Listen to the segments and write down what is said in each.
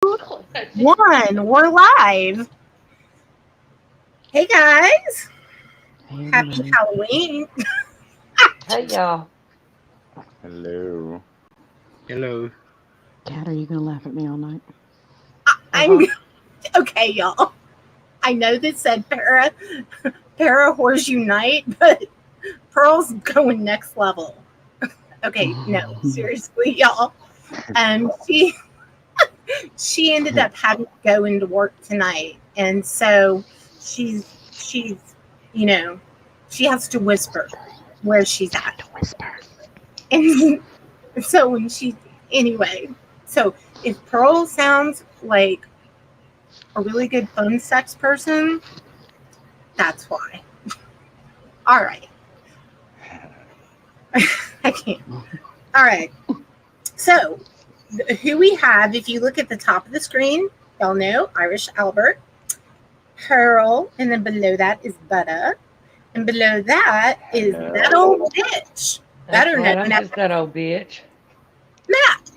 One, we're live. Hey guys, happy Amen. Halloween. Hey y'all. Hello. Hello. Cat, are you going to laugh at me all night? I'm Uh-huh. okay, y'all. I know this said para horse unite, but Pearl's going next level. Okay, no, seriously, y'all. She ended up having to go into work tonight, and so she's you know she has to whisper where she's You have at. to whisper. And so when she, anyway, so if Pearl sounds like a really good phone sex person, that's why. All right. I can't. All right. So who we have, if you look at the top of the screen, y'all know Irish Albert, Pearl, and then below that is Butta. And below that is that Hello. old bitch. That's Better right. known I'm as just that old bitch. Matt.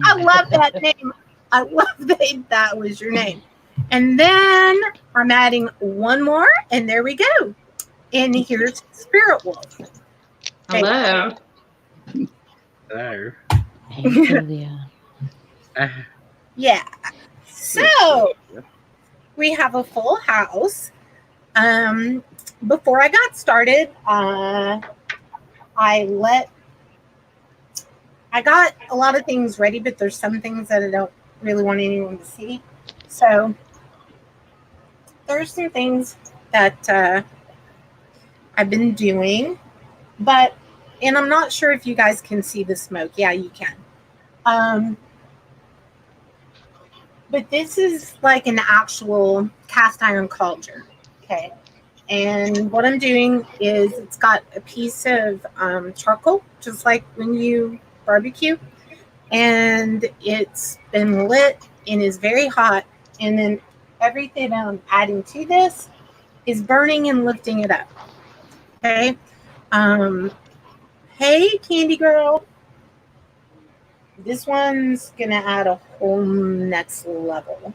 I love that name. I love that was your name. And then I'm adding one more, and there we go. And here's Spirit Wolf. Hello. Hello. Hey, Sylvia. Yeah. So we have a full house. Before I got started, I got a lot of things ready, but there's some things that I don't really want anyone to see. So there's some things that I've been doing, and I'm not sure if you guys can see the smoke. Yeah, you can. But this is like an actual cast iron cauldron. Okay. And what I'm doing is it's got a piece of charcoal, just like when you barbecue, and it's been lit and is very hot. And then everything I'm adding to this is burning and lifting it up. Okay. Hey, Candy Girl. This one's going to add a whole next level.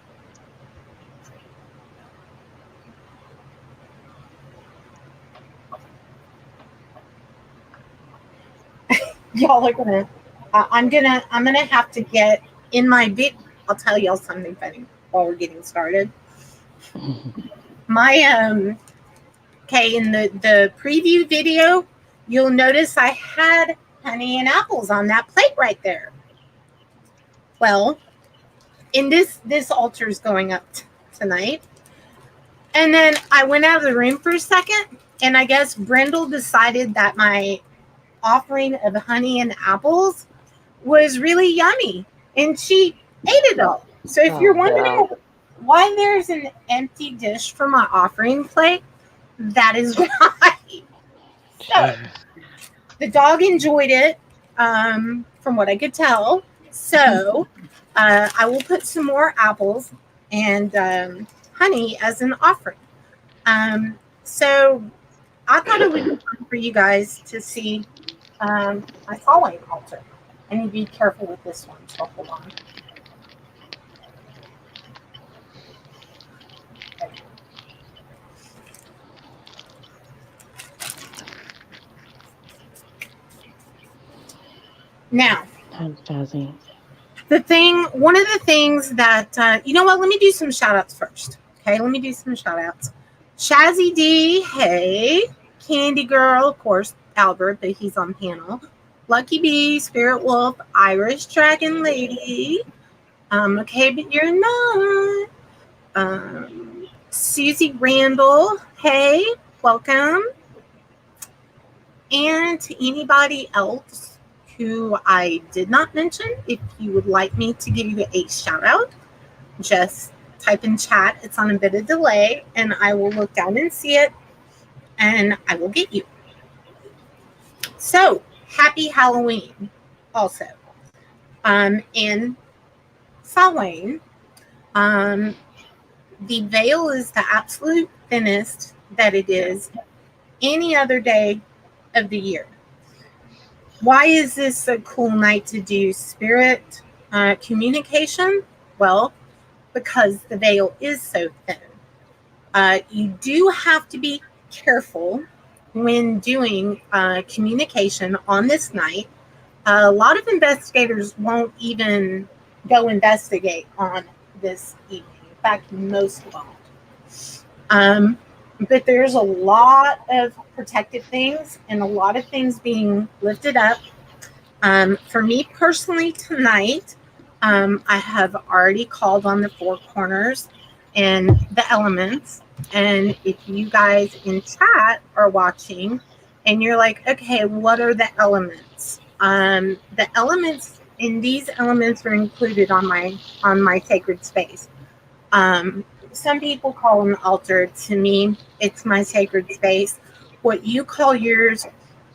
Y'all are gonna I'm gonna have to get in my vid. I'll tell y'all something funny while we're getting started. My okay, in the preview video, you'll notice I had honey and apples on that plate right there. Well, in this altar is going up tonight. And then I went out of the room for a second, and I guess Brindle decided that my offering of honey and apples was really yummy, and she ate it all. So if you're wondering why there's an empty dish for my offering plate, that is why. So the dog enjoyed it, from what I could tell. So I will put some more apples and honey as an offering. So I thought it would be fun for you guys to see my following altar. I need to be careful with this one, so hold on. Okay. Now, Thanks, Jazzy. one of the things that, you know what, let me do some shout outs first. Okay, let me do some shout outs. Shazzy D, hey. Candy Girl, of course, Albert, but he's on panel. Lucky Bee, Spirit Wolf, Irish Dragon Lady. Okay, but you're not. Susie Randall, hey, welcome. And to anybody else who I did not mention, if you would like me to give you a shout out, just type in chat. It's on a bit of delay, and I will look down and see it, and I will get you. So, happy Halloween also. In Samhain, the veil is the absolute thinnest that it is any other day of the year. Why is this a cool night to do spirit communication? Well, because the veil is so thin. You do have to be careful when doing communication on this night. A lot of investigators won't even go investigate on this evening. In fact, most won't. But there's a lot of protective things and a lot of things being lifted up. For me personally tonight, I have already called on the four corners and the elements. And if you guys in chat are watching and you're like, okay, what are the elements? The elements in these elements are included on my sacred space. Some people call them altar. To me, it's my sacred space. What you call yours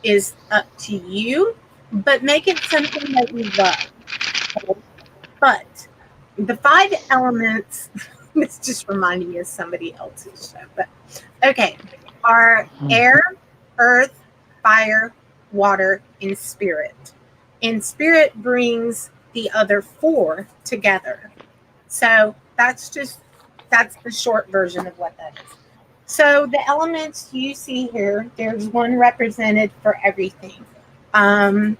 is up to you, but make it something that you love. But the 5 elements, this just reminded me of somebody else's show, but okay, are air, earth, fire, water, and spirit. And spirit brings the other 4 together. So that's the short version of what that is. So the elements you see here, there's one represented for everything. And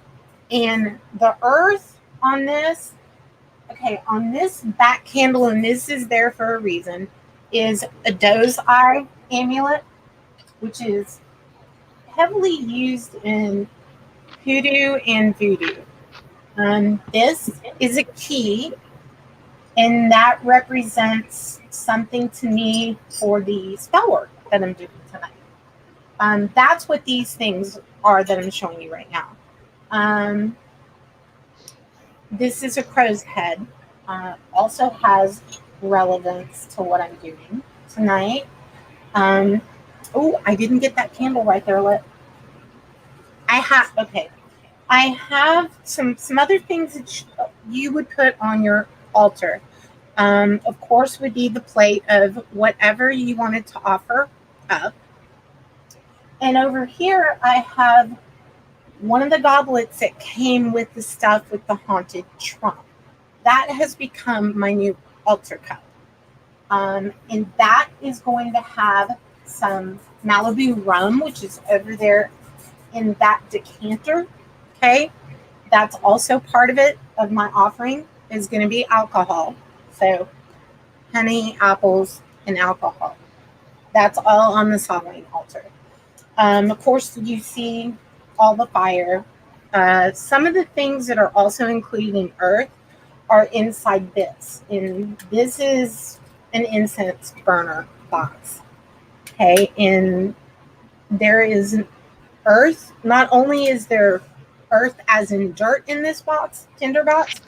the earth on this, okay, on this back candle, and this is there for a reason, is a doe's eye amulet, which is heavily used in hoodoo and voodoo. This is a key, and that represents something to me for the spell work that I'm doing tonight. That's what these things are that I'm showing you right now. This is a crow's head. Also has relevance to what I'm doing tonight. Oh, I didn't get that candle right there lit. I have some other things that you would put on your altar. Of course, would be the plate of whatever you wanted to offer up. And over here, I have one of the goblets that came with the stuff with the haunted trunk. That has become my new altar cup. And that is going to have some Malibu rum, which is over there in that decanter. Okay. That's also part of it, of my offering, is going to be alcohol. So honey, apples, and alcohol. That's all on the Samhain altar. Of course, you see all the fire. Some of the things that are also included in earth are inside this. And this is an incense burner box. Okay, and there is an earth. Not only is there earth as in dirt in this box, tinder box,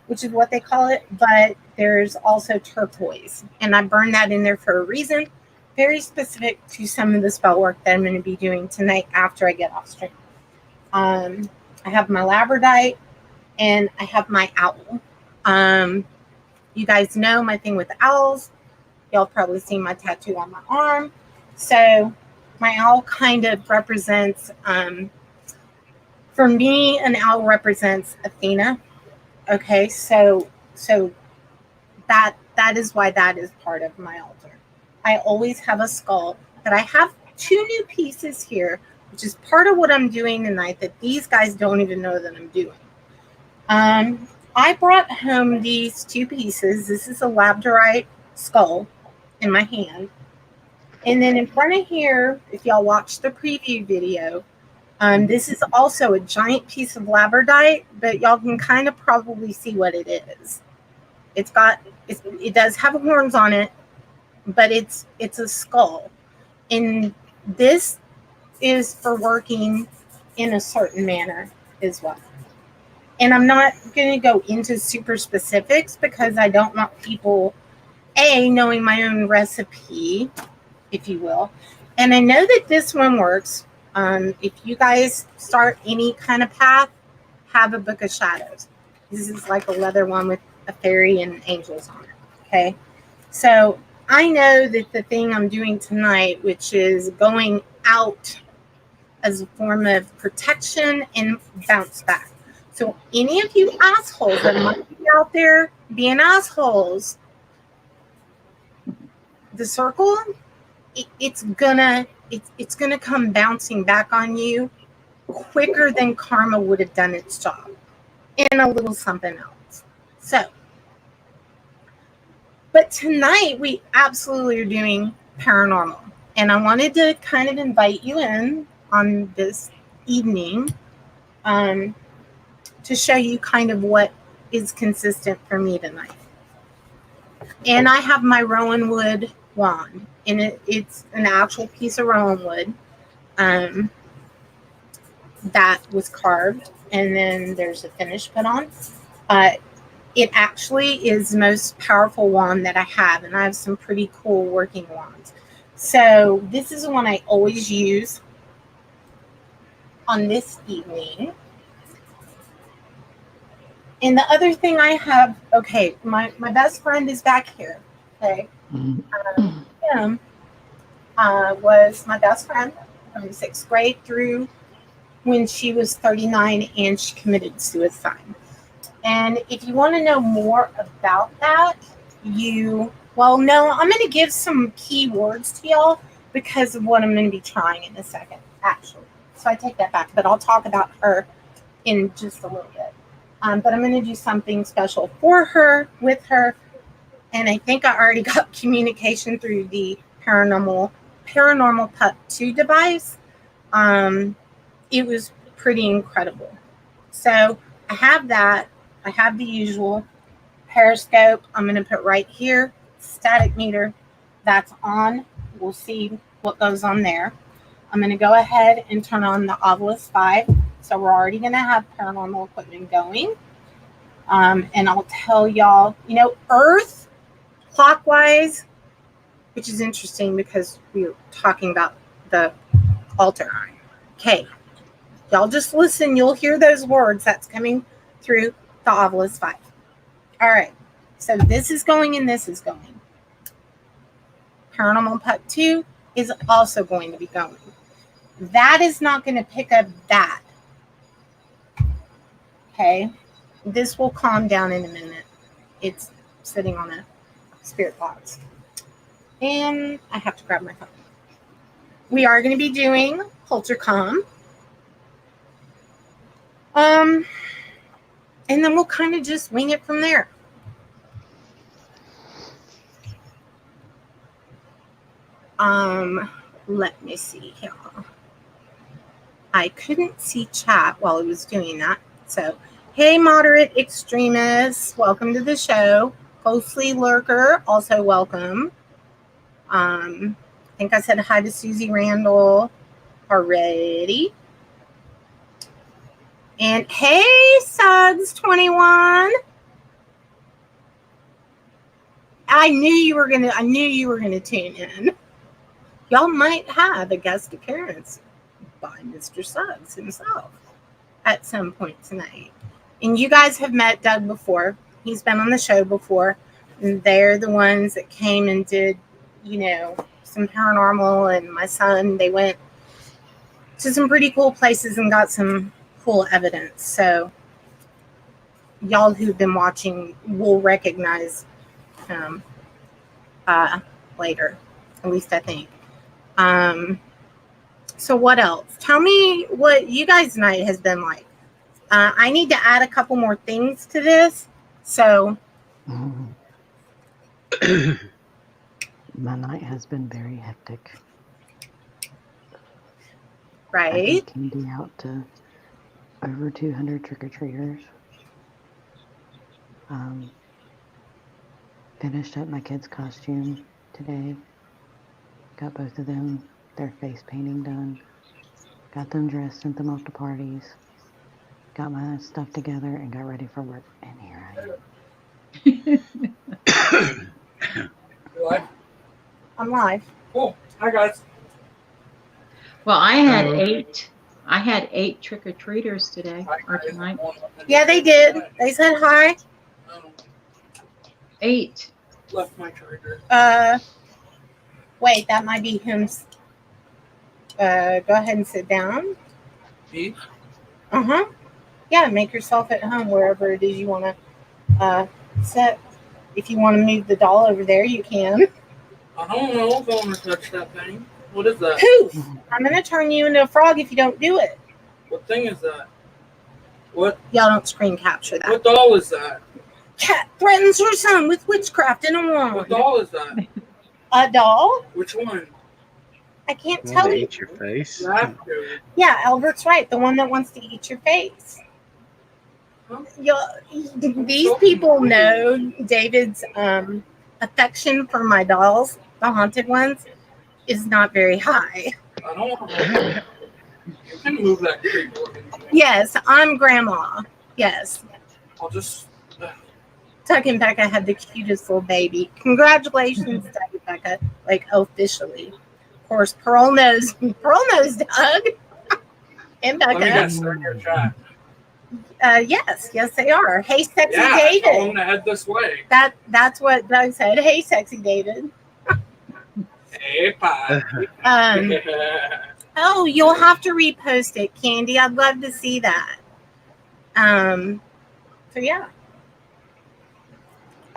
which is what they call it, but there's also turquoise. And I burned that in there for a reason, very specific to some of the spell work that I'm going to be doing tonight after I get off stream. I have my labradorite and I have my owl. You guys know my thing with the owls. Y'all probably seen my tattoo on my arm. So my owl kind of represents, for me, an owl represents Athena. Okay, so that is why that is part of my altar. I always have a skull, but I have 2 new pieces here, which is part of what I'm doing tonight that these guys don't even know that I'm doing. I brought home these 2 pieces. This is a labradorite skull in my hand. And then in front of here, if y'all watch the preview video, this is also a giant piece of labradorite, but y'all can kind of probably see what it is. It does have horns on it, but it's a skull. And this is for working in a certain manner as well. And I'm not going to go into super specifics because I don't want people, knowing my own recipe, if you will. And I know that this one works. If you guys start any kind of path, have a Book of Shadows. This is like a leather one with a fairy and angels on it. Okay. So I know that the thing I'm doing tonight, which is going out as a form of protection and bounce back. So any of you assholes that might be out there being assholes, the circle, it's gonna come bouncing back on you quicker than karma would have done its job, and a little something else. So, but tonight we absolutely are doing paranormal, and I wanted to kind of invite you in on this evening to show you kind of what is consistent for me tonight. And I have my rowan wood wand, and it's an actual piece of rowan wood that was carved, and then there's a finish put on. It actually is the most powerful wand that I have, and I have some pretty cool working wands. So this is the one I always use on this evening. And the other thing I have, okay, my best friend is back here. Okay, him was my best friend from 6th grade through when she was 39 and she committed suicide. And if you want to know more about that, I'm going to give some key words to y'all because of what I'm going to be trying in a second, actually. So I take that back, but I'll talk about her in just a little bit. But I'm going to do something special for her, with her, and I think I already got communication through the Paranormal Puck 2 device. It was pretty incredible. So I have that. I have the usual periscope. I'm going to put right here. Static meter. That's on. We'll see what goes on there. I'm going to go ahead and turn on the Ovilus 5. So we're already going to have paranormal equipment going. And I'll tell y'all, Earth clockwise, which is interesting because we were talking about the altar. Okay. Y'all just listen. You'll hear those words that's coming through the Ovilus 5. All right. So this is going and this is going. Paranormal Puck 2 is also going to be going. That is not going to pick up that. Okay. This will calm down in a minute. It's sitting on a spirit box. And I have to grab my phone. We are going to be doing Poltercom. And then we'll kind of just wing it from there. Let me see here. I couldn't see chat while I was doing that. So, hey, moderate extremists, welcome to the show. Ghostly lurker, also welcome. I think I said hi to Susie Randall already. And hey, Suggs21. I knew you were gonna tune in. Y'all might have a guest appearance by Mr. Suggs himself at some point tonight. And you guys have met Doug before. He's been on the show before. And they're the ones that came and did, some paranormal. And my son, they went to some pretty cool places and got some cool evidence. So y'all who've been watching will recognize him later. At least I think. So what else? Tell me what you guys' night has been like. I need to add a couple more things to this. So my night has been very hectic. Right. I can be out to over 200 trick-or-treaters. Finished up my kids' costume today. Got both of them their face painting done. Got them dressed, sent them off to parties. Got my stuff together and got ready for work. And here I am. You live? I'm live. Cool. Hi, guys. Well, I had eight trick-or-treaters today or tonight. Yeah, they did. They said hi. 8. Left my charger. Wait, that might be him. Go ahead and sit down. Me? Uh-huh. Yeah, make yourself at home wherever it is you want to sit. If you want to move the doll over there, you can. I don't know if I want to touch that thing. What is that? Poof! I'm going to turn you into a frog if you don't do it. What thing is that? What Y'all don't screen capture that. what doll is that? Cat threatens her son with witchcraft and a What wand. doll is that? A doll? Which one? I can't Want tell to you. eat your face? Laughter. Yeah, Albert's right. The one that wants to eat your face. Huh? These people know David's affection for my dolls, the haunted ones, is not very high. I don't want to. You can move that keyboard. Yes, I'm grandma. Yes. I'll just. Tuck and Becca had the cutest little baby. Congratulations, Tuck and Becca, like officially. Of course, Pearl knows Doug and Let me Becca. guess, they're in your chat. Yes, they are. Hey, sexy Yeah, tell them David. to head this way. That's what Doug said. Hey, sexy David. Hey, pie. Oh, you'll have to repost it, Candy. I'd love to see that. So yeah.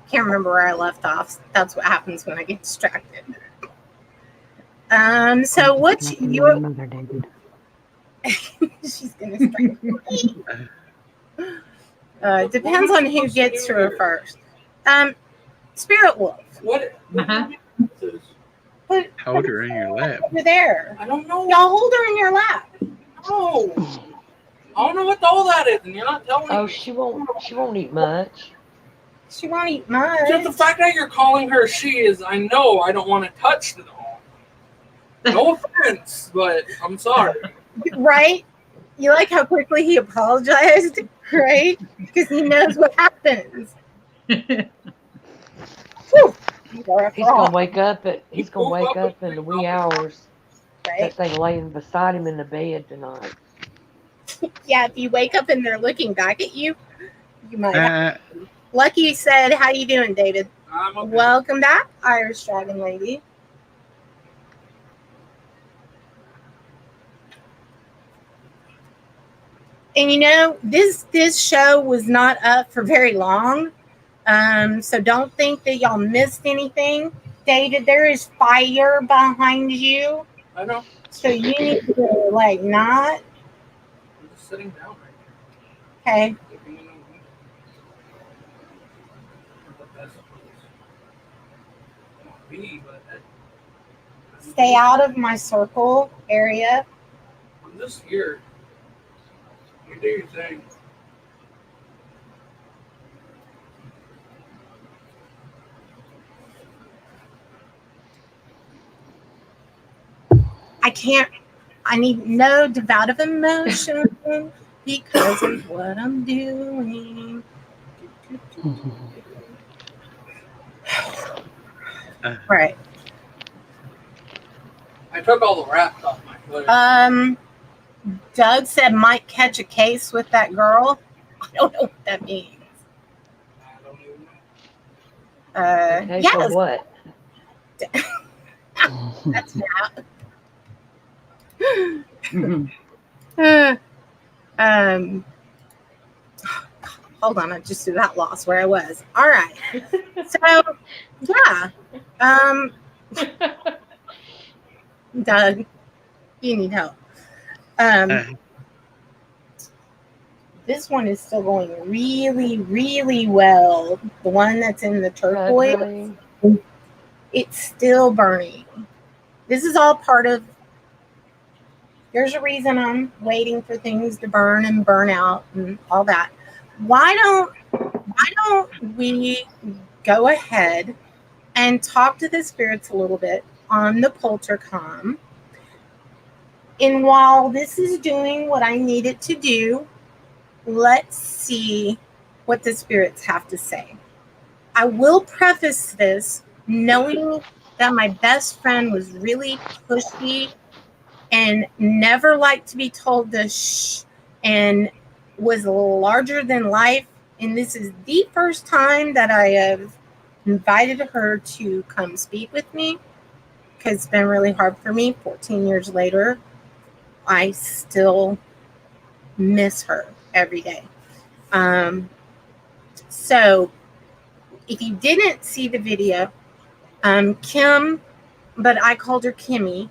Can't remember where I left off. That's what happens when I get distracted. So what's your Mother David. she's gonna strike me. Depends on who gets to her first. Spirit Wolf. What? Uh-huh. Put Hold her in your lap. over there. I don't know. Y'all hold her in your lap. No. I don't know what doll that is, and you're not telling Oh, me. she won't eat much. She won't eat much. Just the fact that you're calling her she is, I know I don't want to touch the doll. No offense, but I'm sorry. Right? You like how quickly he apologized, right? Because he knows what happens. Whew. He's gonna wake up in the wee hours. Right? That thing laying beside him in the bed tonight. Yeah, if you wake up and they're looking back at you, you might. Lucky said, "How you doing, David? I'm okay. Welcome back, Irish Dragon Lady." And you know, this show was not up for very long, so don't think that y'all missed anything. David, there is fire behind you, I know. so you need to like not. I'm just sitting down right Okay, here. The best place to be, but stay out of my circle area. I'm just here. You do your thing. I need no devout of emotion because of what I'm doing. Right. I took all the wraps off my foot. Doug said might catch a case with that girl. I don't know what that means. I don't even know. Okay, Yes, for what? that's that. Hold on, I just about lost where I was. All right. So, yeah. Doug, you need help. This one is still going really, really well. The one that's in the turquoise, Really? it's still burning. This is all part of. There's a reason I'm waiting for things to burn and burn out and all that. Why don't we go ahead and talk to the spirits a little bit on the Poltercom? And while this is doing what I need it to do, let's see what the spirits have to say. I will preface this knowing that my best friend was really pushy and never liked to be told to shh and was larger than life. And this is the first time that I have invited her to come speak with me because it's been really hard for me. 14 years later, I still miss her. every day. So if you didn't see the video, Kim, but I called her Kimmy.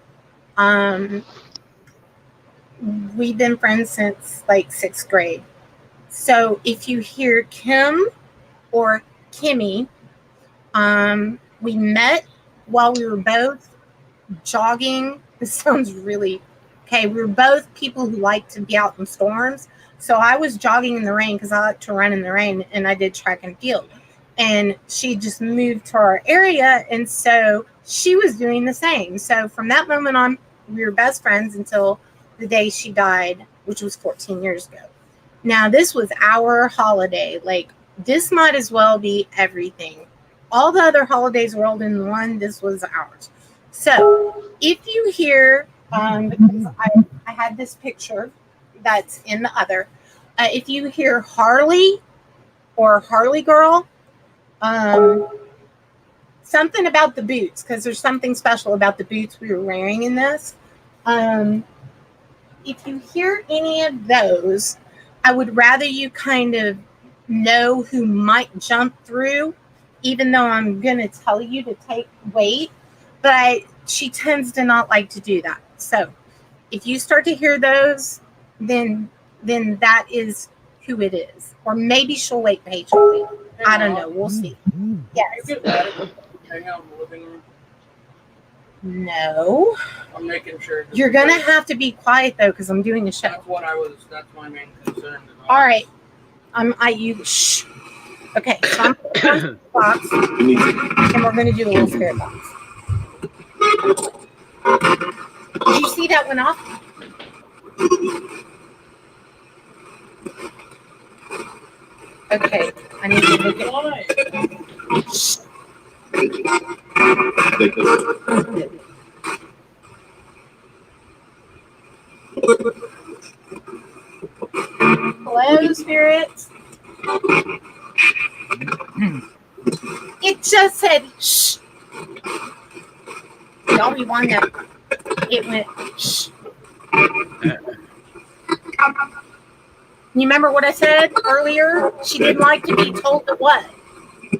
We've been friends since like 6th grade. So if you hear Kim or Kimmy, we met while we were both jogging. This sounds really okay. We were both people who like to be out in storms. So I was jogging in the rain because I like to run in the rain, and I did track and field. And she just moved to our area, and so she was doing the same. So from that moment on, we were best friends until the day she died, which was 14 years ago. Now, this was our holiday. Like, this might as well be everything. All the other holidays rolled in one. This was ours. So if you hear, because I had this picture that's in the other, if you hear Harley or Harley Girl, something about the boots, because there's something special about the boots we were wearing in this. If you hear any of those, I would rather you kind of know who might jump through, even though I'm going to tell you to wait. But she tends to not like to do that. So if you start to hear those, then that is who it is. Or maybe she'll wait patiently. I don't know. We'll see. Yes. Hang out in the living room. No. I'm making sure. You're going to have to be quiet, though, because I'm doing a show. That's my main concern. All right. Shh. Okay. So I'm putting on the box, and we're going to do a little spirit box. Did you see that went off? Okay. I need to look at Shh. Hello, spirits. It just said shh. Y'all rewind that. It went shh. You remember what I said earlier? She didn't like to be told to what?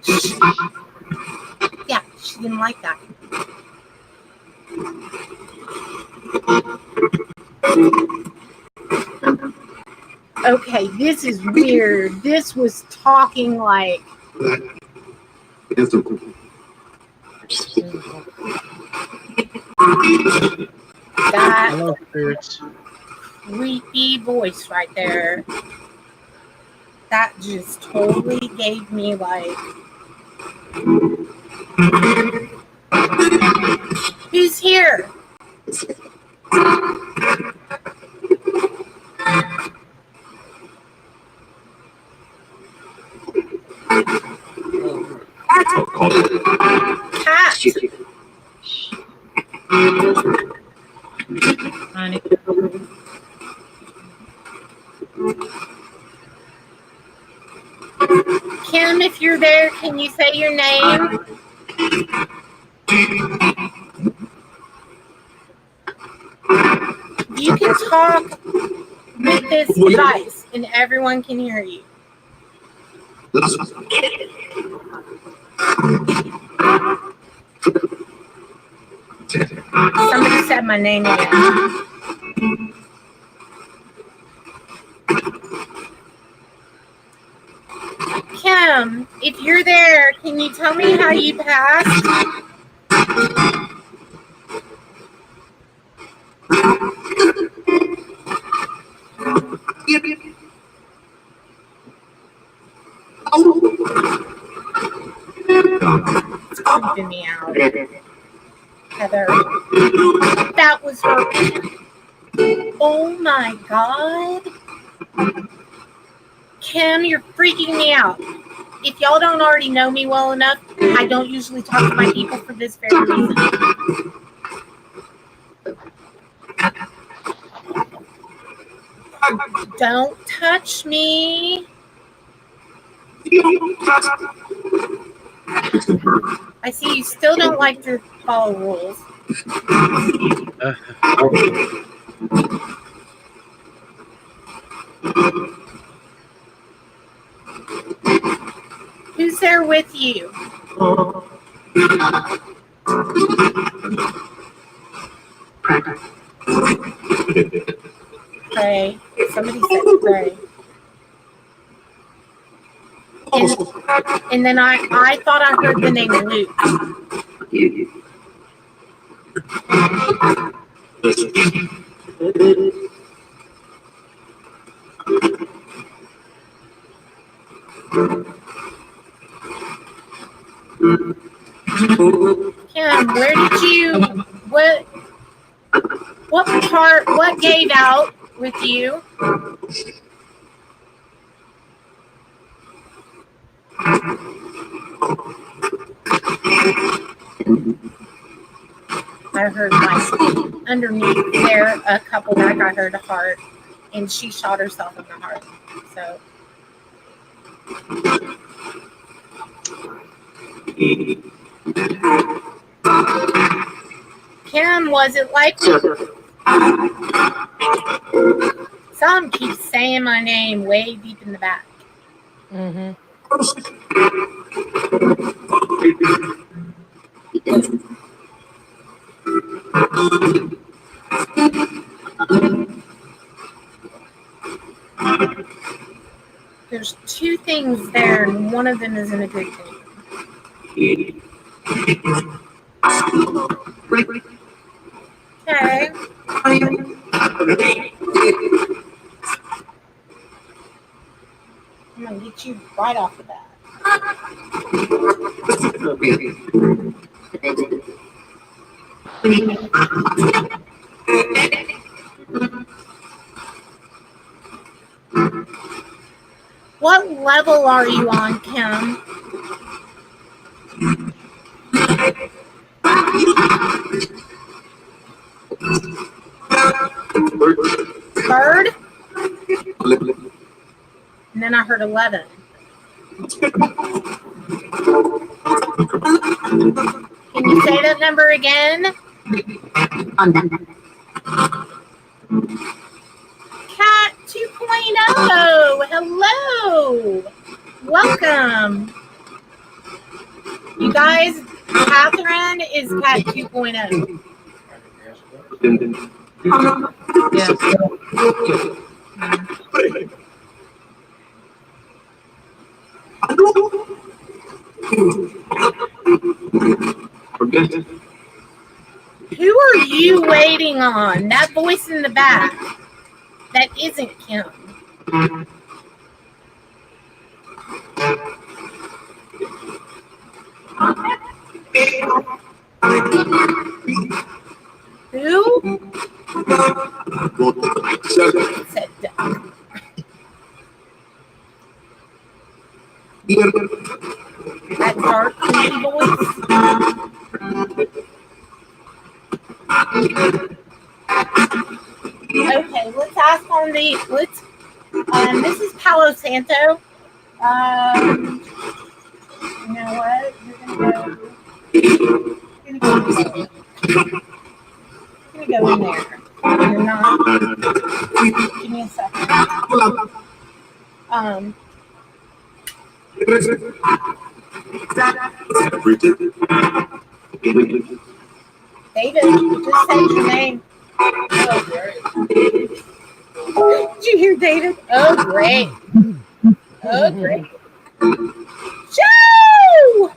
Shh. Yeah, she didn't like that. Okay, this is weird. This was talking like. That Hello, spirits. creepy voice right there. That just totally gave me like. Who's here? Cat. Honey. Kim, if you're there, can you say your name? You can talk with this device and everyone can hear you. Somebody said my name again. Kim, if you're there, can you tell me how you passed? It's creeping me out. Heather. That was her. Oh my God. Kim, you're freaking me out. If y'all don't already know me well enough, I don't usually talk to my people for this very reason. Don't touch me. I see you still don't like to follow rules. there with you? Pray. Somebody said pray. And then I thought I heard the name Luke. Kim, where did you, what gave out with you? I heard like underneath there a couple back. I heard a heart, and she shot herself in the heart. So. Kim, was it like some keeps saying my name way deep in the back? Mm-hmm. There's two things there, and one of them isn't a good thing. Okay. I'm gonna get you right off the bat. What level are you on, Kim? Bird? And then I heard 11. Can you say that number again? Cat 2.0. Hello. Welcome. You guys, Catherine is Cat 2.0. Yes. Who are you waiting on? That voice in the back. That isn't Kim. Who? Said duck. That dark creepy voice. Okay, let's ask on the this is Palo Santo. You know what? You're gonna go in there. You're not. Give me a second. David, you just said your name. Did you hear David? Oh, great. Oh, great. Joe!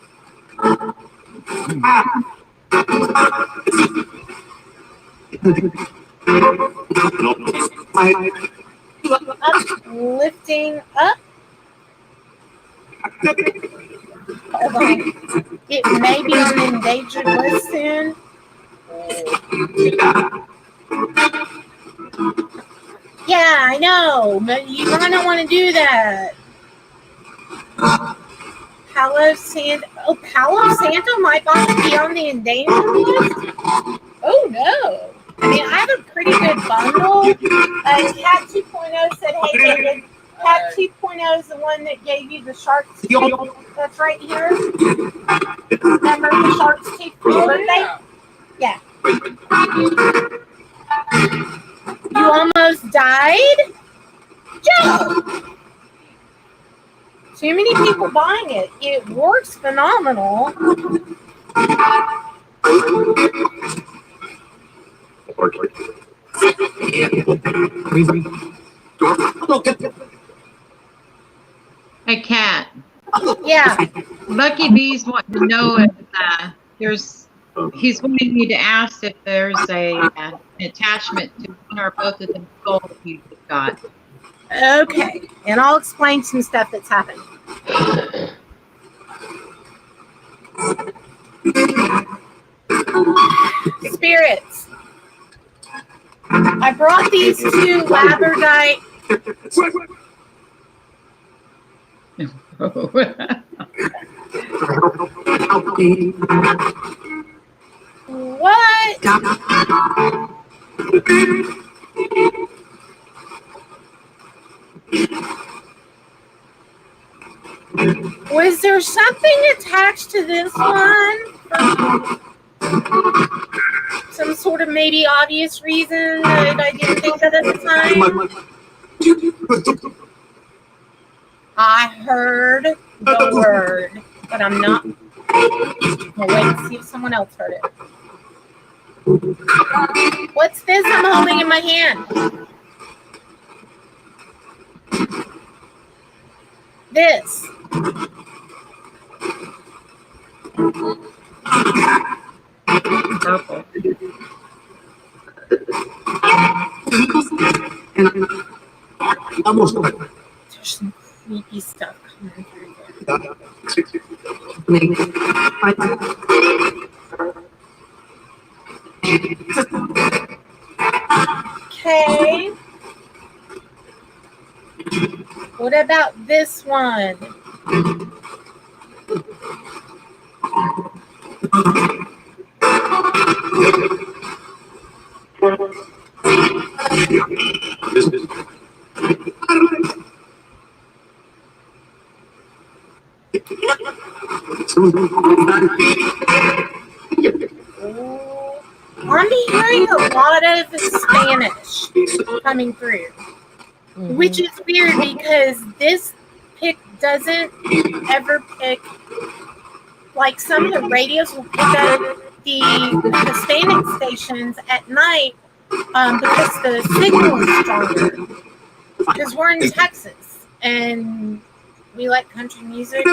Lifting up. Hold on. It may be on the endangered list soon. Yeah, I know, but you might not want to do that. Palo Santo might be on the endangered list. Oh no. I mean, I have a pretty good bundle. Cat 2.0 said, hey David, Cat 2.0 is the one that gave you the shark's teeth. That's right here. Remember the shark's teeth for your birthday? Yeah. You almost died? Joe! Too many people buying it. It works phenomenal. Hey, Kat. Yeah. Lucky Bees want to know if he's wanting you to ask if there's an attachment to one or both of them skulls you just got. Okay. And I'll explain some stuff that's happened. Spirits. I brought these two labradorite. What? Was there something attached to this one? Some sort of maybe obvious reason that I didn't think of at the time? I heard the word, but I'm not. I'll wait and see if someone else heard it. What's this I'm holding in my hand? This. Purple. There's some creepy stuff coming through there. Okay. What about this one? I'm hearing a lot of Spanish coming through, which is weird because this pick doesn't ever pick, like some of the radios will pick up the Hispanic stations at night because the signal is stronger. Because we're in Texas and we like country music.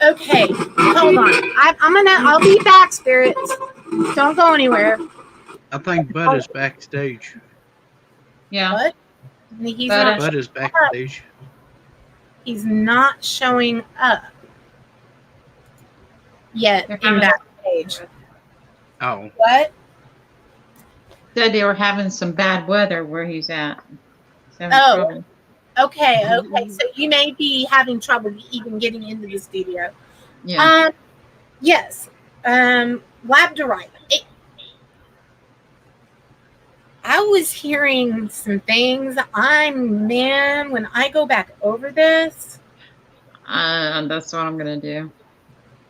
Okay, hold on. I'll be back, spirits. Don't go anywhere. I think Bud is backstage. Yeah. What? He's not. Bud is backstage. He's not showing up yet in backstage. Oh. What? Said they were having some bad weather where he's at. Oh. Okay. So you may be having trouble even getting into the studio. Yeah. Yes. Labradorite. I was hearing some things. When I go back over this. That's what I'm gonna do.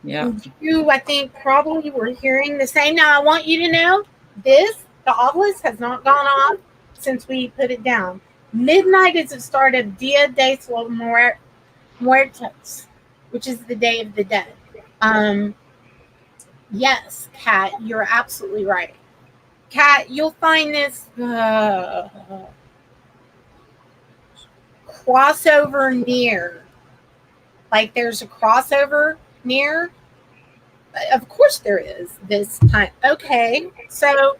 Yeah. You, I think, probably were hearing the same. Now, I want you to know the Ovilus has not gone off since we put it down. Midnight is the start of Dia de los Muertos, which is the Day of the Dead. Yes, Kat, you're absolutely right. Kat, you'll find this crossover near. Like there's a crossover near. Of course there is this time. Okay, so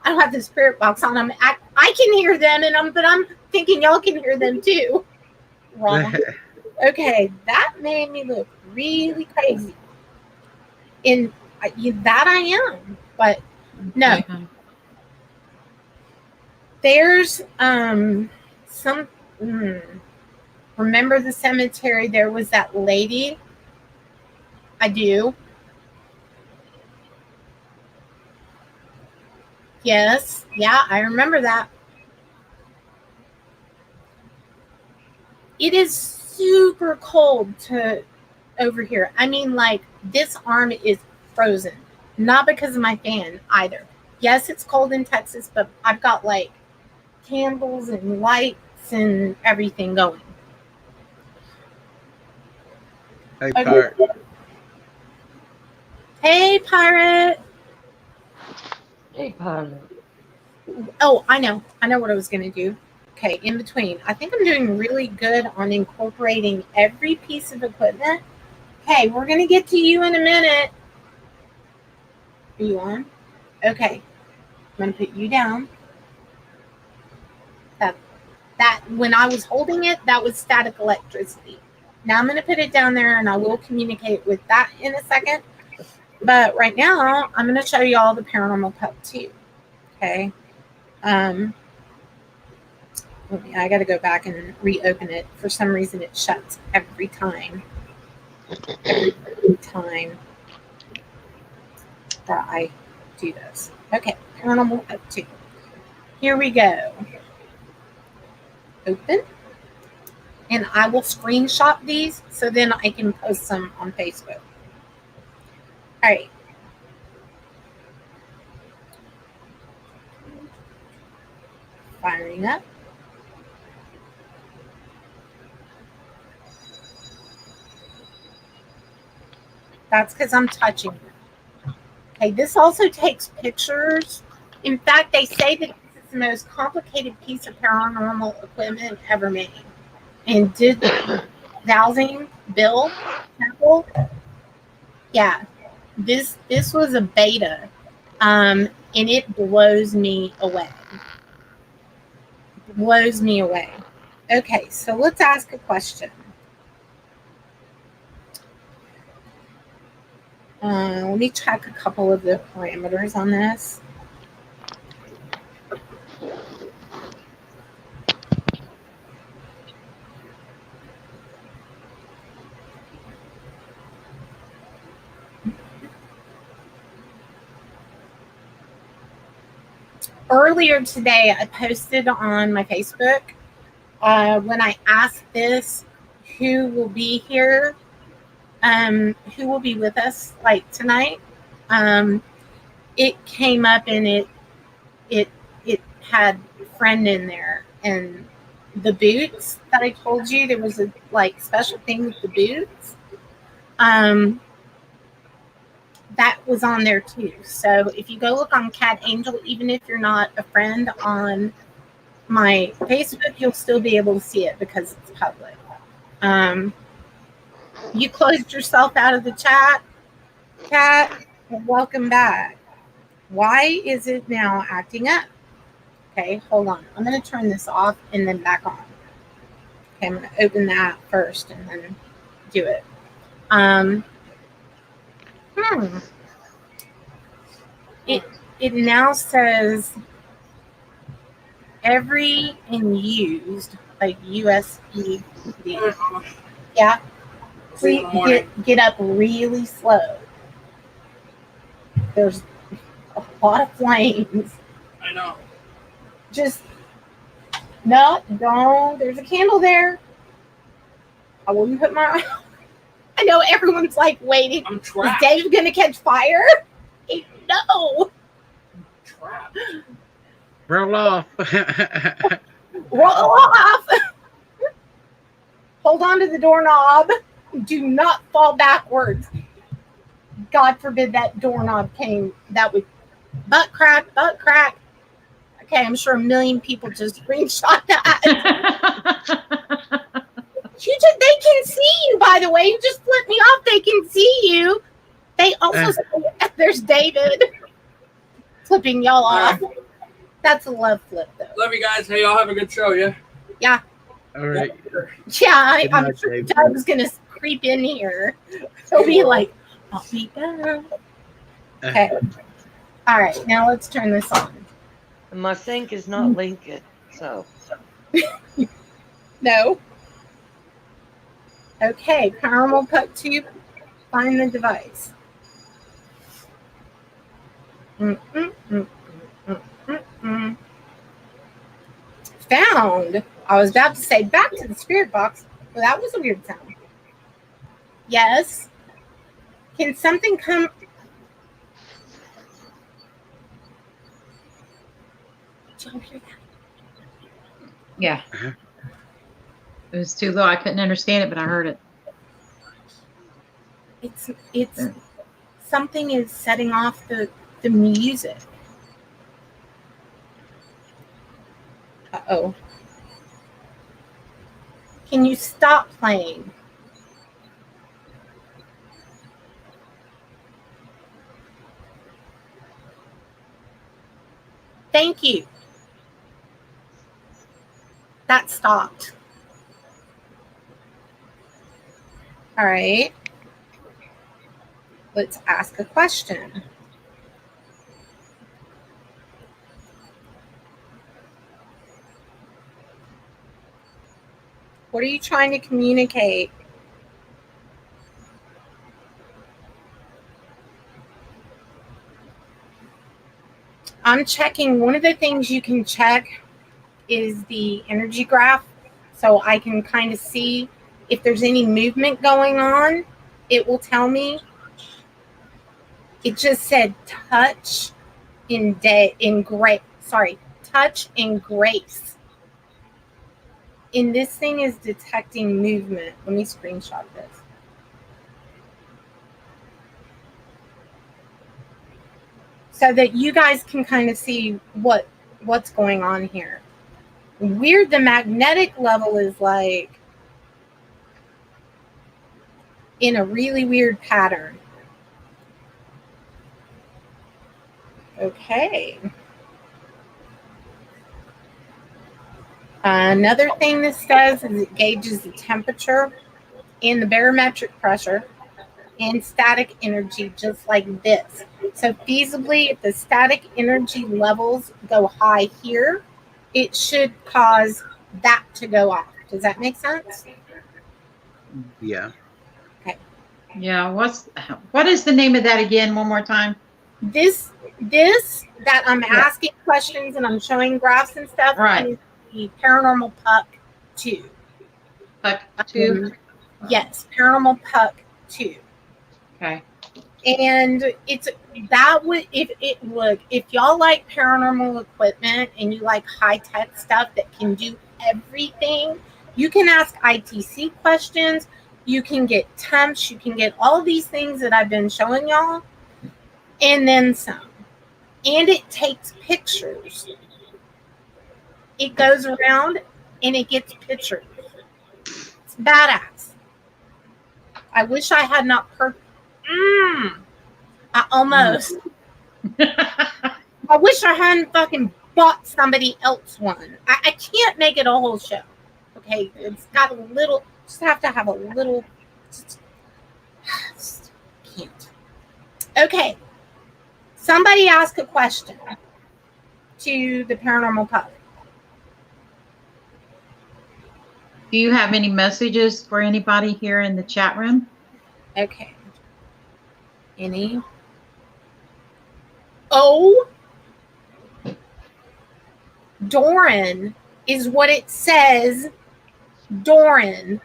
I don't have the spirit box on. I can hear them, but I'm thinking y'all can hear them too. Wrong. Okay, that made me look really crazy. That I am, but no. There's some. Remember the cemetery? There was that lady. I do. Yes. Yeah, I remember that. It is super cold over here. I mean, like, this arm is frozen. Not because of my fan either. Yes, it's cold in Texas, but I've got, like, candles and lights and everything going. Hey, Okay. Pirate. Hey, Pirate. Hey, pilot. Oh, I know what I was going to do. Okay, in between. I think I'm doing really good on incorporating every piece of equipment. Okay, we're going to get to you in a minute. Are you on? Okay. I'm going to put you down. That when I was holding it, that was static electricity. Now I'm going to put it down there, and I will communicate with that in a second. But right now, I'm going to show you all the Paranormal Puck 2. Okay. I got to go back and reopen it. For some reason, it shuts every time. Every time that I do this. Okay, Paranormal Puck 2. Here we go. Open. And I will screenshot these so then I can post them on Facebook. All right. Firing up. That's because I'm touching it. Okay, this also takes pictures. In fact, they say that this is the most complicated piece of paranormal equipment ever made. And did dowsing Bill Temple? Yeah, this was a beta, and it blows me away. Blows me away. Okay, so let's ask a question. Let me check a couple of the parameters on this. Earlier today, I posted on my Facebook when I asked this, who will be here, who will be with us like tonight. It came up and it had friend in there, and the boots that I told you there was a like special thing with the boots. That was on there too. So if you go look on Cat Angel, even if you're not a friend on my Facebook, you'll still be able to see it because it's public. You closed yourself out of the chat, Cat. Welcome back. Why is it now acting up? Okay, hold on. I'm going to turn this off and then back on. Okay, I'm going to open that first and then do it. It now says every and used, like USB. Yeah. Please get up really slow. There's a lot of flames. I know. Just no, don't. There's a candle there. I wouldn't put my. I know everyone's like waiting. I'm Is trapped. Dave gonna catch fire? No. Trapped. Roll off. Roll off. Hold on to the doorknob. Do not fall backwards. God forbid that doorknob came. That would butt crack. Okay, I'm sure a million people just screenshot that. They can see you, by the way. You just flip me off. They can see you. They also there's David flipping y'all off. That's a love flip, though. Love you guys. Hey, y'all have a good show, yeah? Yeah. All right. Yeah, Good I'm night, sure Dave. Doug's going to creep in here. He'll be like, I'll be back. Okay. All right, now let's turn this on. My sync is not linking, so. No. Okay, Paranormal Puck 2, find the device. Found. I was about to say back to the spirit box, but that was a weird sound. Yes. Can something come? Did y'all hear that? Yeah. It was too low. I couldn't understand it, but I heard it. It's something is setting off the music. Uh-oh. Can you stop playing? Thank you. That stopped. All right. Let's ask a question. What are you trying to communicate? I'm checking. One of the things you can check is the energy graph, so I can kind of see if there's any movement going on. It will tell me. It just said touch touch and grace. And this thing is detecting movement. Let me screenshot this. So that you guys can kind of see what's going on here. Weird, the magnetic level is like in a really weird pattern. Okay. Another thing this does is it gauges the temperature and the barometric pressure and static energy, just like this. So feasibly, if the static energy levels go high here, it should cause that to go off. Does that make sense? Yeah. Okay. Yeah. What is the name of that again? One more time. This that I'm asking questions and I'm showing graphs and stuff. Right. Is the Paranormal Puck 2. Puck 2? Yes, Paranormal Puck 2. Okay. And if y'all like paranormal equipment and you like high-tech stuff that can do everything, you can ask ITC questions, you can get temps, you can get all these things that I've been showing y'all, and then some. And it takes pictures. It goes around and it gets pictures. It's badass. I wish I had not I almost. I wish I hadn't fucking bought somebody else one. I can't make it a whole show. Okay, it's got a little. Just have to have a little. Just can't. Okay. Somebody ask a question to the Paranormal Puck. Do you have any messages for anybody here in the chat room? Okay. Any? Oh, Doran is what it says. Doran.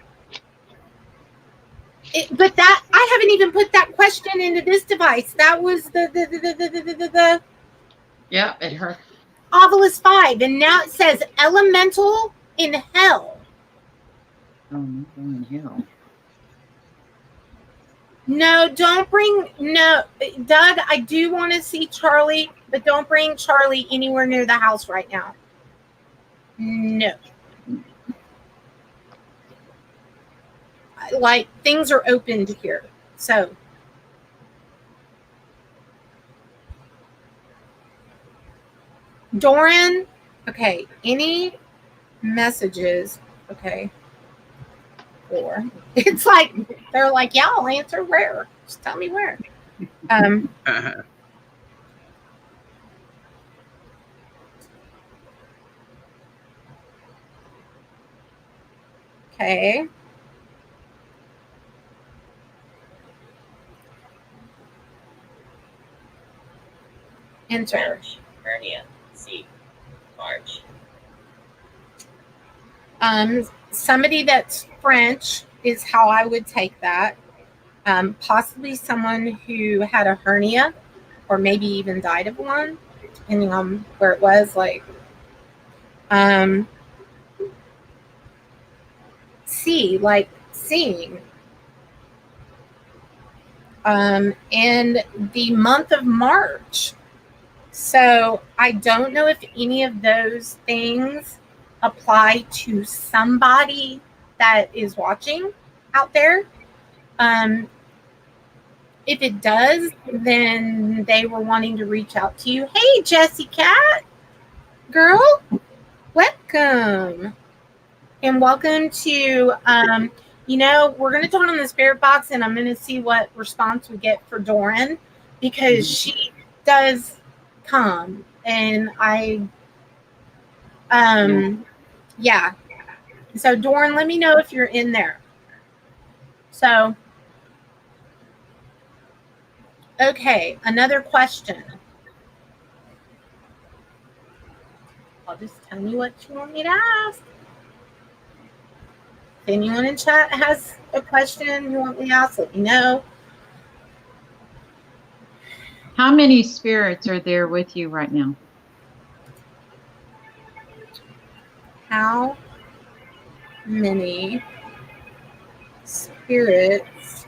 But that I haven't even put that question into this device. That was the Yeah, it hurt. Ovilus 5, and now it says elemental in hell. Oh, no, in hell. No, don't bring Doug, I do want to see Charlie, but don't bring Charlie anywhere near the house right now. No. Like, things are opened here. So Doran, okay, any messages, okay. Or it's like they're like, yeah, I'll answer where. Just tell me where. Okay. Enter. Hernia. C. March. Somebody that's French is how I would take that. Possibly someone who had a hernia or maybe even died of one, depending on where it was. Like, see, like seeing. In the month of March. So I don't know if any of those things apply to somebody that is watching out there. If it does, then they were wanting to reach out to you. Hey, Jessie Cat, girl, welcome. And welcome to, we're going to turn on the spirit box and I'm going to see what response we get for Doran, because she does come. And yeah. So, Doran, let me know if you're in there. So, okay, another question. I'll just tell you what you want me to ask. If anyone in chat has a question you want me to ask, let me know. How many spirits are there with you right now? How many spirits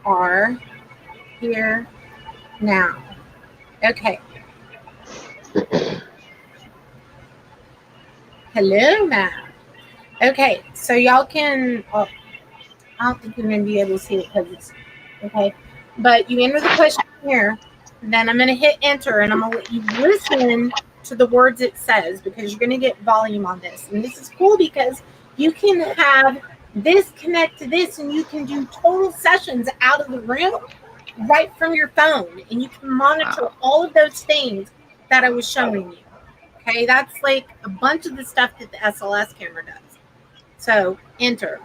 are here now? Okay. Hello, Matt. Okay, so y'all can, I don't think you're going to be able to see it because it's, okay. But you enter the question here, then I'm going to hit enter, and I'm going to let you listen to the words it says, because you're going to get volume on this. And this is cool because you can have this connect to this, and you can do total sessions out of the room right from your phone, and you can monitor all of those things that I was showing you. Okay, that's like a bunch of the stuff that the SLS camera does. So, enter.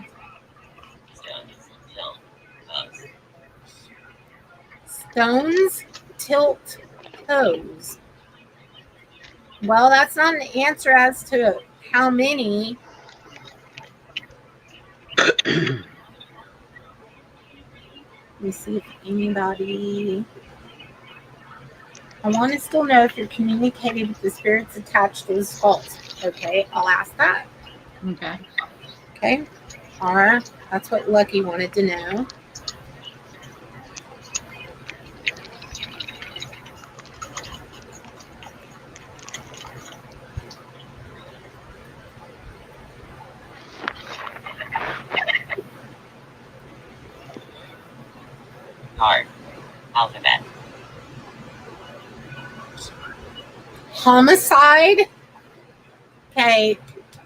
Stones tilt toes. Well, that's not an answer as to how many. Let me see if anybody. I want to still know if you're communicating with the spirits attached to the skulls. Okay, I'll ask that. Okay. Okay. R, that's what Lucky wanted to know. Hard. Alphabet. Homicide. Okay.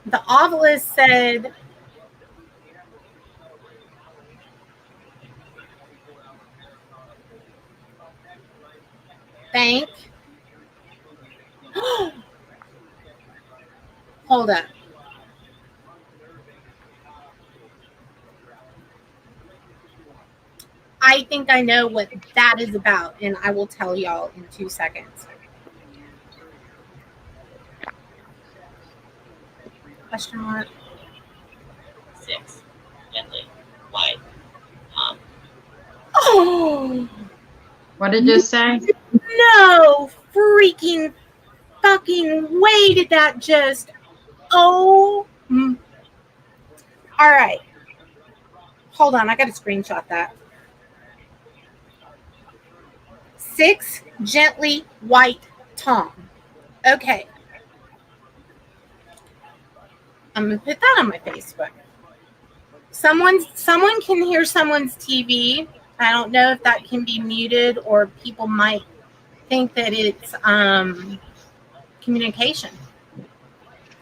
The Ovilus said bank. Hold up. I think I know what that is about, and I will tell y'all in 2 seconds. Question mark. 6. Gently. Wide. Tom. Oh! What did it say? No freaking fucking way did that just. Oh. All right. Hold on. I got to screenshot that. 6 gently white Tom. Okay. I'm going to put that on my Facebook. Someone can hear someone's TV. I don't know if that can be muted, or people might think that it's communication.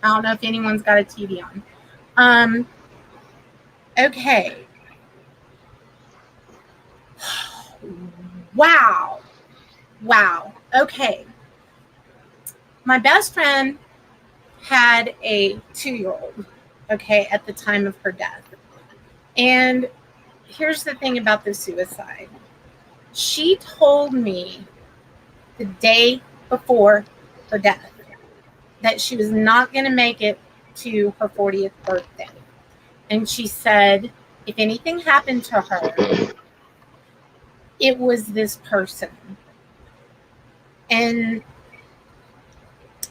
I don't know if anyone's got a TV on. Okay. Wow. Okay. My best friend had a 2-year-old, okay, at the time of her death. And here's the thing about the suicide. She told me the day before her death that she was not going to make it to her 40th birthday. And she said, if anything happened to her, it was this person. And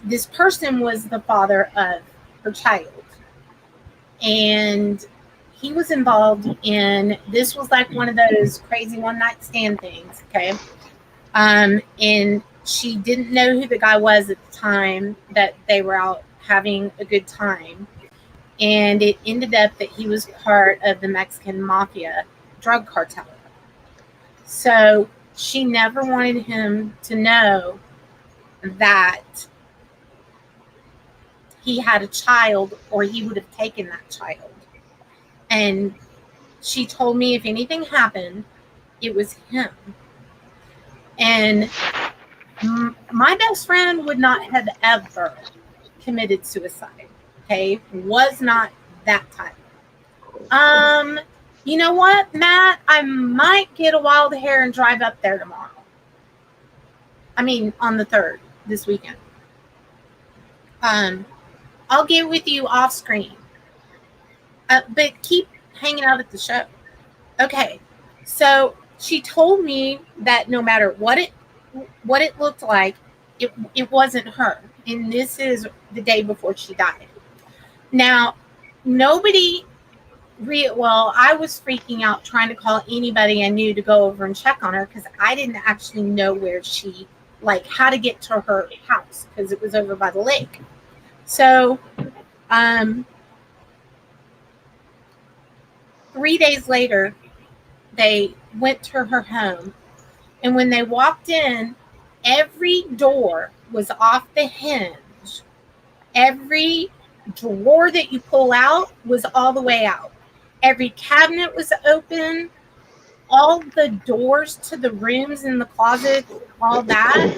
this person was the father of her child. And he was involved in, this was like one of those crazy one night stand things. Okay. And she didn't know who the guy was at the time that they were out having a good time. And it ended up that he was part of the Mexican mafia drug cartel. So she never wanted him to know that he had a child, or he would have taken that child. And she told me if anything happened, it was him. And my best friend would not have ever committed suicide. Okay, was not that type. You know what, Matt? I might get a wild hair and drive up there tomorrow. I mean, on the 3rd, this weekend. I'll get with you off screen. But keep hanging out at the show. Okay, so she told me that no matter what it looked like, it wasn't her. And this is the day before she died. Now, nobody I was freaking out trying to call anybody I knew to go over and check on her, because I didn't actually know where she, like, how to get to her house, because it was over by the lake. So 3 days later, they went to her home, and when they walked in, every door was off the hinge. Every drawer that you pull out was all the way out. Every cabinet was open. All the doors to the rooms in the closet, all that,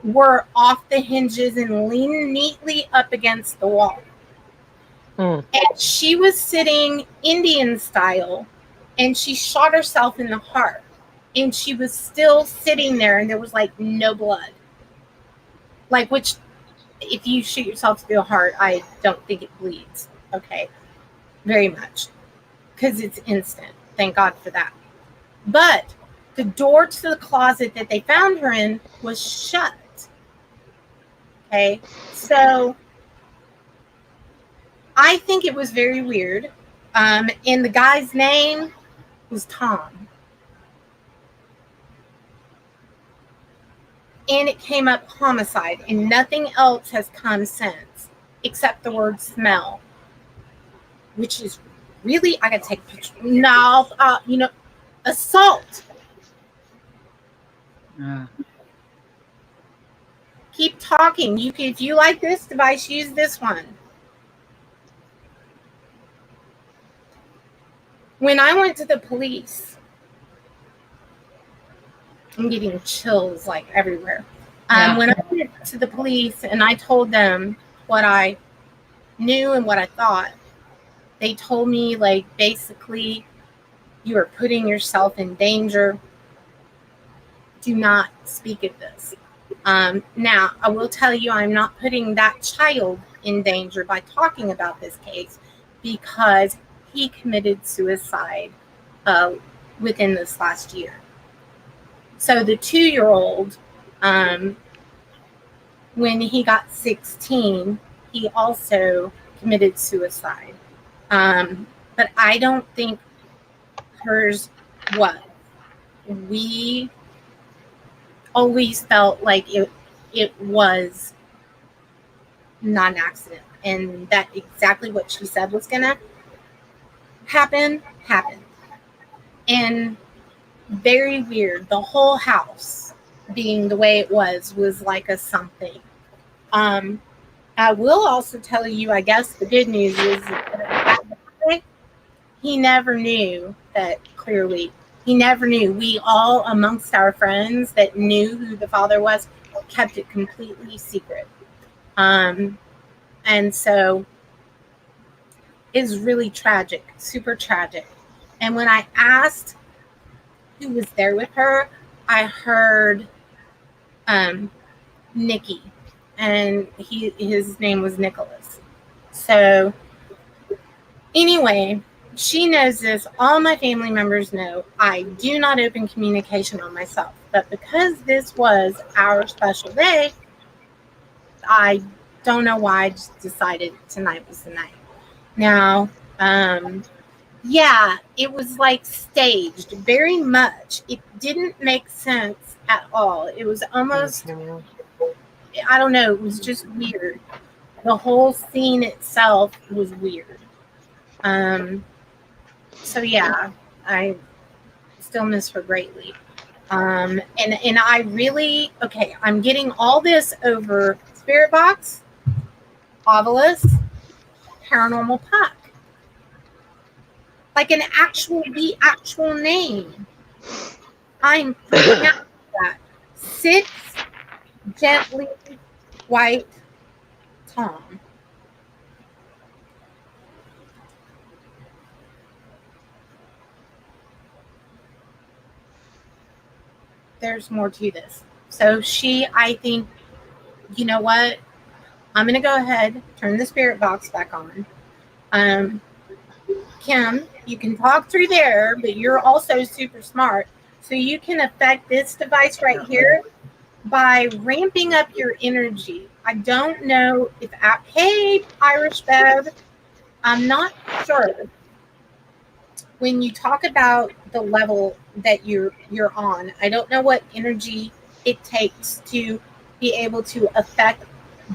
were off the hinges and leaning neatly up against the wall. And she was sitting Indian style, and she shot herself in the heart. And she was still sitting there, and there was like no blood. Like, which, if you shoot yourself through the heart, I don't think it bleeds. Okay. Very much. Because it's instant. Thank God for that. But the door to the closet that they found her in was shut. Okay. So I think it was very weird. And the guy's name was Tom. And it came up homicide, and nothing else has come since except the word smell, which is really, I gotta take a picture. No, assault. Keep talking. You can, if you like this device, use this one. When I went to the police, I'm getting chills like everywhere. When I went to the police and I told them what I knew and what I thought, they told me, like, basically, you are putting yourself in danger. Do not speak of this. Now, I will tell you, I'm not putting that child in danger by talking about this case, because he committed suicide within this last year. So the 2-year-old, when he got 16, he also committed suicide. But I don't think hers was. We always felt like it was not an accident, and that exactly what she said was gonna happen happened. And very weird, the whole house being the way it was like a something. I will also tell you, I guess the good news is that he never knew that. Clearly he never knew. We all, amongst our friends that knew who the father was, kept it completely secret. And so it's really tragic, super tragic. And when I asked who was there with her, I heard Nikki, and his name was Nicholas. So anyway, she knows this. All my family members know I do not open communication on myself. But because this was our special day, I don't know why I just decided tonight was the night. Now, Yeah, it was like staged very much. It didn't make sense at all. It was almost, I don't know, it was just weird. The whole scene itself was weird. So yeah, I still miss her greatly. And I really, okay, I'm getting all this over Spirit Box, Ovilus, Paranormal Puck. Like the actual name. I'm freaking out with that. Sits gently, white Tom. There's more to this. So I think, you know what? I'm going to go ahead, turn the Spirit Box back on. Kim, you can talk through there, but you're also super smart. So you can affect this device right here by ramping up your energy. I don't know if, hey, Irish Bev, I'm not sure. When you talk about the level that you're on, I don't know what energy it takes to be able to affect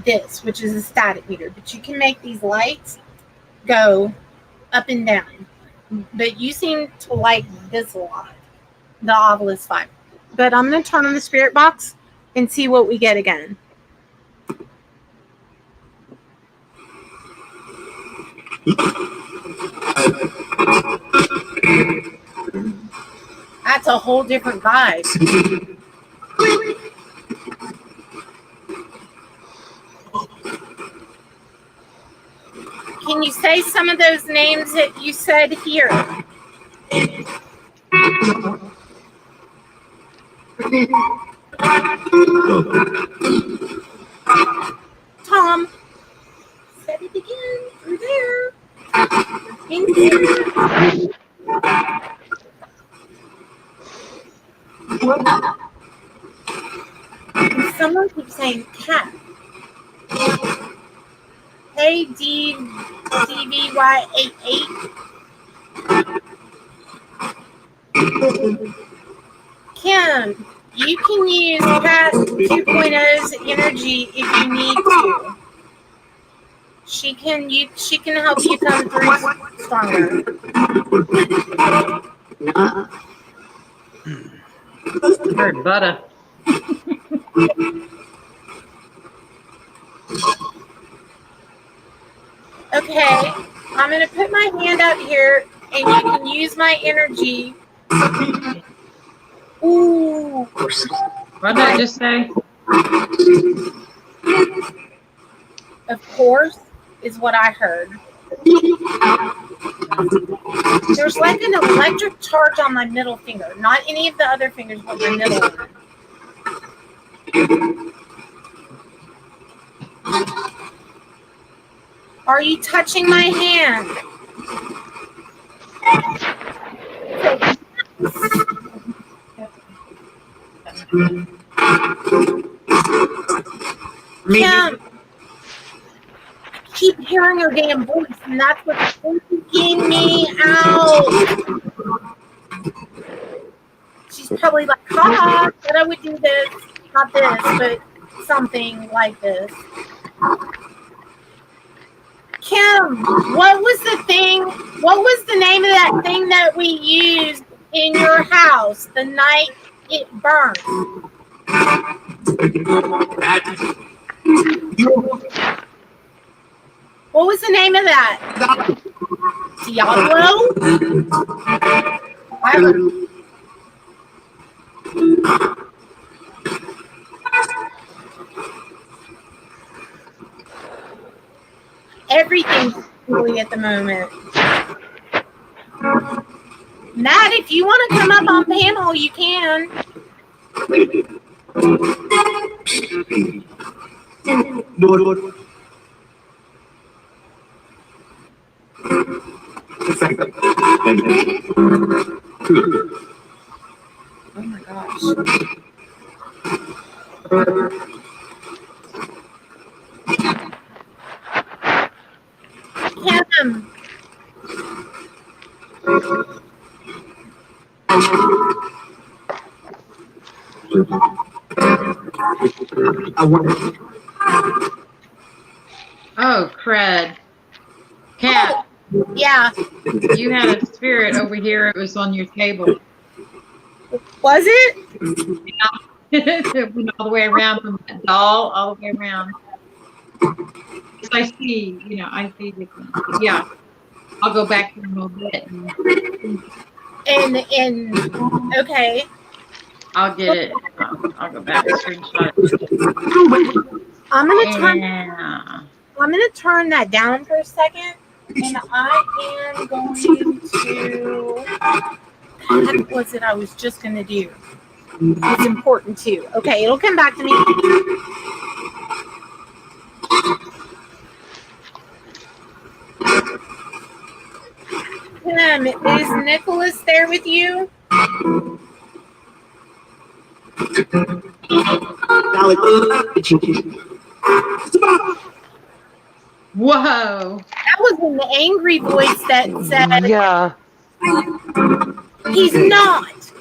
this, which is a static meter. But you can make these lights go up and down. But you seem to like this a lot, the Ovilus 5. But I'm going to turn on the Spirit Box and see what we get again. That's a whole different vibe. Can you say some of those names that you said here? Tom, said it again through there. In here. Someone keeps saying cat. Hey, DVY88. Kim, you can use Cat 2.0's energy if you need to. She can help you come through stronger. Heard butter. Okay, I'm going to put my hand up here, and you can use my energy. Ooh. What did I just say? Of course, is what I heard. There's like an electric charge on my middle finger. Not any of the other fingers, but my middle one. Are you touching my hand? Kim, I keep hearing her damn voice, and that's what's freaking me out. She's probably like, haha, said I would do this. Not this, but something like this. Kim, what was the name of that thing that we used in your house the night it burned? What was the name of that? Diablo? Everything's silly at the moment. Matt, if you want to come up on panel, you can. Oh my gosh. Kim, Oh, crud. Cat, Yeah. you had a spirit over here. It was on your table. Was it? It went all the way around from that doll, all the way around. Because I see, I see the, yeah. I'll go back here in a little bit. And okay. I'll get it. I'll go back and screenshot it. I'm gonna turn that down for a second, and I am going to. What was it I was just gonna do? It's important too. Okay, it'll come back to me. Is Nicholas there with you? Whoa. That was an angry voice that said, Yeah. he's not.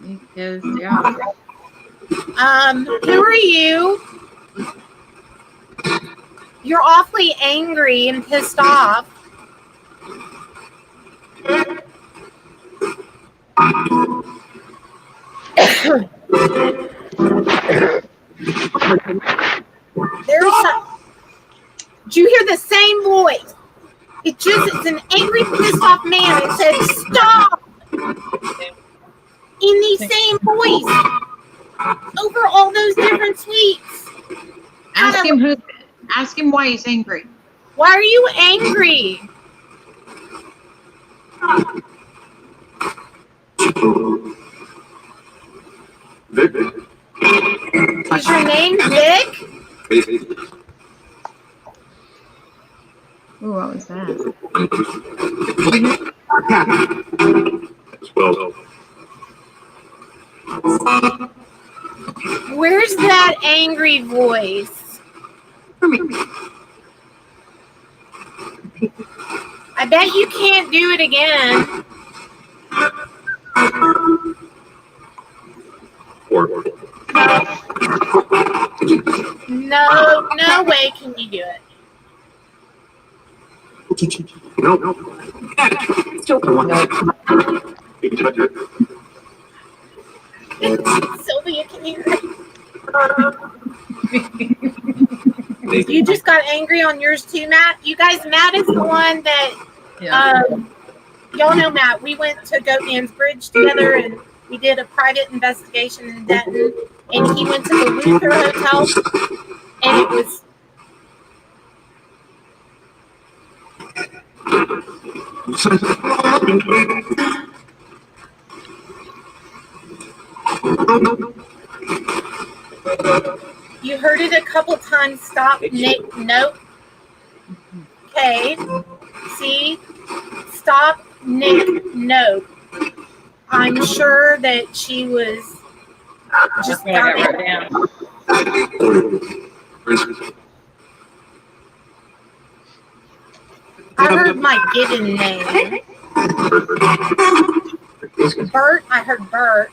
He is, yeah. Who are you? You're awfully angry and pissed off. Did you hear the same voice? It's an angry, pissed off man that said, stop! In the same voice. Over all those different suites. Ask him why he's angry. Why are you angry? Is your name Vic? Ooh, what was that? Where's that angry voice? I bet you can't do it again. No way can you do it. Sylvia, can you? You just got angry on yours too, Matt. You guys, Matt is the one that, y'all know Matt. We went to Goatman's Bridge together and we did a private investigation in Denton. And he went to the Luther Hotel and it was. You heard it a couple times. Stop, Nick. Nope. Okay. See? Stop, Nick. Nope. I'm sure that she was just got it down. I heard my given name. Bert. I heard Bert.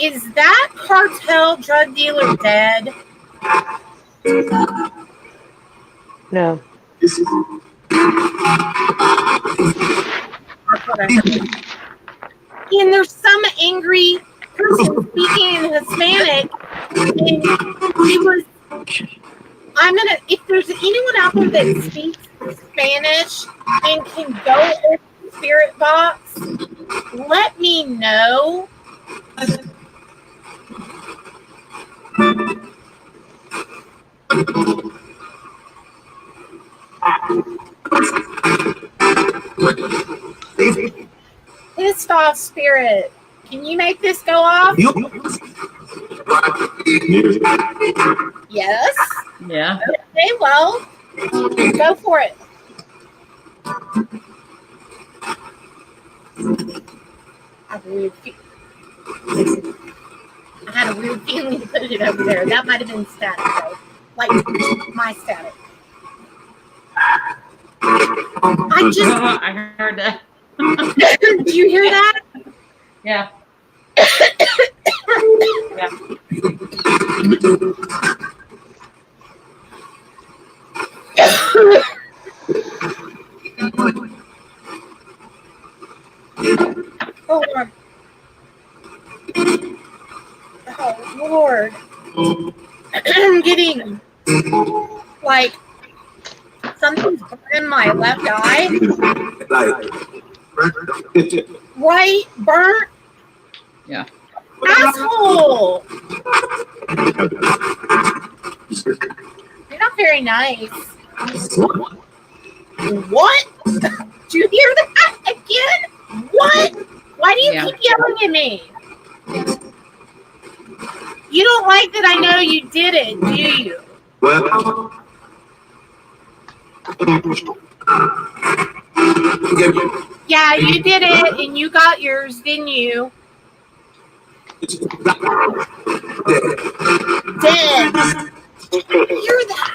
Is that cartel drug dealer dead? No. And there's some angry person speaking in Hispanic, and he was. If there's anyone out there that speaks Spanish and can go over the Spirit Box, let me know. Pissed off spirit. Can you make this go off? Yes. Yeah. Okay, well, go for it. I believe you. I had a weird feeling to put it over there. That might have been static, though. Like my static. I just. I heard that. Did you hear that? Yeah. Yeah. Hold on. Oh, Lord. I'm getting, like, something's burning my left eye. Right? Burnt? Yeah. Asshole! You're not very nice. What? Did you hear that again? What? Why do you keep yelling at me? You don't like that I know you did it, do you? Yeah, you did it, and you got yours, didn't you? Dead. Hear that?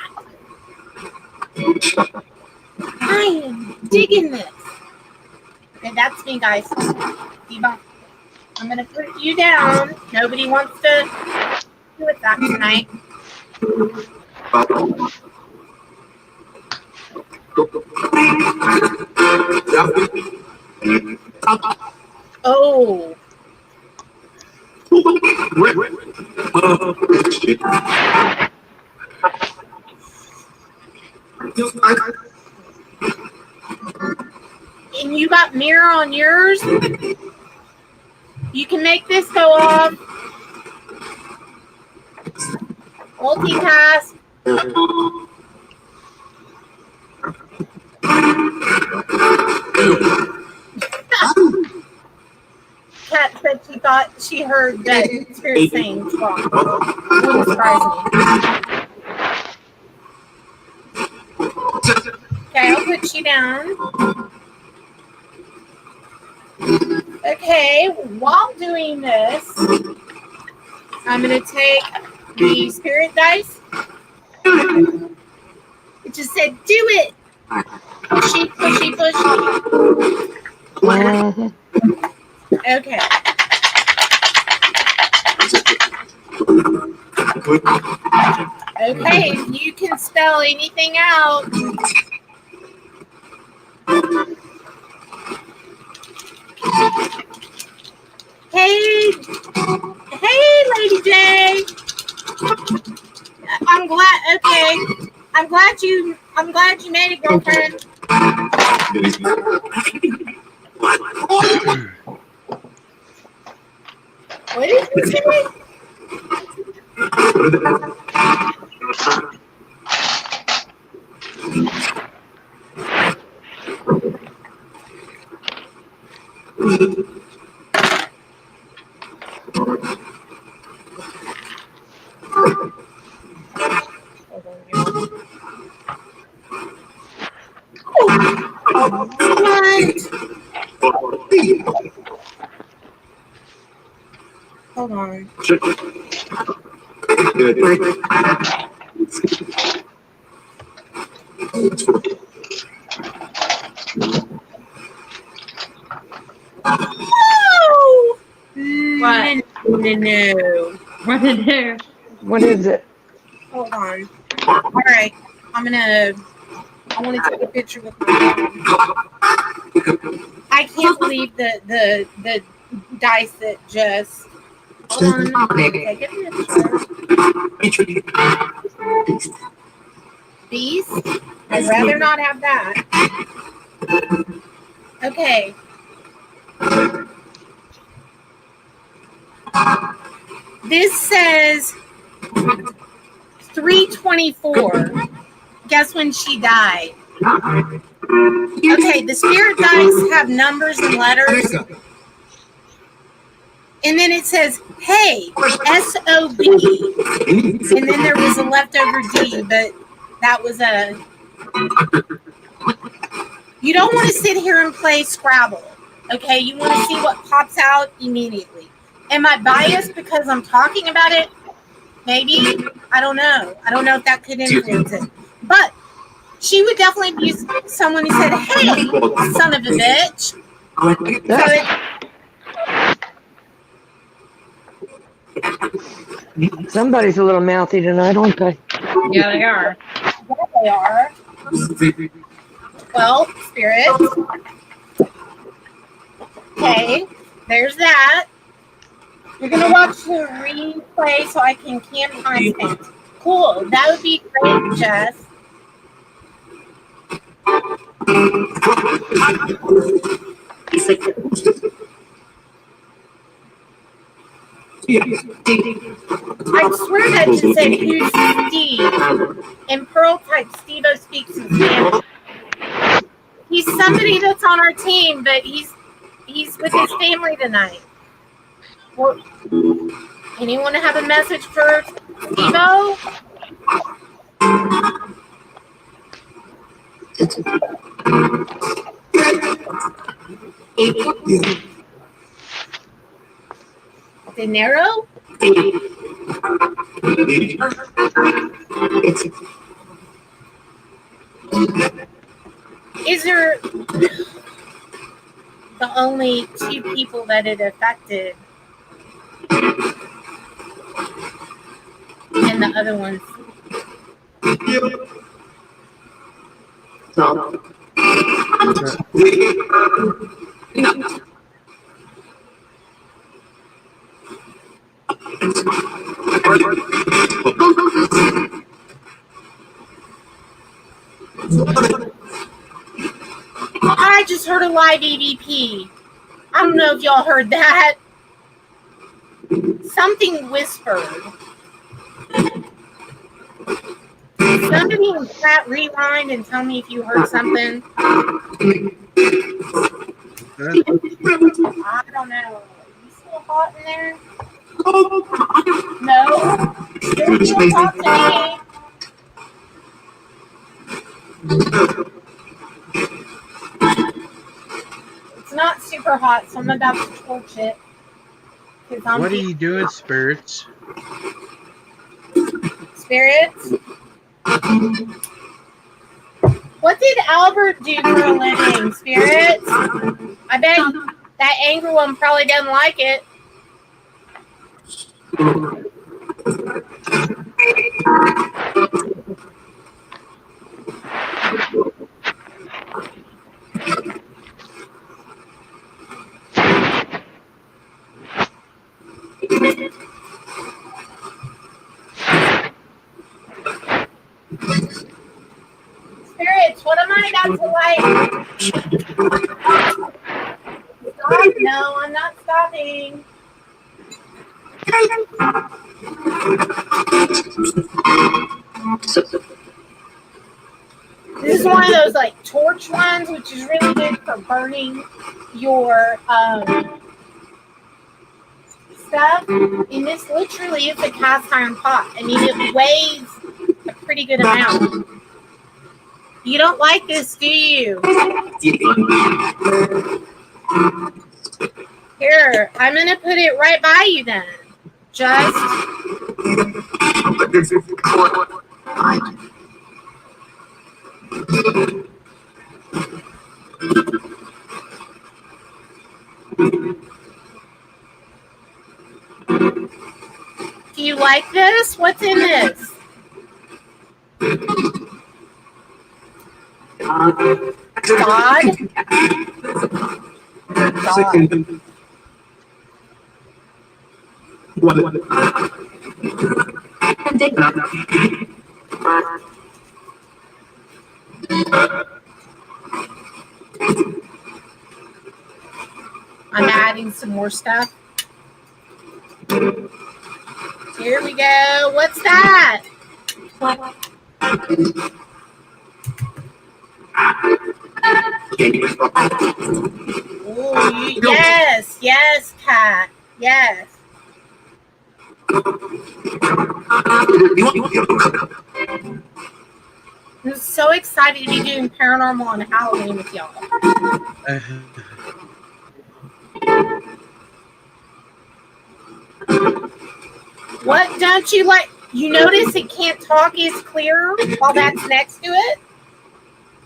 I am digging this. Okay, that's me, guys. I'm gonna put you down. Nobody wants to do it that tonight. Oh. And you got mirror on yours? You can make this go off. Multitask. Kat said she thought she heard that spirit saying strong. Wouldn't surprise me. Okay, I'll put you down. Okay, while doing this, I'm going to take the spirit dice. It just said, do it. Pushy, pushy, pushy. Okay. Okay, if you can spell anything out. Hey, Lady J. I'm glad. Okay, I'm glad you made it, girlfriend. What did you say? Hold on. What? No. What to do? What is it? Hold on. All right. I want to take a picture with my phone. I can't believe the dice that just. Hold on. Take a picture. Beast? I'd rather not have that. Okay. This says 324. Guess when she died? Okay, the spirit dice have numbers and letters. And then it says, hey, SOB. And then there was a leftover D, but that was a... You don't want to sit here and play Scrabble. Okay, you want to see what pops out immediately. Am I biased because I'm talking about it? Maybe. I don't know. I don't know if that could influence it. But she would definitely be someone who said, hey, son of a bitch. Somebody's a little mouthy tonight, aren't they? Yeah, they are. Yeah, they are. Well, spirits. Okay, there's that. You're going to watch the replay so I can timestamp. Cool. That would be great, Jess. I swear that just said, who's Steve? And Pearl typed, Steve-O speaks in Spanish. He's somebody that's on our team, but he's with his family tonight. Well, anyone have a message for Steve-O? Dinero? Is there the only 2 people that it affected? And the other ones? I just heard a live EVP. I don't know if y'all heard that. Something whispered. Somebody in chat rewind and tell me if you heard something. I don't know. Are you still hot in there? No? You're still hot to me. It's not super hot, so I'm about to torch it. What are you doing, spirits? Spirits? What did Albert do for a living, spirits? I bet that angry one probably doesn't like it. Spirits, what am I about to like? Stop? No, I'm not stopping. This is one of those like torch ones, which is really good for burning your stuff. And this literally is a cast iron pot. I mean, it weighs a pretty good amount. You don't like this, do you? Here, I'm going to put it right by you then. Just... Do you like this? What's in this? God? God. I'm adding some more stuff. Here we go. What's that? Oh, yes, yes, Kat. Yes. I'm so excited to be doing paranormal on Halloween with y'all. What don't you like? You notice it can't talk as clear while that's next to it?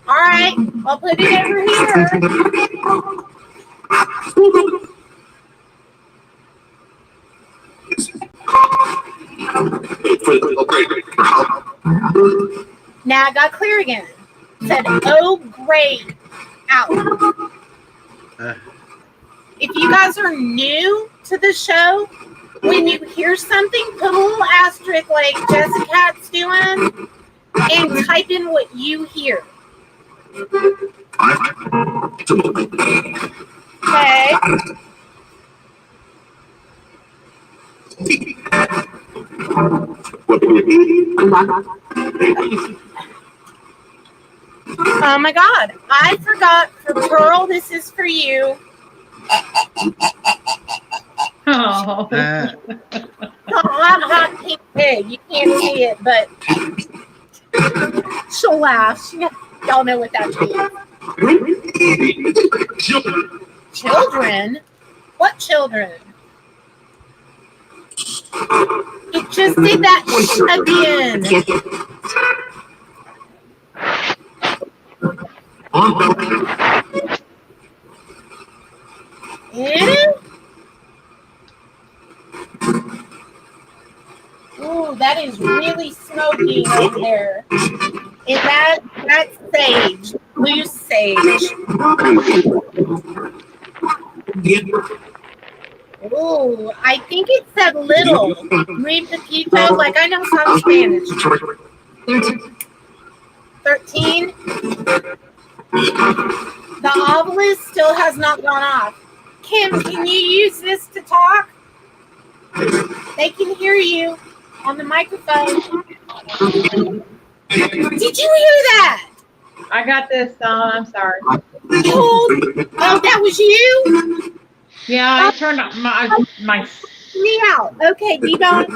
All right, I'll put it over here. Now I got clear again. It said, oh, great, out. If you guys are new to the show, when you hear something, put a little asterisk like Jessica Cat's doing and type in what you hear. Okay. Oh my God, I forgot for Pearl, this is for you. Oh. Hot pink pig. You can't see it, but she'll laugh. Y'all know what that means. Children? What children? It just did that again. Ooh, that is really smoky over there. And that's sage, loose sage. Ooh, I think it said little. Muy poquito, like I know some Spanish. 13. The Ovilus still has not gone off. Kim, can you use this to talk? They can hear you on the microphone. Did you hear that? I got this on. I'm sorry. Oh, that was you? Yeah, I turned up my Me out. Okay, debunk.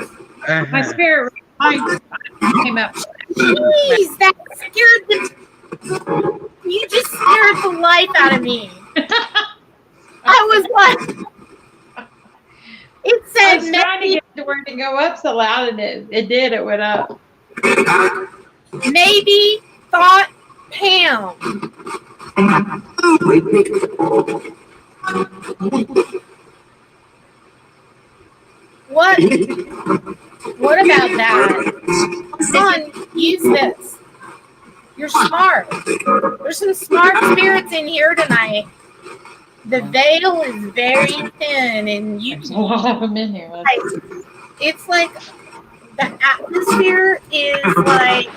my spirit came up. Jeez, that scared the. You just scared the life out of me. I was like, it I said was trying to get the word to go up so loud, and it did. It went up. maybe thought Pam. What? What about that? Come on, use this. You're smart. There's some smart spirits in here tonight. The veil is very thin, and you. There's a lot of them in here. It's like the atmosphere is like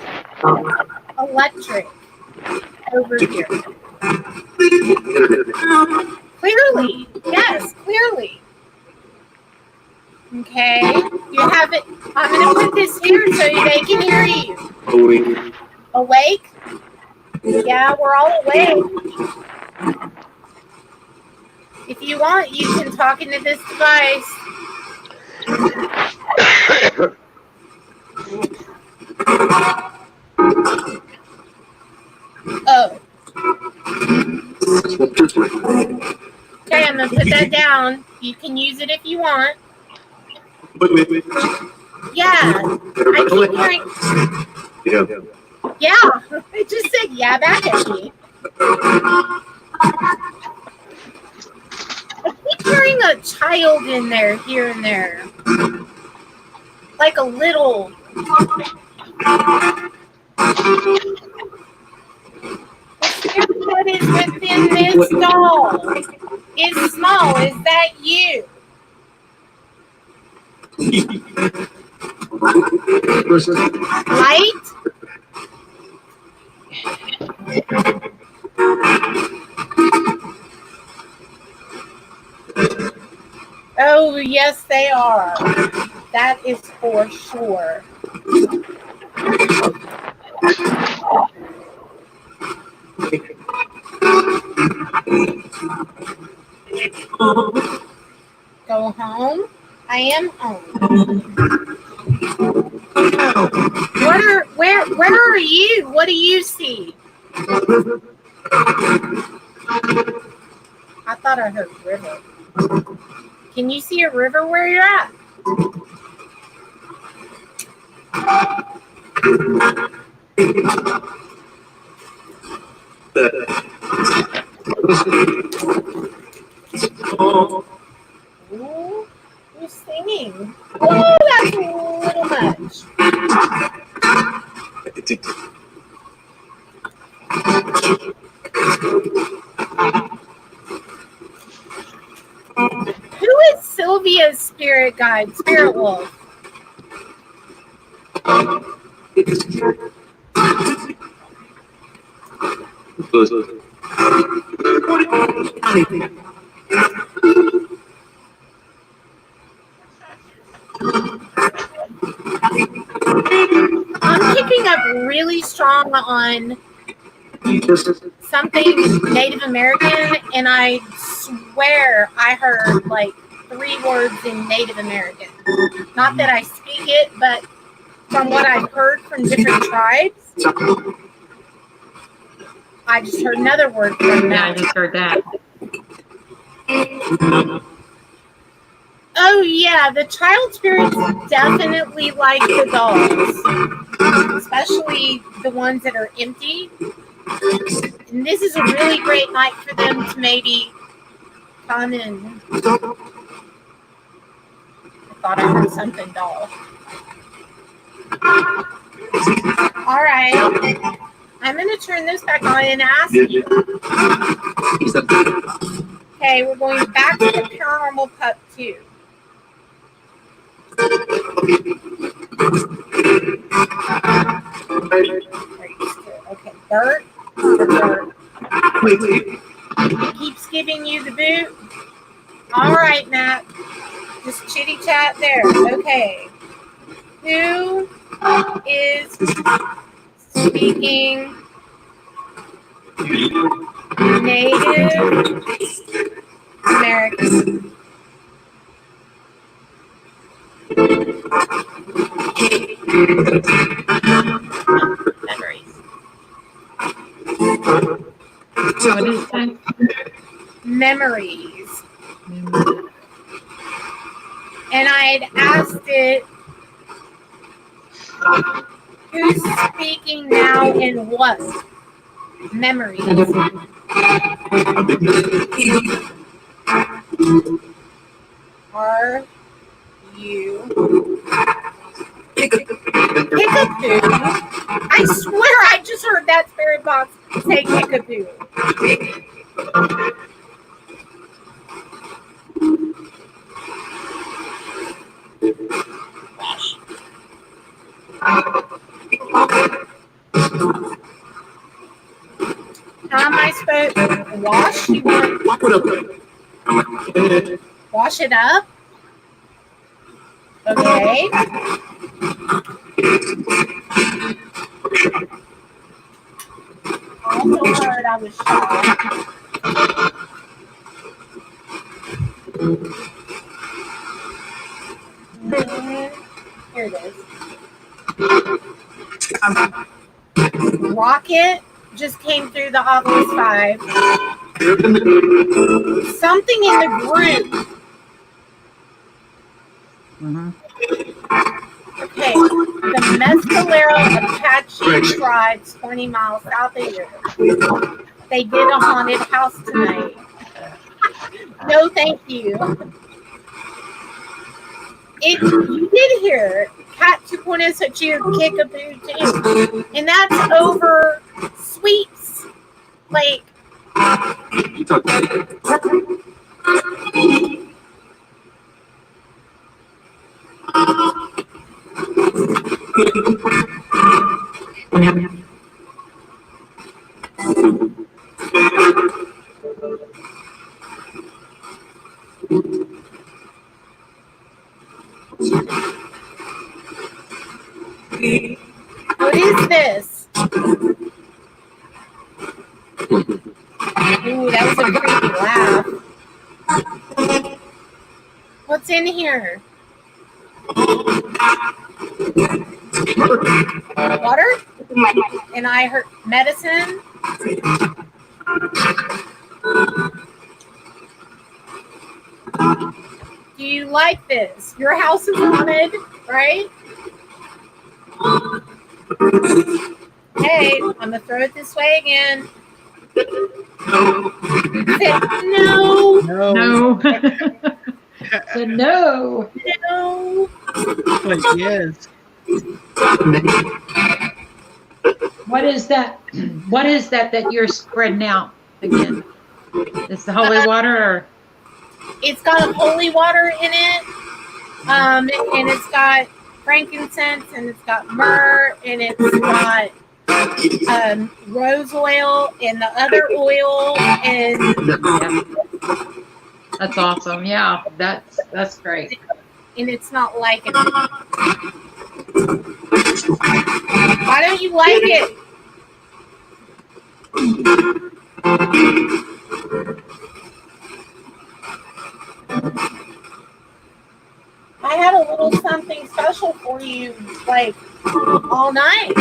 electric over here. Clearly, yes, clearly. Okay, you have it. I'm going to put this here so they can hear you. Awake? Yeah, we're all awake. If you want, you can talk into this device. Oh. Okay, I'm going to put that down. You can use it if you want. Yeah. I keep hearing. Yeah. It just said yeah back at me. I keep hearing a child in there, here and there. Like a little. What is within this doll? It's small. Is that you? Light? Oh, yes, they are. That is for sure. Go home. I am home. Where are you? What do you see? I thought I heard river. Can you see a river where you're at? Ooh, who's singing? Oh, that's a little much. Who is Sylvia's spirit guide, spirit wolf? I'm picking up really strong on something Native American, and I swear I heard like 3 words in Native American. Not that I speak it, but from what I've heard from different tribes, I just heard another word from Yeah, I that. just heard that. Oh yeah, the child spirits definitely like the dolls, especially the ones that are empty. And this is a really great night for them to maybe come and... I thought I heard something doll. All right. I'm going to turn this back on and ask you. Okay, we're going back to the Paranormal Puck 2. Okay, Bert. He keeps giving you the boot. All right, Matt. Just chitty chat there. Okay. Who is speaking Native American? Memories. What is that? Memories. And I'd asked it, who's speaking now in what? Memories. Are you Kickapoo? I swear I just heard that spirit box say Kickapoo. Wash. How am I supposed to wash? You want wash it up? Okay. Also heard I was shocked. Here it is. Rocket just came through the Ovilus 5. Something in the group. Okay, the Mescalero Apache tribes 20 miles south of here. They did a haunted house tonight. No, thank you. You did hear Cat 2.0 such a Kickapoo too. And that's over Sweeps Lake. What is this? Ooh, that was a creepy laugh. What's in here? Water? And I heard medicine. Do Do you like this? Your house is haunted, right? Okay, I'm gonna throw it this way again. No. No. So no. No. But yes. What is that? What is that you're spreading out again? It's the holy water, or It's got holy water in it, and it's got frankincense, and it's got myrrh, and it's got rose oil, and the other oil, and that's awesome. Yeah, that's great. and it's not like it. Why don't you like it? I had a little something special for you, like all night.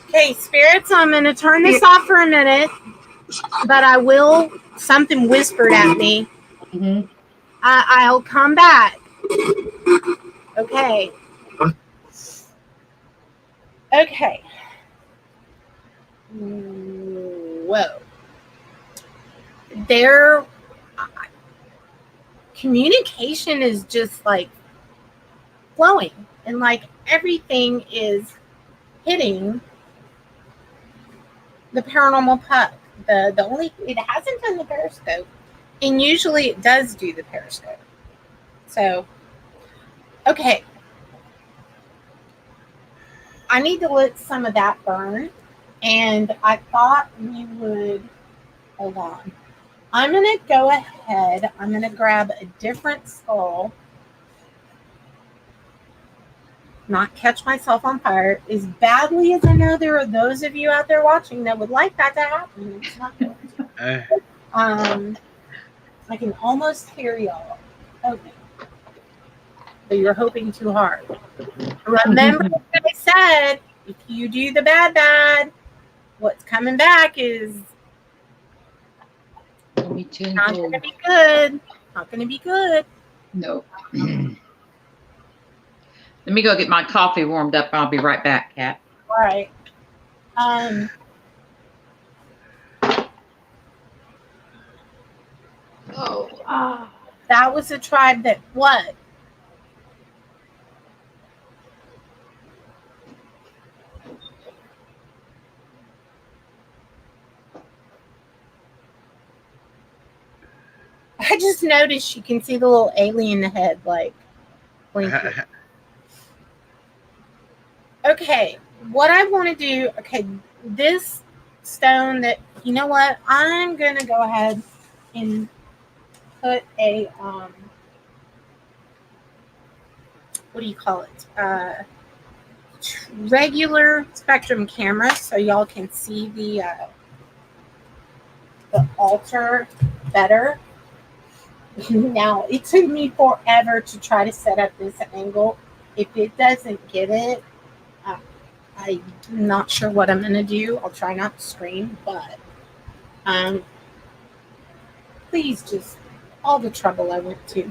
Okay, spirits, I'm going to turn this off for a minute, but I will. Something whispered at me. Mm-hmm. I'll come back. Okay. Okay. Whoa. Their communication is just like flowing, and like everything is hitting the Paranormal Puck. The only, it hasn't done the Periscope, and usually it does do the Periscope. So, okay. I need to let some of that burn, and I thought we would, hold on. I'm going to go ahead. I'm going to grab a different skull. Not catch myself on fire. As badly as I know there are those of you out there watching that would like that to happen. It's not going to. I can almost hear y'all. Okay. But you're hoping too hard. Remember what I said. If you do the bad, what's coming back is not going to be good. Not going to be good. No. Let me go get my coffee warmed up. I'll be right back, Kat. All right. That was a tribe that what? I just noticed you can see the little alien head like blinking. Okay, what I want to do, okay, this stone that, you know what, I'm going to go ahead and put a, what do you call it? Regular spectrum camera so y'all can see the altar better. Now, it took me forever to try to set up this angle. If it doesn't get it, I'm not sure what I'm going to do. I'll try not to scream, but please just, all the trouble I went to,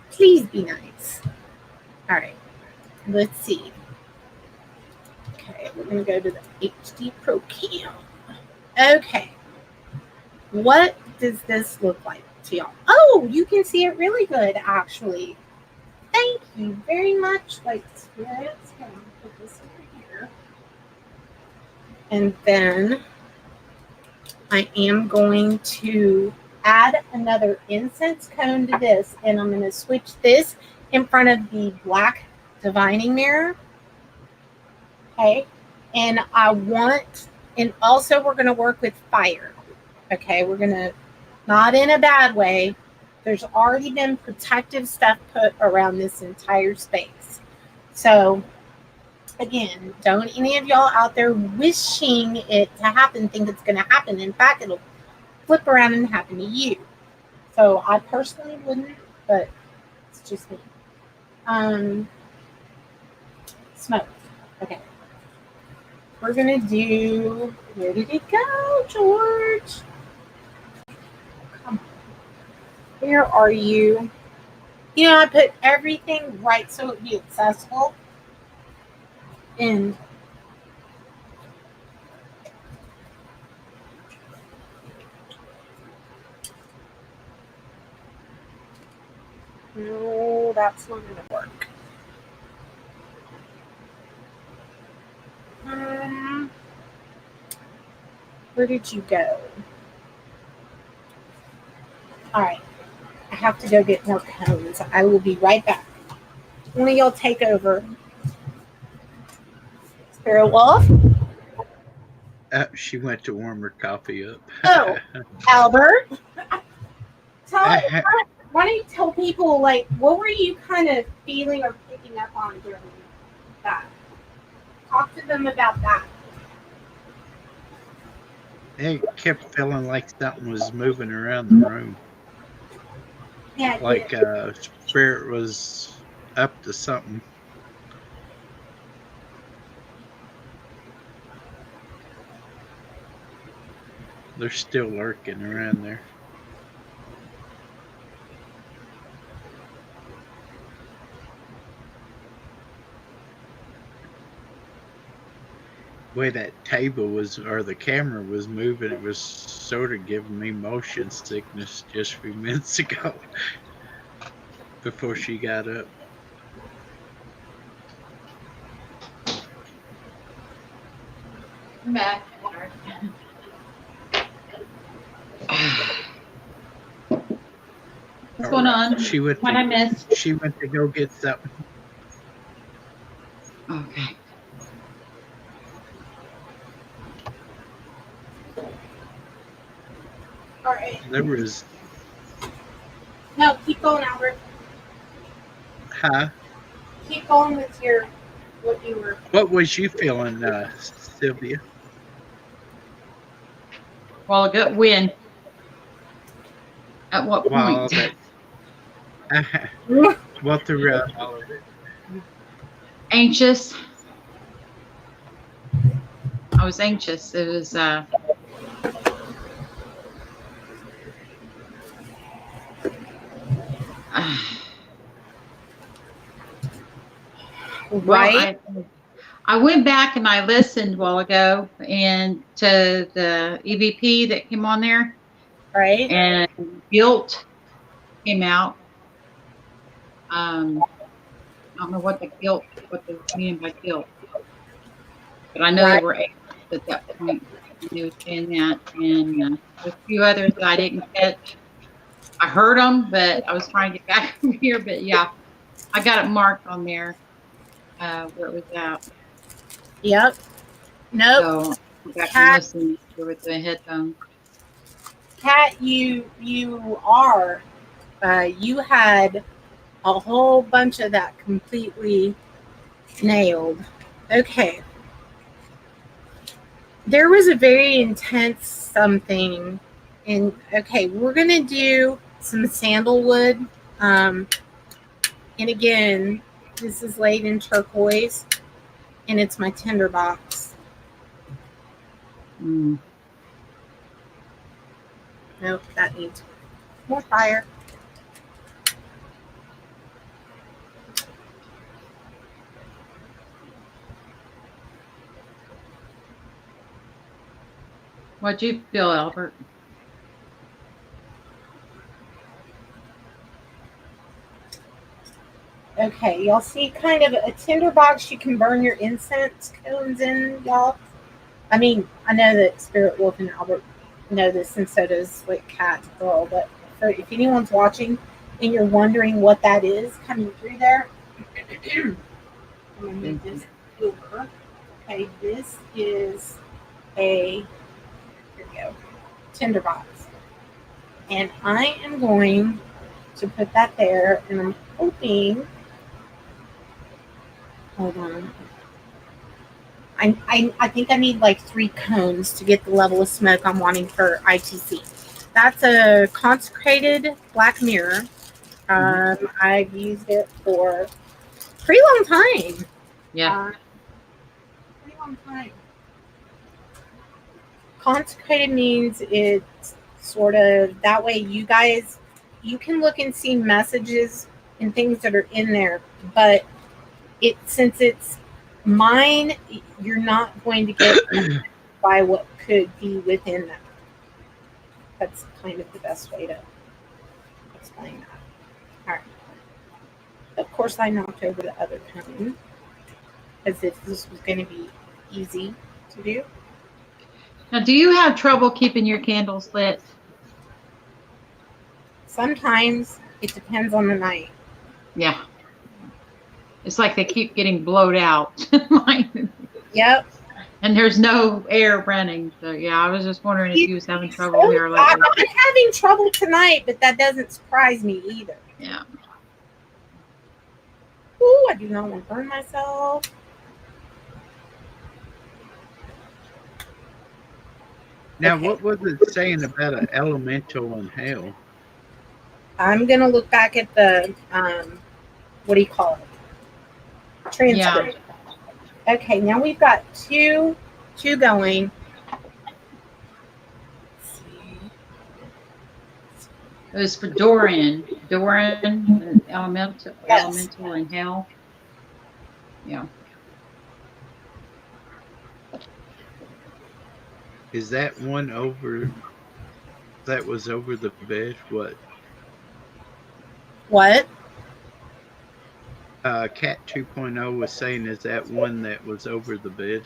please be nice. All right, let's see. Okay, we're going to go to the HD Pro Cam. Okay, what does this look like to y'all? Oh, you can see it really good, actually. Thank you very much. Like, spirits, I'm going to put this over here. And then I am going to add another incense cone to this, and I'm going to switch this in front of the black divining mirror. Okay, and I want, and also we're going to work with fire. Okay, we're going to, not in a bad way. There's already been protective stuff put around this entire space. So, again, don't any of y'all out there wishing it to happen think it's going to happen. In fact, it'll flip around and happen to you. So, I personally wouldn't, but it's just me. Smoke. Okay. We're going to do, where did it go, George? Come on. Where are you? You know, I put everything right so it would be accessible. And no, that's not going to work. Where did you go? All right. I have to go get more cones. I will be right back. One of y'all take over. Spirit Wolf? She went to warm her coffee up. Oh, Albert? Why don't you tell people, like, what were you kind of feeling or picking up on during that? Talk to them about that. I kept feeling like something was moving around the room. Yeah, Like spirit was up to something. They're still lurking around there. The way that table was, or the camera was moving, it was sort of giving me motion sickness just a few minutes ago before she got up. I'm back. What's going on? What I missed? She went to go get something. Okay. All right. There was. No, keep going, Albert. Huh? Keep going with what you were. What was you feeling, Sylvia? Well, a good win. At what Well, point? Well, throughout all of it. Anxious. I was anxious. It was Right. Well, I went back and I listened a while ago and to the EVP that came on there. Right. And guilt came out. I don't know what they mean by guilt, but I know they were anxious at that point. They were saying that, and a few others that I didn't catch. I heard them, but I was trying to get back over here. But yeah, I got it marked on there where it was at. Yep. Nope. So back and listen with the headphones. Kat, you had a whole bunch of that completely nailed. Okay. There was a very intense something, and okay, we're gonna do some sandalwood. And again, this is laid in turquoise, and it's my tinderbox. Nope, that needs more fire. What'd you feel, Albert? Okay, y'all see kind of a tinderbox you can burn your incense cones in, y'all. I mean, I know that Spirit Wolf and Albert know this, and so does like Cat Girl, but if anyone's watching and you're wondering what that is coming through there, I'm going to move this over. Okay, this is here we go, tinderbox. And I am going to put that there, and I'm hoping, hold on. I think I need like 3 cones to get the level of smoke I'm wanting for ITC. That's a consecrated black mirror. I've used it for a pretty long time. Yeah. Pretty long time. Consecrated means it's sort of that way you guys you can look and see messages and things that are in there, but since it's mine, you're not going to get by what could be within them. That's kind of the best way to explain that. All right. Of course, I knocked over the other cone as if this was going to be easy to do. Now, do you have trouble keeping your candles lit? Sometimes it depends on the night. Yeah. It's like they keep getting blowed out. Yep. And there's no air running. So, yeah, I was just wondering if you was having trouble here lately. I'm having trouble tonight, but that doesn't surprise me either. Yeah. Ooh, I do not want to burn myself. Now, Okay. what was it saying about an elemental in hell? I'm going to look back at the, what do you call it? Transcript. Yeah. Okay, now we've got two going. It was for Doran. Doran, elemental in hell. Yeah. Is that one over? That was over the bed. What? What? Cat 2.0 was saying, is that one that was over the bed?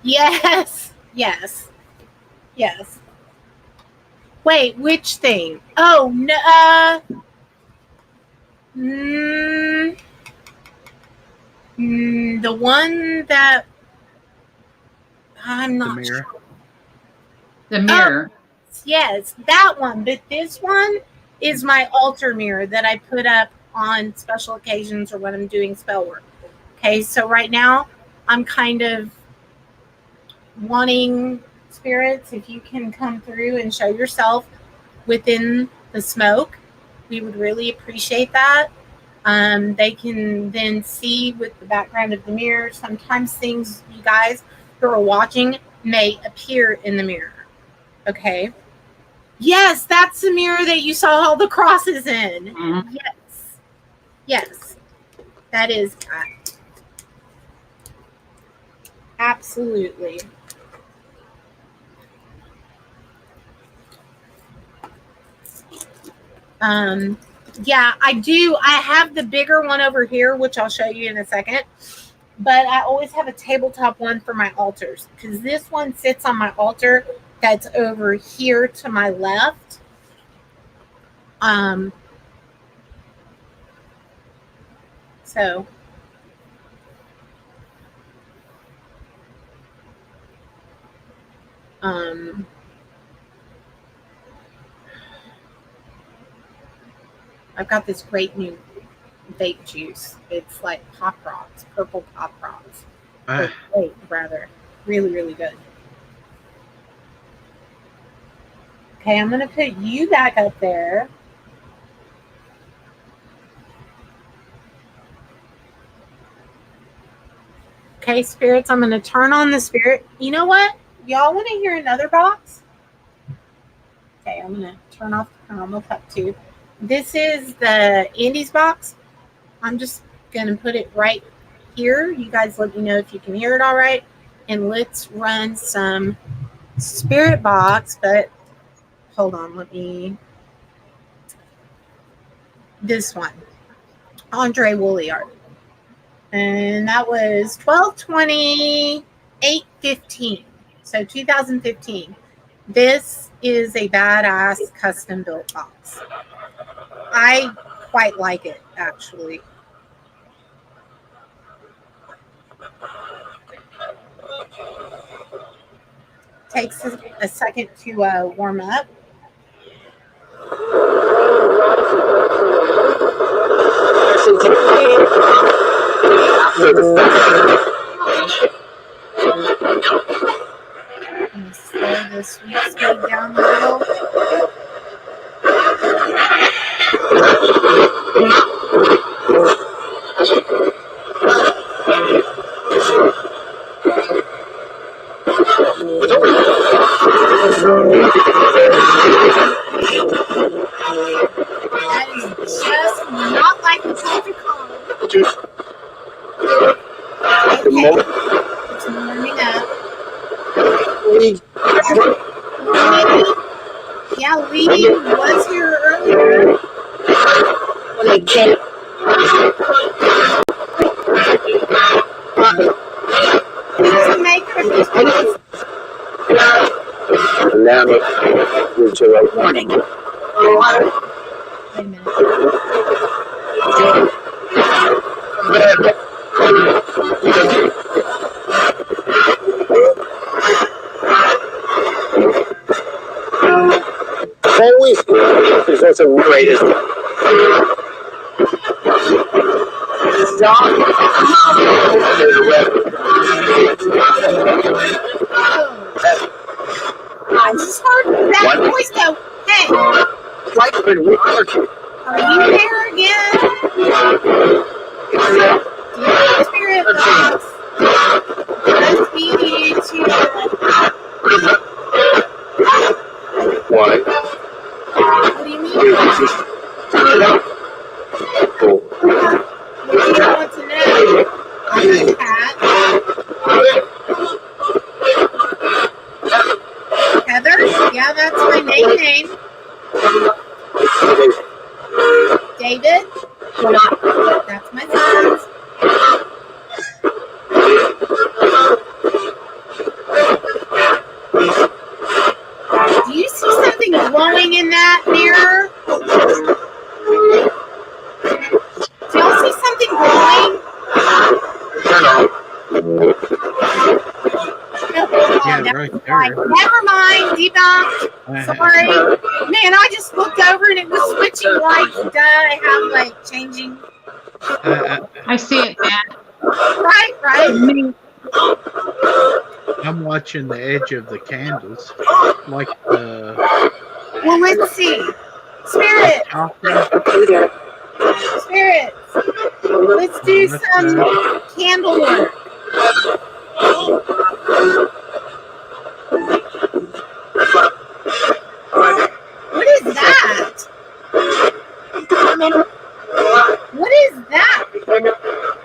Yes. Yes. Yes. Wait, which thing? Oh, no. The one that I'm not sure. The mirror. Yes, that one. But this one is my altar mirror that I put up on special occasions or when I'm doing spell work. Okay, so right now I'm kind of wanting spirits, if you can come through and show yourself within the smoke, we would really appreciate that. They can then see with the background of the mirror. Sometimes things you guys who are watching may appear in the mirror. Okay. Yes, that's the mirror that you saw all the crosses in. Mm-hmm. Yes. Yes. That is that. Absolutely. Yeah, I do. I have the bigger one over here, which I'll show you in a second. But I always have a tabletop one for my altars because this one sits on my altar that's over here to my left. So I've got this great new vape juice. It's like Pop Rocks, purple Pop Rocks. Vape, rather. Really, really good. Okay, I'm going to put you back up there. Okay, spirits, I'm going to turn on the spirit. You know what? Y'all want to hear another box? Okay, I'm going to turn off the Paranormal Puck too. This is the Andy's box. I'm just going to put it right here. You guys let me know if you can hear it all right. And let's run some Spirit Box. But hold on, let me... This one. Andre Woolleyard. And that was 12/20/8/15. So 2015. This is a badass custom built box. I quite like it, actually. Takes a second to warm up. I'm going to slow the sweet speed down a little. believe he was here earlier. When they came. Who's the maker of these pictures? And now we're to a warning. Wait a minute. Always presents a greatest. I just heard that voice go, hey, are you there again? Spirit Box. Let's be you to Why? what do you mean? What do you want to know? I'm a cat. Heather? Yeah, that's my name. David? That's my son's. Do you see something glowing in that mirror? Do y'all see something glowing? Yeah, never right mind. there. Never mind, debunked. Sorry. Man, I just looked over and it was switching lights. Like changing. I see it, Matt. Right. I'm watching the edge of the candles, like the Well, let's see. Spirit. Let's do some candle work. What is that? What is that?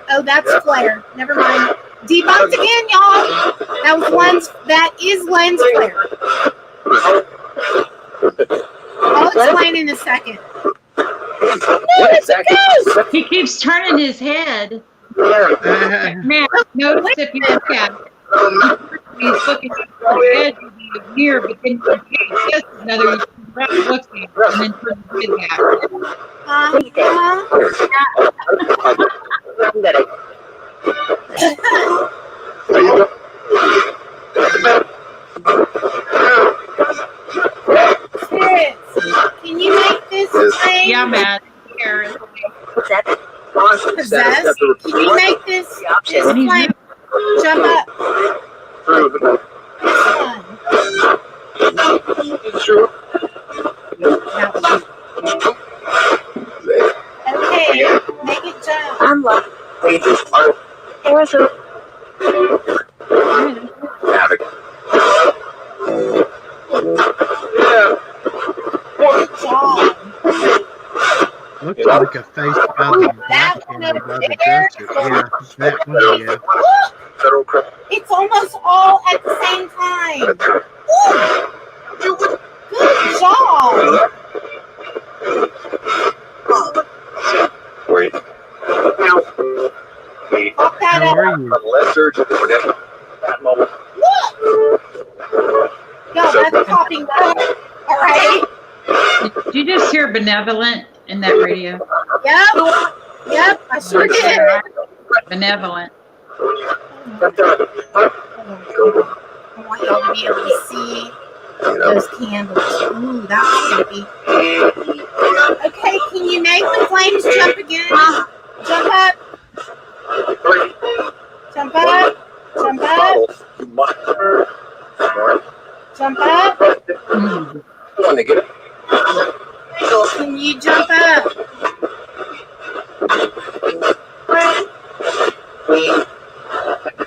Oh, that's flare. Never mind. Debunked again, y'all. That is lens flare. I'll explain in a second. He keeps turning his head. Man, notice if you look at it. He's looking at the edge of the mirror, but then he says another, he looks at it, and then turns his head back. Spirits, can you make this thing? Yeah, Matt. Here. Possessed? Can you make this flame jump up? This one. Okay, make it jump. I'm like, there's a Good job. looks like a face by the back and by the dresser. Yeah, that one. Yeah. It's almost all at the same time. Good job. Pop that How up. are you? Look. No, that's popping up. All right. Did you just hear benevolent in that radio? Yep, I sure did. Benevolent. I want y'all to be able to see those candles. Ooh, that was creepy. Okay, can you make the flames jump again? Jump up. Jump up. Jump up. Jump up. Can you jump up?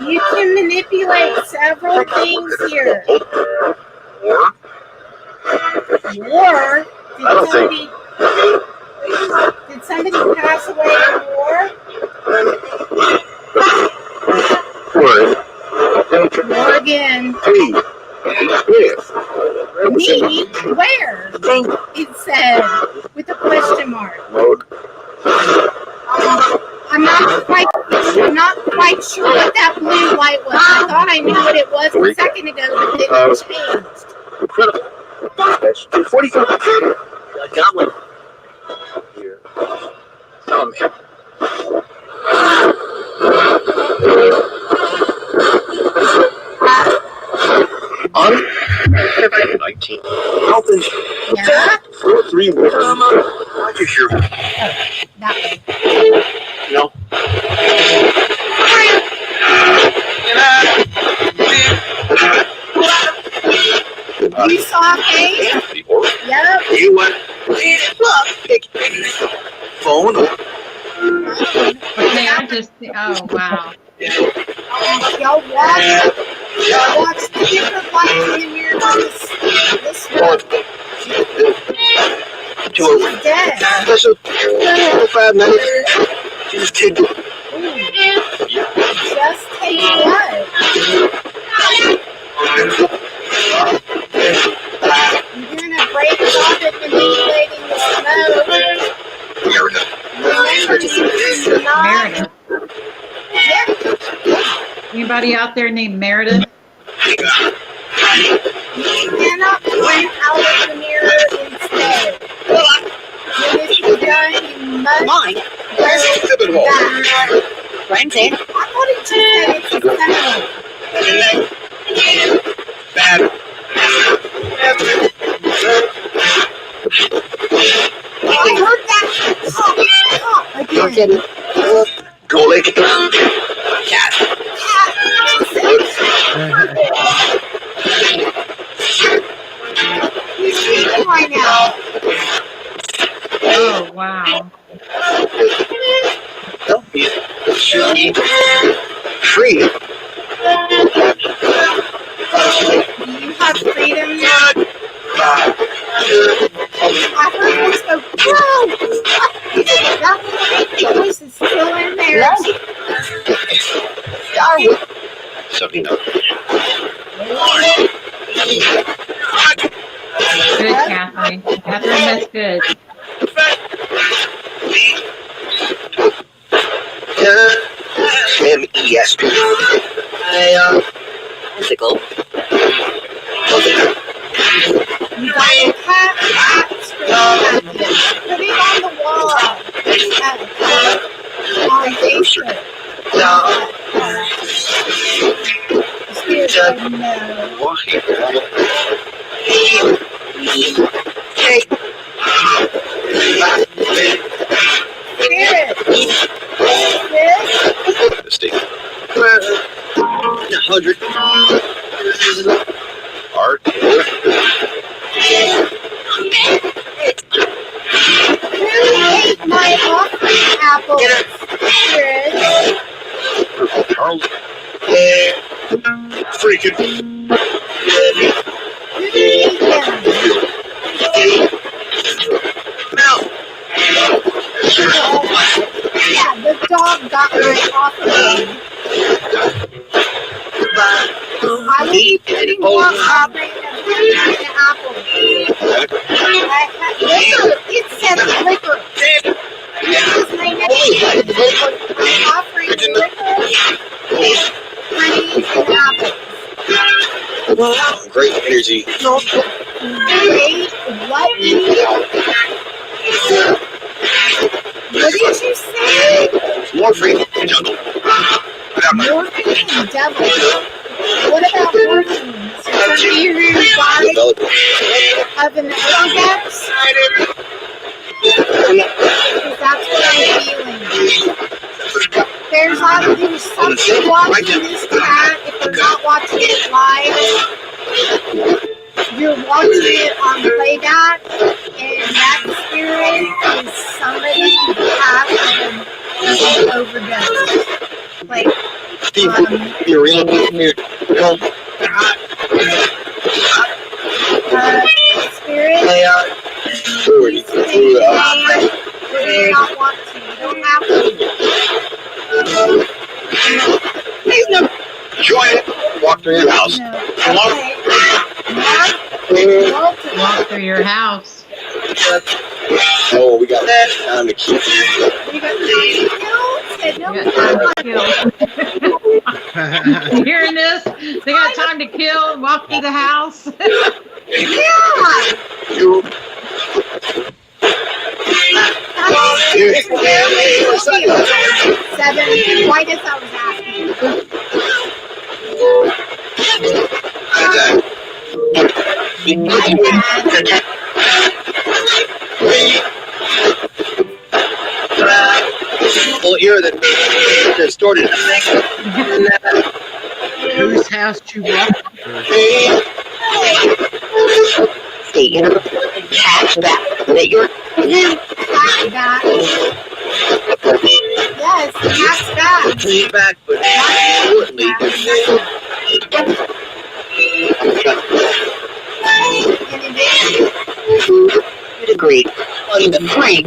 You can manipulate several things here. War? Did somebody pass away in war? War again. Me? Where? It said with a question mark. I'm not quite sure what that blue light was. I thought I knew what it was a second ago, but then it changed. Incredible. That's 244. Goblet. Here. Samhain. On 19. Yeah? 4-3. Roger, sure. That way. No. You saw a face? Yep. You went. Phone. Okay, I just oh wow. Y'all watch the different lights in the mirror on this one. She's dead. Special 5 minutes. Just take Just take what? You're gonna break it off it manipulating the smoke. Remember, you cannot. Meredith. Anybody out there named Meredith? You cannot print out of the mirror instead. When this is done, you must go back. Brian's in. I thought it just said it's acceptable. Bad. I heard that pop again. Go lick it. Cat. He's sleeping right now. Oh wow. Don't be free. Do you have freedom now? I heard voice go, whoa! That voice is still in there. Something else. Good, Catherine. Catherine, that's good. M-E-S-P. Physical. You got the cat straight back in. Put it on the wall. On Facebook. Spirit said no. Spirit. Mistake. 100. Art. Who ate my offering apples? Spirit. Charles. Freaking. Who ate them? Yeah, the dog got my offering. I will be putting more offering of apples. Liquor. It said liquor. This is my next one. I'm offering liquor, honey, and apples. Great energy. Wait, what? What did you say? Morphine and jungle. Morphine and devil. What about morphine? So do you revive of an Ovilus? Because that's what I'm feeling. There's something watching this chat. If you're not watching it live, you're watching it on playback, and that spirit is somebody who passed an overdose. Like, You're real near. Spirit, please take your name. You do not want to. You don't have to. Please no. Join it. Walk through your house. No. Hello? Okay. Mark, Walter. Walk through your house. Oh, we got time to kill. We got time to kill. Said no. You got time to kill. You hearing this? They got time to kill and walk through the house. Yeah. You. Seven. Why does I was asking? Well, ear that distorted. Whose house you walked through? Hey, catch that. That you're. That. Yes, catch that. Playback, but agreed. On the break.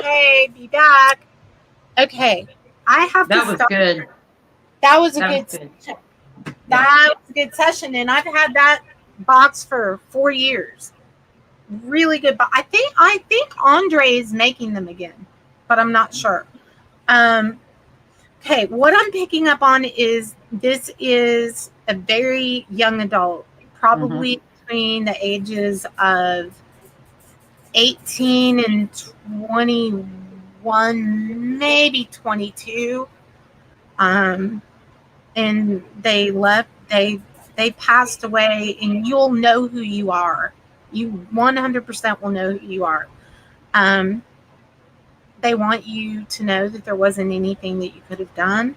Hey, be back. Okay, I have That to was start. good. That was a That good was good. session. That was a good session, and I've had that box for 4 years. Really good. But I think Andre is making them again, but I'm not sure. Okay, what I'm picking up on is this is a very young adult, probably between the ages of 18 and 21, maybe 22. And they left, they passed away, and you'll know who you are. You 100% will know who you are. They want you to know that there wasn't anything that you could have done.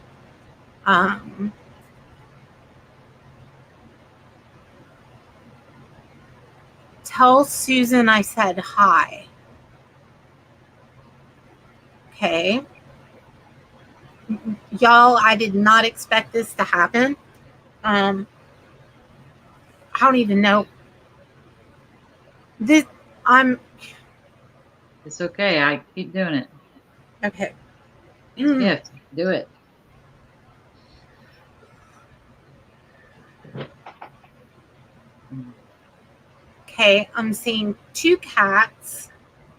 Tell Susan I said hi. Okay. Y'all, I did not expect this to happen. I don't even know. It's okay. I keep doing it. Okay. Yes, do it. Okay, I'm seeing 2 cats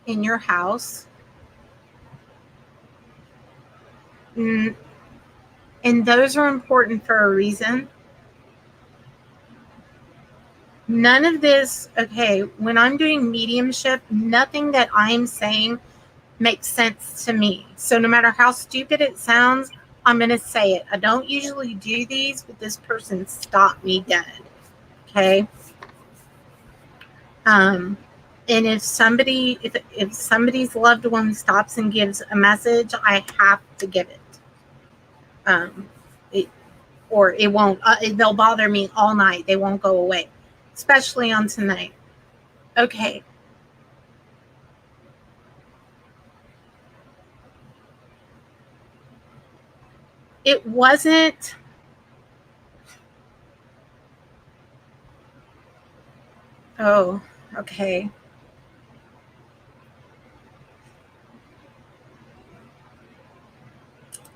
in your house. And those are important for a reason. None of this, okay, when I'm doing mediumship, nothing that I'm saying makes sense to me. So no matter how stupid it sounds, I'm going to say it. I don't usually do these, but this person stopped me dead. Okay? And if somebody's loved one stops and gives a message, I have to give it. It won't. They'll bother me all night. They won't go away, especially on tonight. Okay. It wasn't. Oh, okay.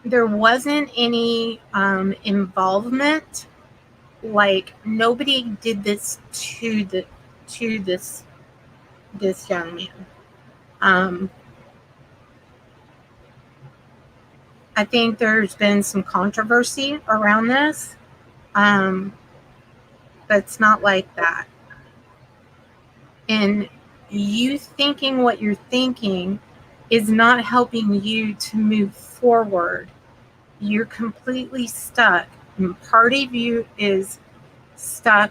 There wasn't any involvement. Like nobody did this to this young man. I think there's been some controversy around this, but it's not like that. And you thinking what you're thinking is not helping you to move forward. You're completely stuck. And part of you is stuck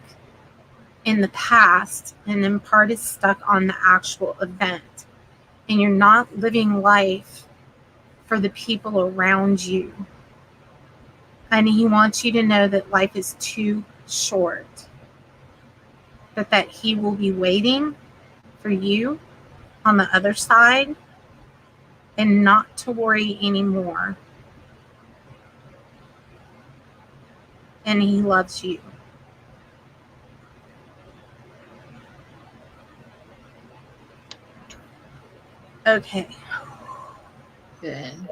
in the past, and then part is stuck on the actual event. And you're not living life for the people around you. And he wants you to know that life is too short. But that he will be waiting for you on the other side, and not to worry anymore. And he loves you. Okay. Good.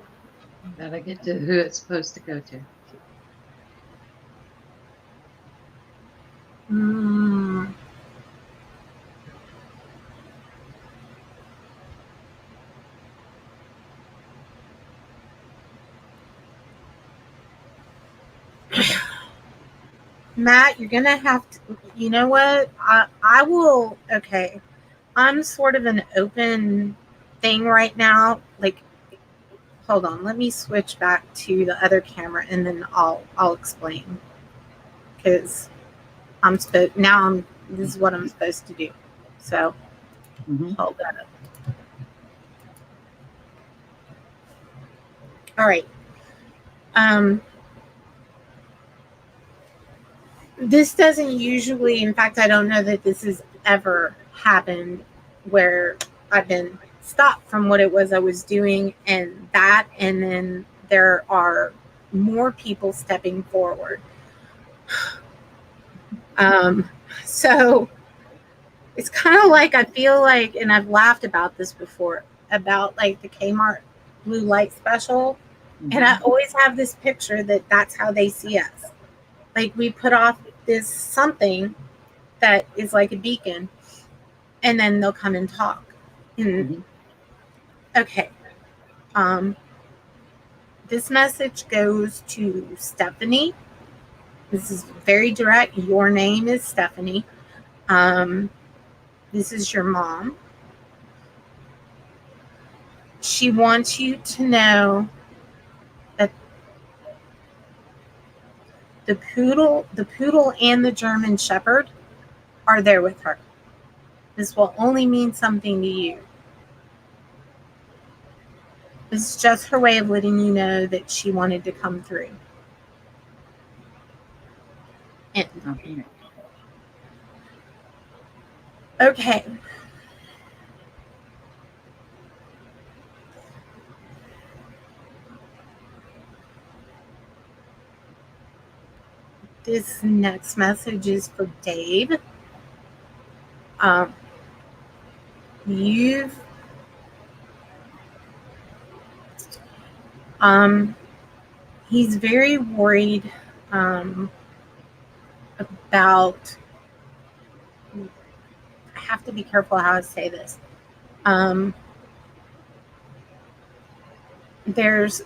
Gotta get to who it's supposed to go to. Mm. Matt, you're gonna have to. You know what? I will. Okay, I'm sort of an open thing right now. Like, hold on. Let me switch back to the other camera, and then I'll explain. Because I'm supposed now. This is what I'm supposed to do. So hold that up. All right. This doesn't usually, in fact, I don't know that this has ever happened where I've been stopped from what it was I was doing and then there are more people stepping forward. So it's kind of like, I feel like, and I've laughed about this before, about like the Kmart blue light special. And I always have this picture that that's how they see us. Like, we put off this something that is like a beacon, and then they'll come and talk. And okay, this message goes to Stephanie. This is very direct. Your name is Stephanie. This is your mom. She wants you to know that the poodle and the German Shepherd are there with her. This will only mean something to you. This is just her way of letting you know that she wanted to come through. And, okay. This next message is for Dave. He's very worried about, I have to be careful how I say this. There's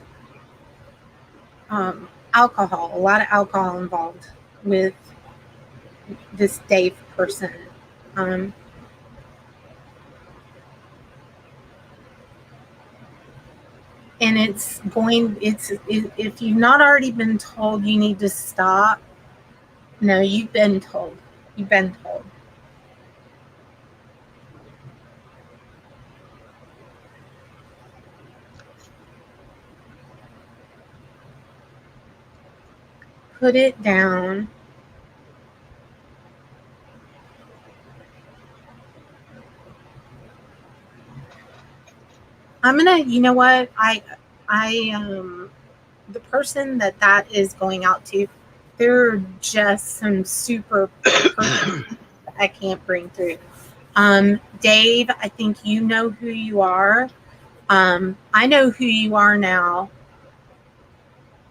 alcohol, a lot of alcohol involved with this Dave person. And if you've not already been told you need to stop, no, you've been told. You've been told. Put it down. I'm gonna, you know what? The person that is going out to, there are just some super persons I can't bring through. Dave, I think you know who you are. I know who you are now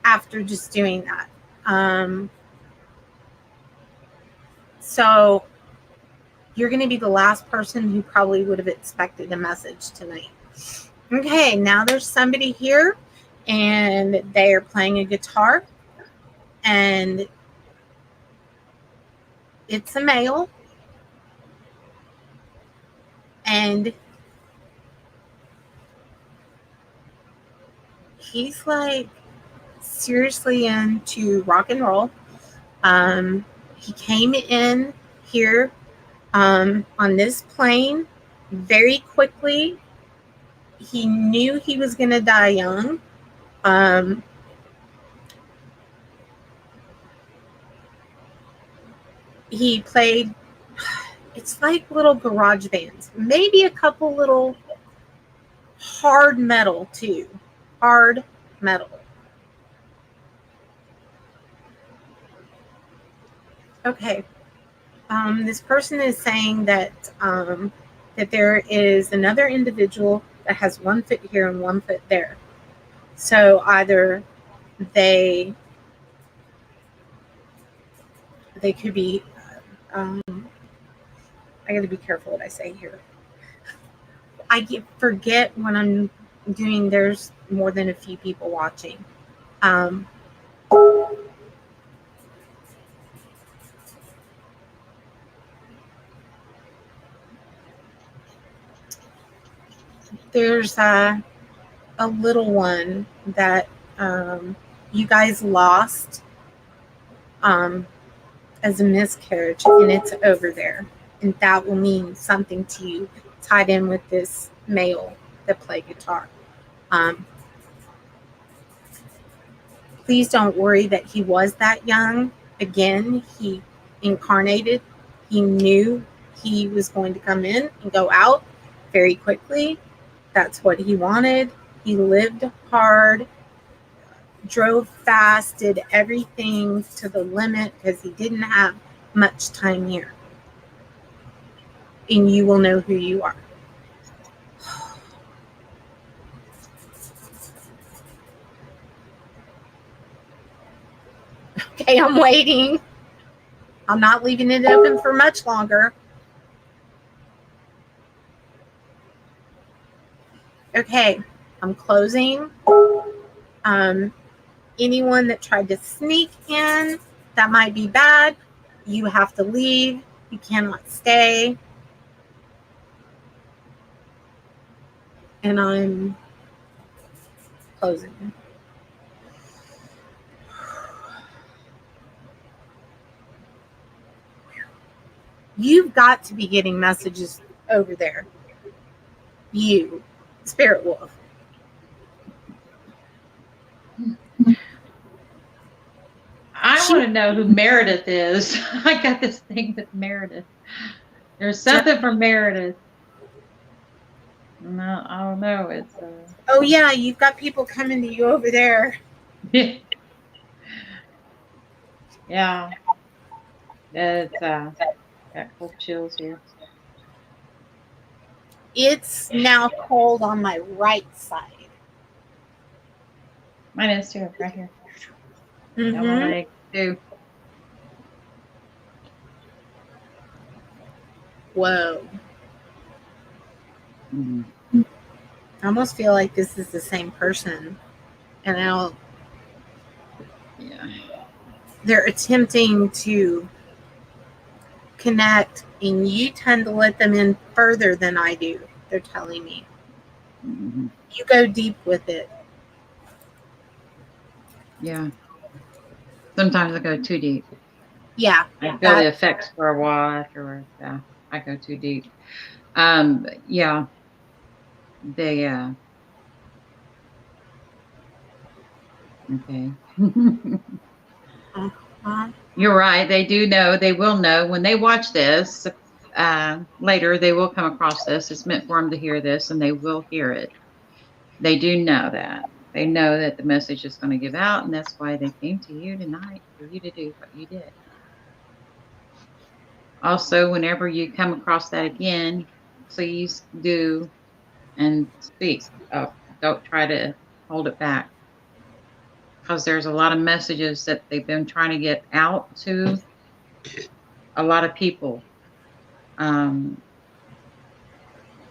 after just doing that. So you're going to be the last person who probably would have expected a message tonight. Okay, now there's somebody here and they are playing a guitar and it's a male and he's like seriously into rock and roll. He came in here on this plane very quickly. He knew he was going to die young. He played, it's like little garage bands, maybe a couple little hard metal too. Hard metal. Okay. This person is saying that that there is another individual that has 1 foot here and 1 foot there. So either they could be, I got to be careful what I say here. Forget when I'm doing, there's more than a few people watching. There's a little one that you guys lost as a miscarriage, and it's over there, and that will mean something to you, tied in with this male that played guitar. Please don't worry that he was that young. Again, he incarnated. He knew he was going to come in and go out very quickly. That's what he wanted. He lived hard, drove fast, did everything to the limit because he didn't have much time here. And you will know who you are. Okay, I'm waiting. I'm not leaving it open for much longer. Okay, I'm closing. Anyone that tried to sneak in, that might be bad. You have to leave. You cannot stay. And I'm closing. You've got to be getting messages over there. You, Spirit Wolf. I want to know who Meredith is. I got this thing with Meredith. There's something for Meredith. No, I don't know. It's Oh yeah, you've got people coming to you over there. yeah. It's got cold chills here. It's now cold on my right side. Mine is too, right here. Mm-hmm. Got my leg too. Whoa. Mm-hmm. I almost feel like this is the same person. And now they're attempting to connect, and you tend to let them in further than I do, they're telling me. Mm-hmm. You go deep with it. Yeah. Sometimes I go too deep. Yeah. I feel the effects for a while afterwards. Yeah, I go too deep. Yeah. They okay. You're right. They do know. They will know when they watch this. Later, they will come across this. It's meant for them to hear this, and they will hear it. They do know that. They know that the message is going to give out, and that's why they came to you tonight, for you to do what you did. Also, whenever you come across that again, please do and speak. Don't try to hold it back, because there's a lot of messages that they've been trying to get out to a lot of people.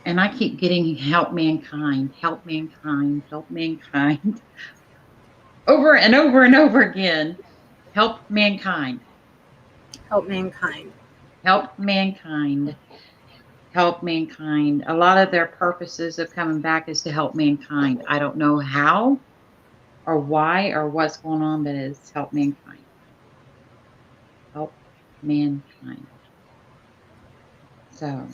And I keep getting help mankind, help mankind, help mankind over and over and over again. Help mankind. Help mankind. Help mankind. Help mankind. A lot of their purposes of coming back is to help mankind. I don't know how or why or what's going on, but it's help mankind. Help mankind. So,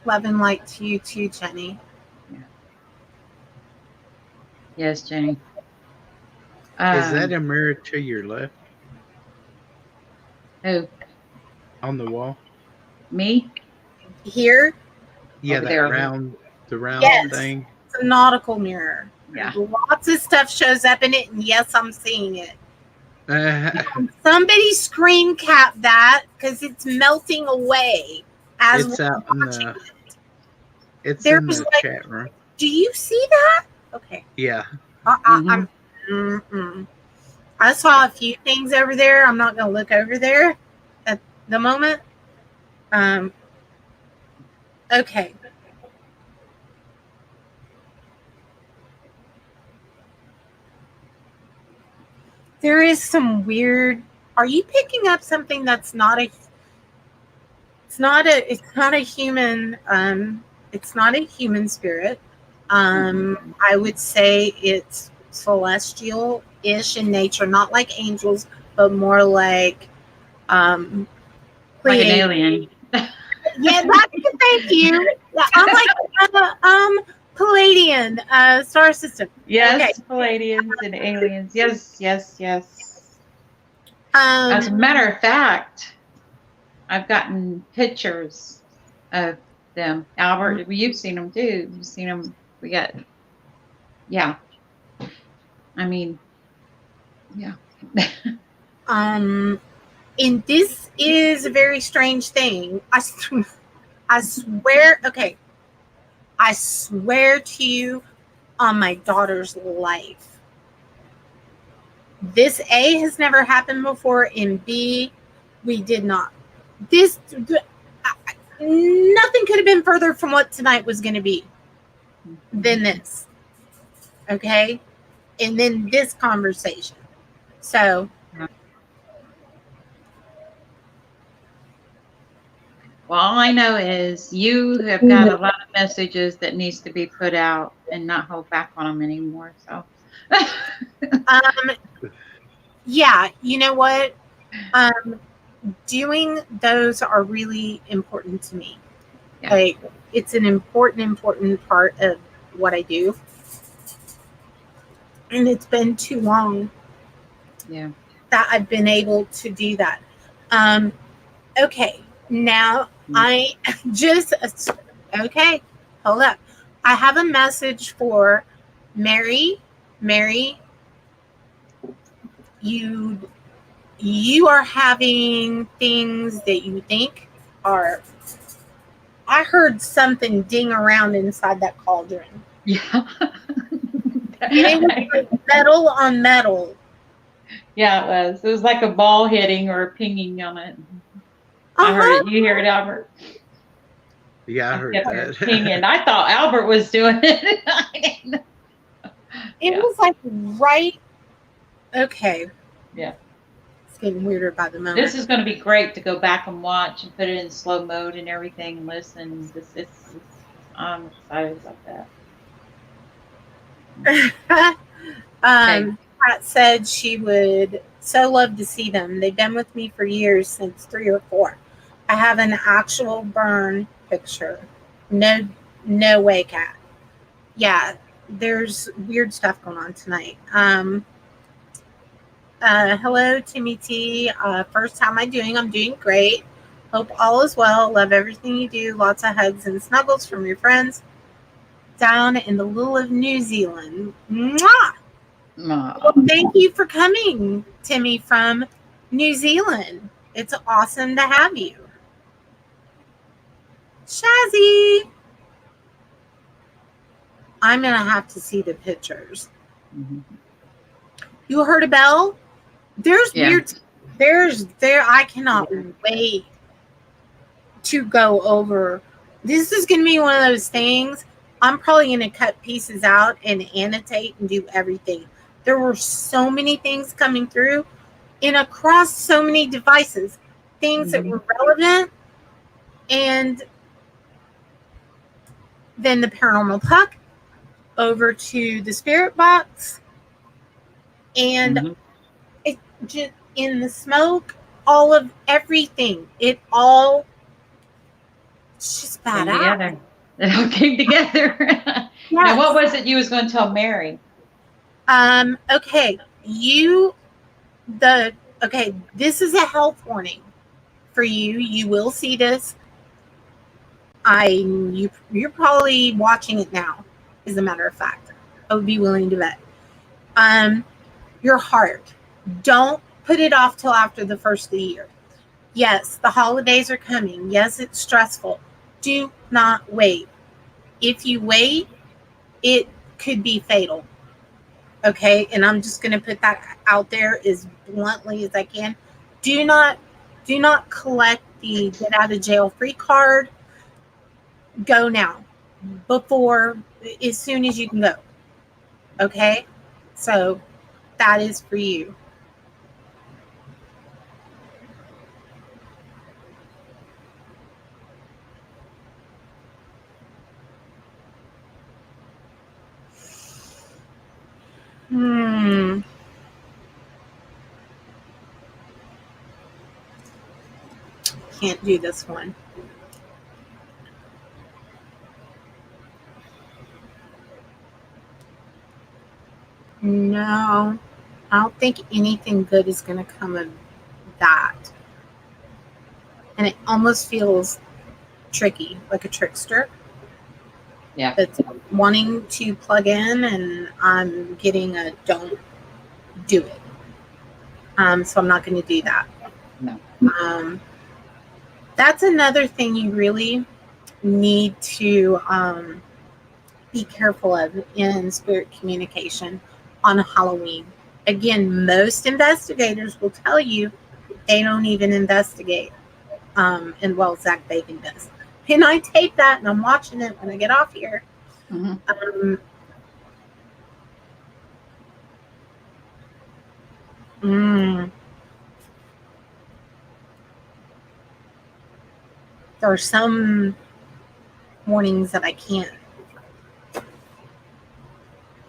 love and light to you too, Jenny. Yeah. Yes, Jenny. Is that a mirror to your left? Who? On the wall? Me? Here? Yeah, Over that there. the round Yes. thing. It's a nautical mirror. Yeah. Lots of stuff shows up in it, and yes, I'm seeing it. Somebody screen cap that because it's melting away as It's we're out in watching the. it. It's There in was the like, chat room. do you see that? Okay. Yeah. I'm. I saw a few things over there. I'm not going to look over there at the moment. Okay. There is some weird. Are you picking up something that's not a? It's not a human. It's not a human spirit. I would say it's celestial-ish in nature, not like angels, but more like Like an alien. Yeah, thank you. Yeah, I'm like Palladian star system. Yes, Palladians and aliens. Yes, yes, yes. Okay. As a matter of fact, I've gotten pictures of them. Albert, you've seen them too. You've seen them. We got, yeah. I mean, yeah. And this is a very strange thing. I swear. Okay, I swear to you, on my daughter's life, this A has never happened before, and B, we did not. Nothing could have been further from what tonight was going to be than this. Okay, and then this conversation. So. Well, all I know is you have got a lot of messages that needs to be put out and not hold back on them anymore. So, Yeah, you know what? Doing those are really important to me. Yeah. Like, it's an important part of what I do. And it's been too long that I've been able to do that. Okay, now I just, okay, hold up. I have a message for Mary. Mary, you are having things that you think are. I heard something ding around inside that cauldron. Yeah. And it was like metal on metal. Yeah, it was. It was like a ball hitting or pinging on it. I heard it. You hear it, Albert? Yeah, I heard that. Pinging. I thought Albert was doing it. It was like right. Okay. Yeah. It's getting weirder by the moment. This is going to be great to go back and watch and put it in slow mode and everything and listen. I'm excited about that. Pat said she would so love to see them. They've been with me for years, since 3 or 4. I have an actual burn picture. No way, Kat. Yeah, there's weird stuff going on tonight. Hello, Timmy T. First time I'm doing great. Hope all is well. Love everything you do. Lots of hugs and snuggles from your friends down in the little of New Zealand. Mwah! Well, thank you for coming, Timmy, from New Zealand. It's awesome to have you. Shazzy! I'm going to have to see the pictures. Mm-hmm. You heard a bell? There's weird. I cannot wait to go over. This is going to be one of those things. I'm probably going to cut pieces out and annotate and do everything. There were so many things coming through and across so many devices, things that were relevant. And then the Paranormal Puck over to the Spirit Box. And it just in the smoke, all of everything. It's just bad out. It all came together. Yes. Now, what was it you was going to tell Mary? Okay. This is a health warning for you. You will see this. You're probably watching it now, as a matter of fact. I would be willing to bet. Your heart. Don't put it off till after the first of the year. Yes, the holidays are coming. Yes, it's stressful. Do not wait. if you wait, it could be fatal. Okay, and I'm just going to put that out there as bluntly as I can. Do not collect the get out of jail free card. Go now, before, as soon as you can go. Okay, so that is for you. Can't do this one. No, I don't think anything good is going to come of that. And it almost feels tricky, like a trickster. Yeah. That's wanting to plug in, and I'm getting a don't do it. So I'm not going to do that. No. That's another thing you really need to be careful of in spirit communication on Halloween. Again, most investigators will tell you they don't even investigate. And well, Zach Bacon does. And I tape that and I'm watching it when I get off here. Mm-hmm. There are some mornings that I can't.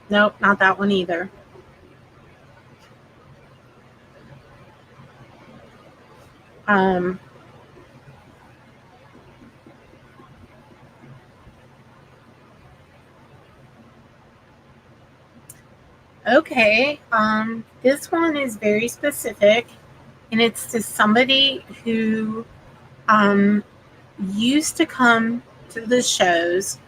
Nope, not that one either. Okay, this one is very specific, and it's to somebody who used to come to the shows.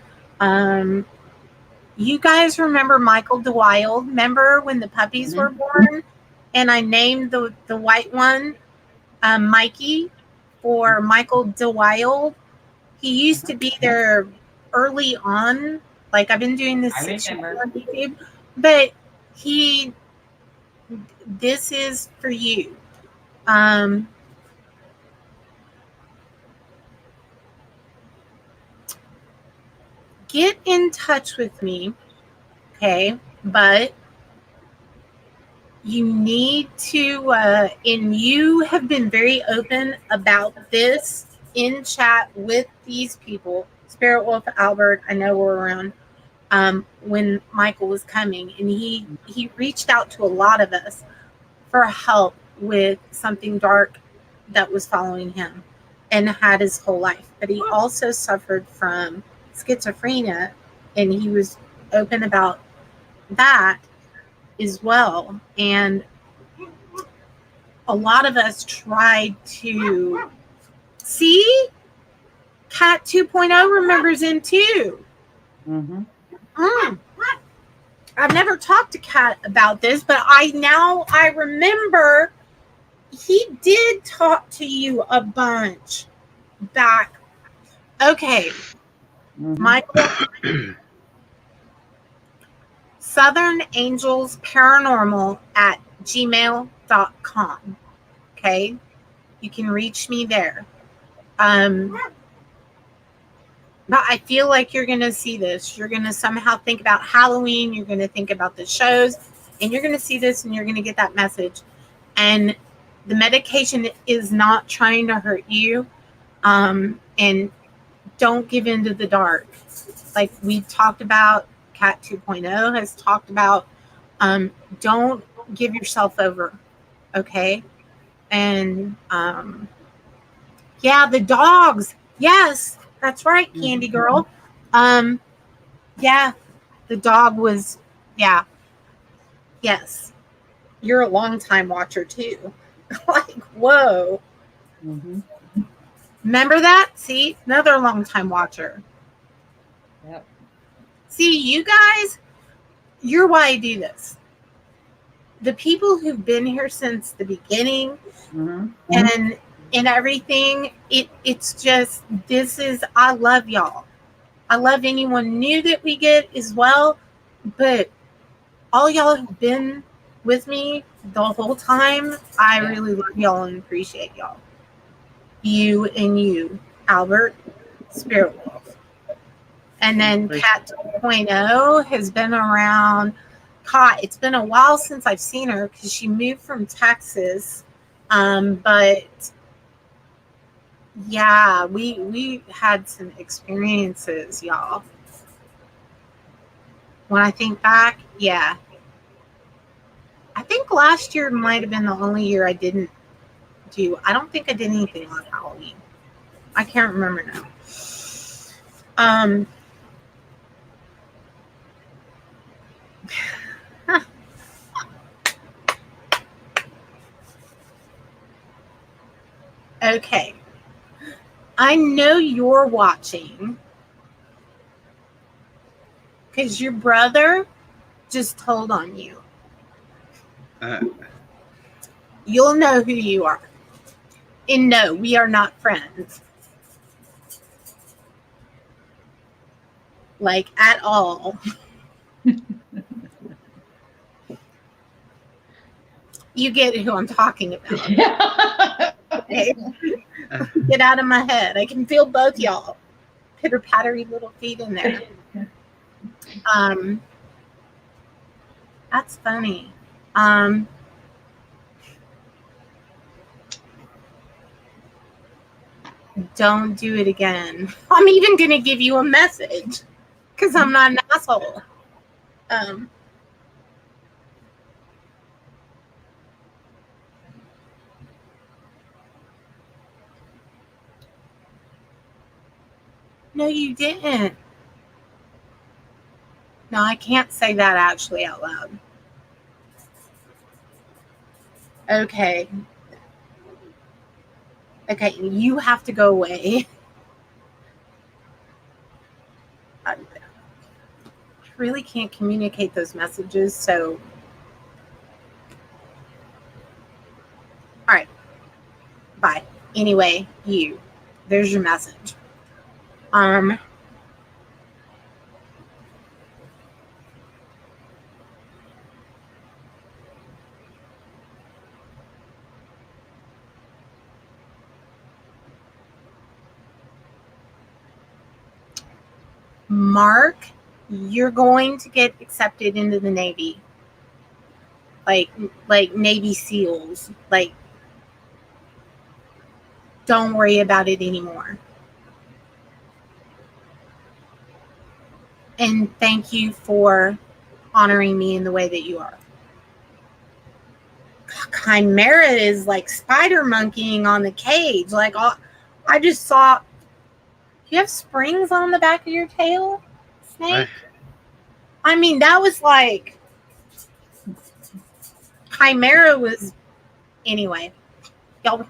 You guys remember Michael DeWild? Remember when the puppies were born? And I named the white one Mikey for Michael DeWild. He used to be there early on. Like, I've been doing this 6 years on YouTube. But this is for you. Get in touch with me, okay? But you need to, and you have been very open about this in chat with these people. Spirit Wolf Albert, I know we're around when Michael was coming, and he reached out to a lot of us for help with something dark that was following him and had his whole life. But he also suffered from schizophrenia, and he was open about that as well. And a lot of us tried to see Cat 2.0 remembers him too. I've never talked to Cat about this, but I remember he did talk to you a bunch back. Okay. Michael, Southern Angels Paranormal at gmail.com. Okay. You can reach me there. But I feel like you're going to see this. You're going to somehow think about Halloween. You're going to think about the shows, and you're going to see this, and you're going to get that message. And the medication is not trying to hurt you. And don't give in to the dark. Like we talked about, Cat 2.0 has talked about, don't give yourself over. Okay. And yeah, the dogs. Yes. That's right, Candy Girl. Yeah, the dog was, yeah. Yes. You're a long time watcher too. Like, whoa. Remember that? See, another long time watcher. Yep. See, you guys, you're why I do this. The people who've been here since the beginning and everything, it's just, this is, I love y'all. I love anyone new that we get as well. But all y'all have been with me the whole time. I really love y'all and appreciate y'all. You and you, Albert, Spirit Wolf. And then Cat 2.0 has been around. God, it's been a while since I've seen her because she moved from Texas. But yeah, we had some experiences, y'all. When I think back, yeah. I think last year might have been the only year I didn't do. I don't think I did anything on Halloween. I can't remember now. Okay. I know you're watching because your brother just told on you. You'll know who you are. And no, we are not friends. Like, at all. You get who I'm talking about. Okay? Get out of my head. I can feel both y'all. Pitter-pattery little feet in there. That's funny. Don't do it again. I'm even going to give you a message because I'm not an asshole. No, you didn't. No, I can't say that actually out loud. Okay. Okay, you have to go away. I really can't communicate those messages, so. All right. Bye. Anyway, there's your message. Mark, you're going to get accepted into the Navy. Like Navy SEALs. Like, don't worry about it anymore. And thank you for honoring me in the way that you are. Chimera is like spider monkeying on the cage. Like, I just saw. You have springs on the back of your tail, Snake? I mean, that was like. Chimera was. Anyway, y'all.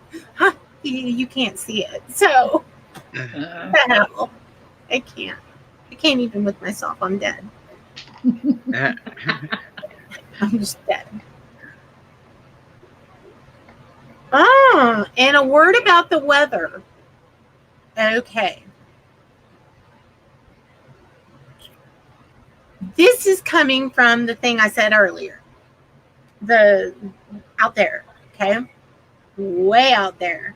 You can't see it. So. The hell? I can't. I can't even with myself. I'm dead. I'm just dead. And a word about the weather. Okay. This is coming from the thing I said earlier. Out there, okay? Way out there.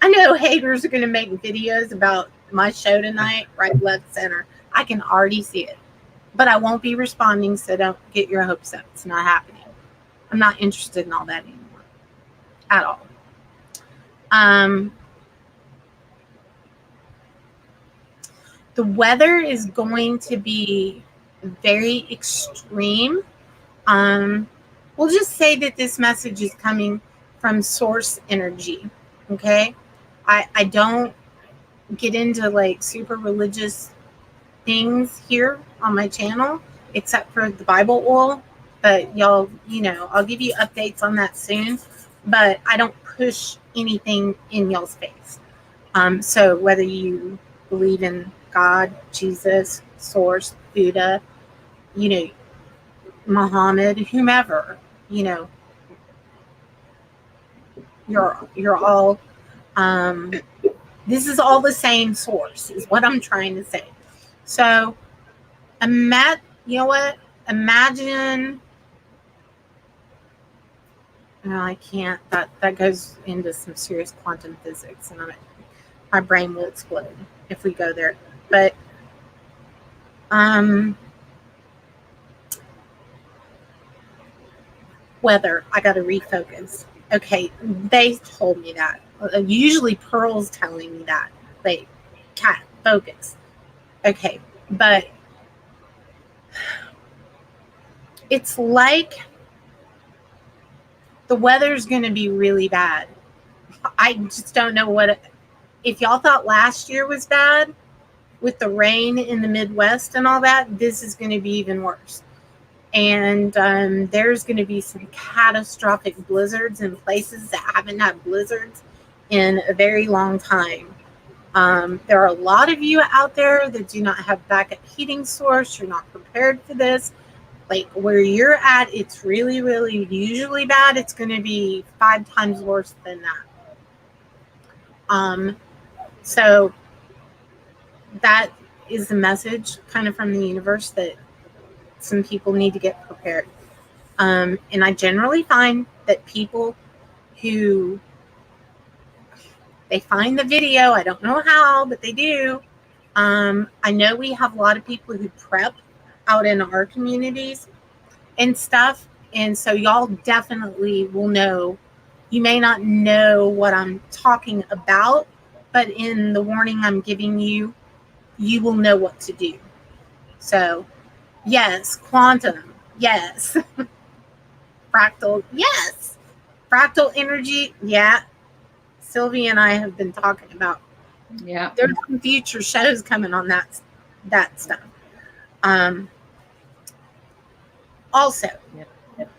I know haters are going to make videos about my show tonight, right, left, center. I can already see it. But I won't be responding, so don't get your hopes up. It's not happening. I'm not interested in all that anymore. At all. The weather is going to be very extreme. We'll just say that this message is coming from source energy. Okay? I don't get into like super religious things here on my channel, except for the Bible oil. But y'all, I'll give you updates on that soon. But I don't push anything in y'all's face. So whether you believe in God, Jesus, Source, Buddha, Muhammad, whomever, you're all. This is all the same source, is what I'm trying to say. So, you know what? Imagine. No, I can't. That goes into some serious quantum physics, and my brain will explode if we go there. But weather. I got to refocus. Okay, they told me that. Usually, Pearl's telling me that. Like, Cat, focus. Okay, but it's like the weather's going to be really bad. I just don't know if y'all thought last year was bad with the rain in the Midwest and all that, this is going to be even worse. And there's going to be some catastrophic blizzards in places that haven't had blizzards in a very long time. There are a lot of you out there that do not have backup heating source. You're not prepared for this. Like where you're at, it's really, really usually bad. It's going to be 5 times worse than that. So that is the message kind of from the universe that some people need to get prepared. And I generally find that people who they find the video, I don't know how, but they do. I know we have a lot of people who prep out in our communities and stuff. And so y'all definitely will know. You may not know what I'm talking about, but in the warning I'm giving you, you will know what to do. So, yes, quantum, yes. Fractal, yes. Fractal energy, yeah. Sylvia and I have been talking about. Yeah. There's some future shows coming on that stuff. Also,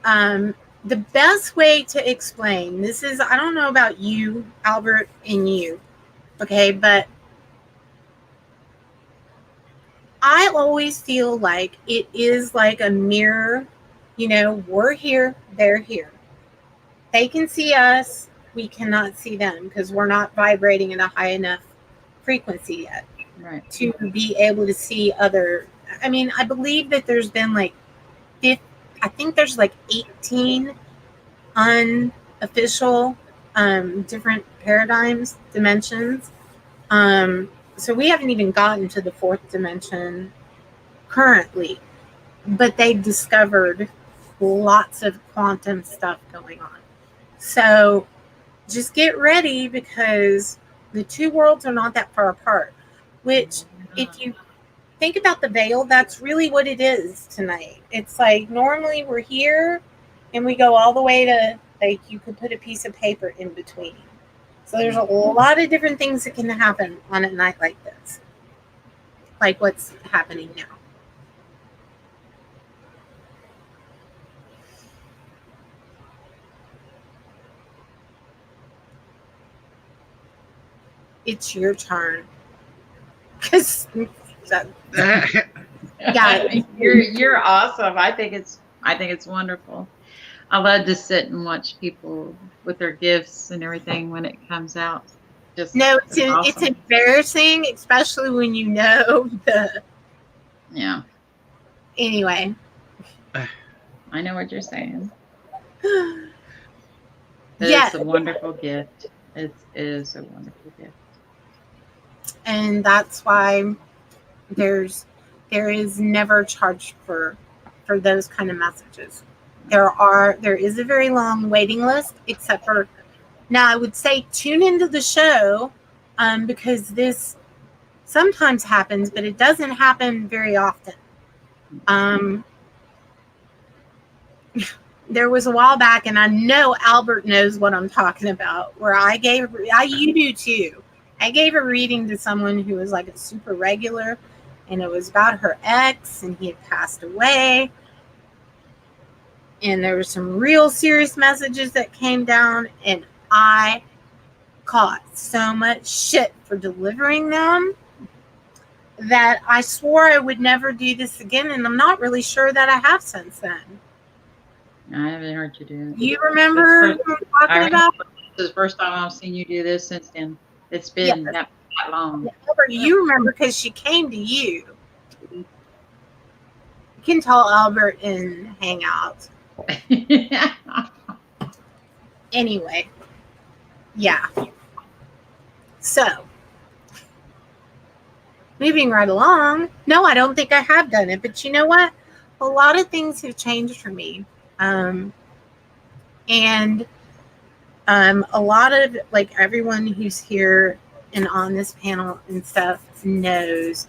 the best way to explain this is, I don't know about you, Albert, and you, okay, but I always feel like it is like a mirror. You know, we're here, they're here. They can see us, we cannot see them because we're not vibrating at a high enough frequency yet, Right, to be able to see other. I mean, I believe that there's been like 50, I think there's like 18 unofficial different paradigms, dimensions. So we haven't even gotten to the 4th dimension currently, but they've discovered lots of quantum stuff going on. So just get ready, because the 2 worlds are not that far apart, which if you think about the veil, that's really what it is tonight. It's like normally we're here and we go all the way to, like, you could put a piece of paper in between. So there's a lot of different things that can happen on a night like this, like what's happening now. It's your turn. Because yeah, you're awesome. I think it's wonderful. I love to sit and watch people with their gifts and everything when it comes out. Just no, it's awesome. It's embarrassing, especially when you know the. Yeah. Anyway, I know what you're saying. Yeah, It's a wonderful gift. It is a wonderful gift. And that's why there is never charge for those kind of messages. There is a very long waiting list, except for now. I would say tune into the show, because this sometimes happens, but it doesn't happen very often. There was a while back, and I know Albert knows what I'm talking about, where you do too. I gave a reading to someone who was like a super regular, and it was about her ex, and he had passed away. And there were some real serious messages that came down, and I caught so much shit for delivering them that I swore I would never do this again, and I'm not really sure that I have since then. I haven't heard you do it. You remember what I'm talking about? This is the first time I've seen you do this since then. It's been that long. You remember because she came to you. You can tell Albert in Hangout. Anyway, yeah. So, moving right along. No, I don't think I have done it, but you know what? A lot of things have changed for me. And a lot of, like, everyone who's here and on this panel and stuff knows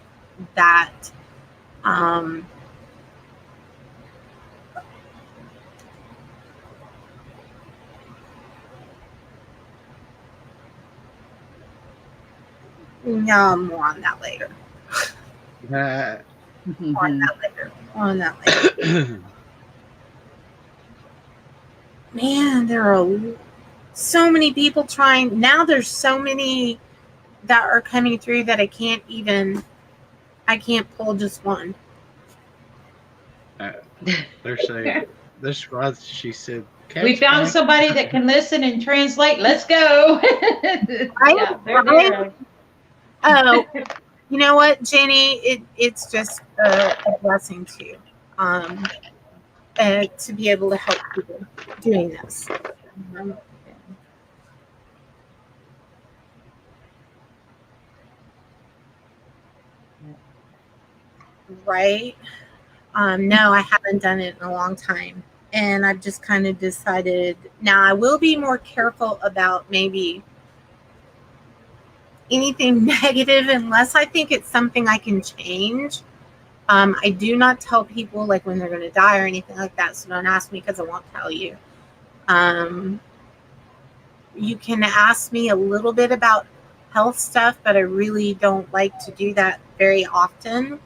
that no, more on that later. More on that later. More on that later. Man, there are so many people trying. Now there's so many that are coming through that I can't pull just one. They're saying, that's why she said, We found somebody that can listen and translate. Let's go. Yeah, they're there. Oh, you know what, Jenny? It's just a blessing too, to be able to help people doing this. Right? No, I haven't done it in a long time. And I've just kind of decided now I will be more careful about maybe anything negative unless I think it's something I can change. I do not tell people like when they're going to die or anything like that. So don't ask me because I won't tell you. You can ask me a little bit about health stuff, but I really don't like to do that very often.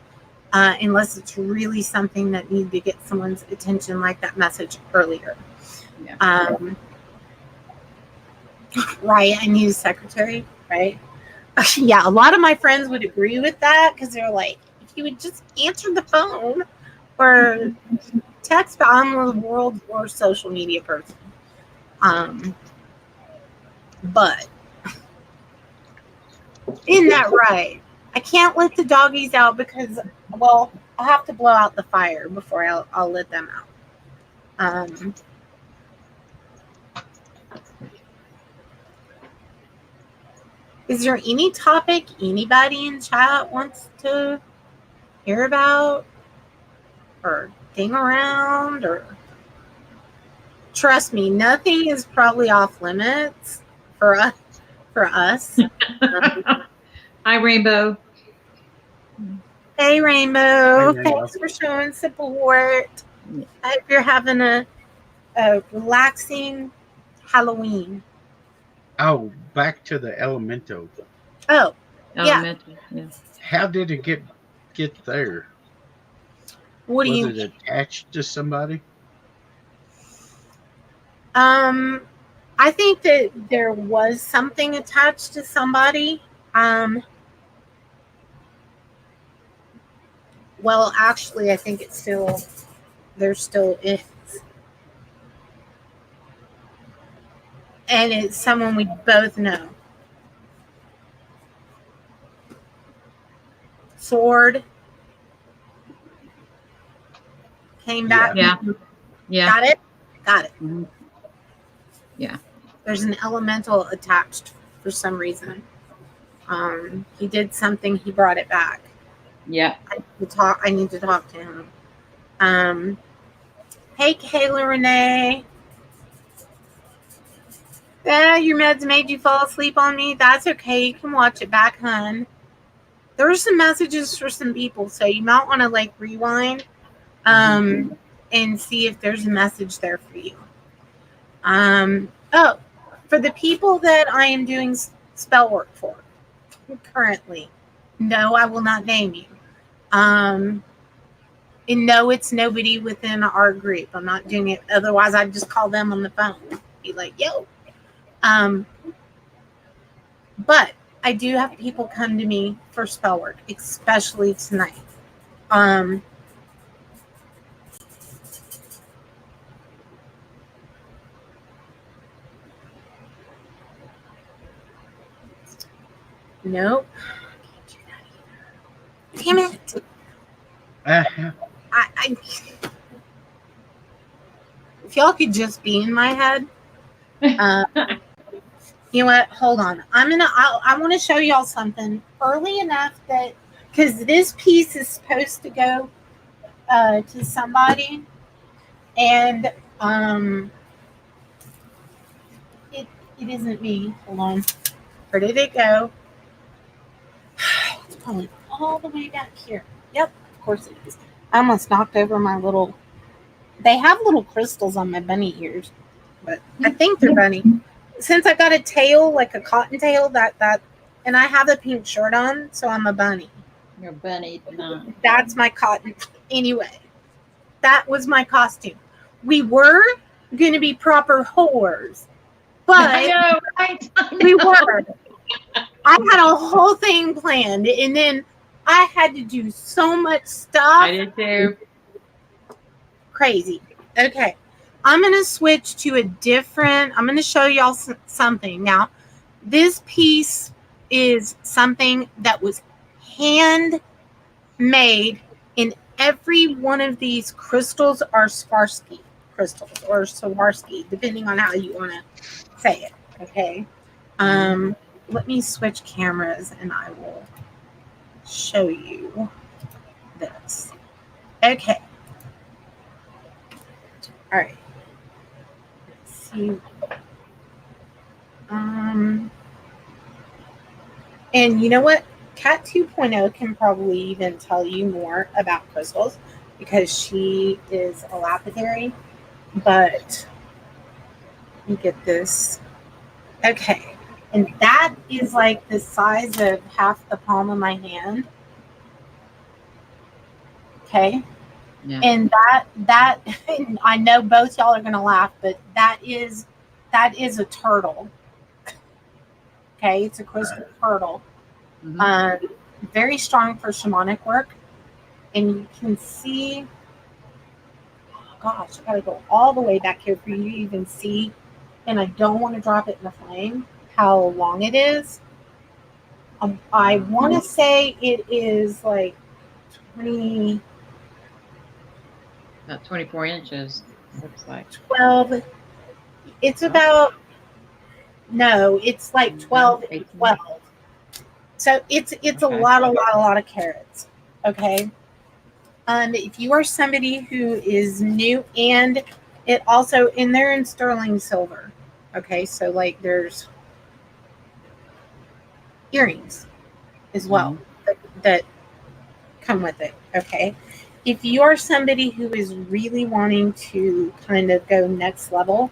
Unless it's really something that needs to get someone's attention, like that message earlier. Yeah. Right, I need a secretary, right? Yeah, a lot of my friends would agree with that because they're like, if you would just answer the phone or text, but I'm the world's worst social media person. But isn't that right? I can't let the doggies out because, well, I'll have to blow out the fire before I'll let them out. Is there any topic anybody in chat wants to hear about or ding around? Or trust me, nothing is probably off limits for us. Hi, Rainbow. Hey, Rainbow. Hey, Rainbow. Thanks for showing support. I hope you're having a relaxing Halloween. Oh, back to the Elemental. Oh, Elemental. Yeah. How did it get there? What do Was you? it attached to somebody? I think that there was something attached to somebody. Well, actually, I think there still is. And it's someone we both know. Sword came back. Yeah. Yeah. Got it? Got it. Mhm. Yeah. There's an elemental attached for some reason. He did something, he brought it back. Yeah. I need to talk to him. Hey, Kayla Renee. Yeah, your meds made you fall asleep on me. That's okay. You can watch it back, hun. There were some messages for some people, so you might want to like rewind and see if there's a message there for you. Oh, for the people that I am doing spell work for currently, no, I will not name you. And no, it's nobody within our group. I'm not doing it. Otherwise, I'd just call them on the phone. Be like, yo. But I do have people come to me for spell work, especially tonight. Nope. Damn it. I if y'all could just be in my head. You know what? Hold on. I want to show y'all something early enough that because this piece is supposed to go to somebody, and it isn't me. Hold on. Where did it go? It's probably all the way back here. Yep, of course it is. I almost knocked over my little. They have little crystals on my bunny ears, but I think they're bunny. Since I got a tail, like a cotton tail, and I have a pink shirt on, so I'm a bunny. Your bunny tonight. That's my cotton. Anyway, that was my costume. We were going to be proper whores, but I know, right? I know. we were. I had a whole thing planned, and then I had to do so much stuff. I did too. Crazy. Okay. I'm going to switch to a different, I'm going to show y'all something. Now, this piece is something that was handmade, and every one of these crystals are Swarovski crystals or Swarovski, depending on how you want to say it. Okay. Let me switch cameras and I will show you this. Okay. All right. Let's see. And you know what? Cat 2.0 can probably even tell you more about crystals because she is a lapidary. But let me get this. Okay. And that is like the size of half the palm of my hand. Okay. Yeah. And that I know both y'all are gonna laugh, but that is a turtle. Okay, it's a crystal turtle. Mm-hmm. Very strong for shamanic work. And you can see, oh gosh, I gotta go all the way back here for you to even see. And I don't want to drop it in the flame, how long it is. I want to say it is like 20. About 24 inches, looks like. 12. It's about, no, it's like 12. 12. So it's Okay. a lot of carats. Okay. If you are somebody who is new, and it also, and they're in sterling silver. Okay. So like there's earrings as well that come with it. Okay. If you are somebody who is really wanting to kind of go next level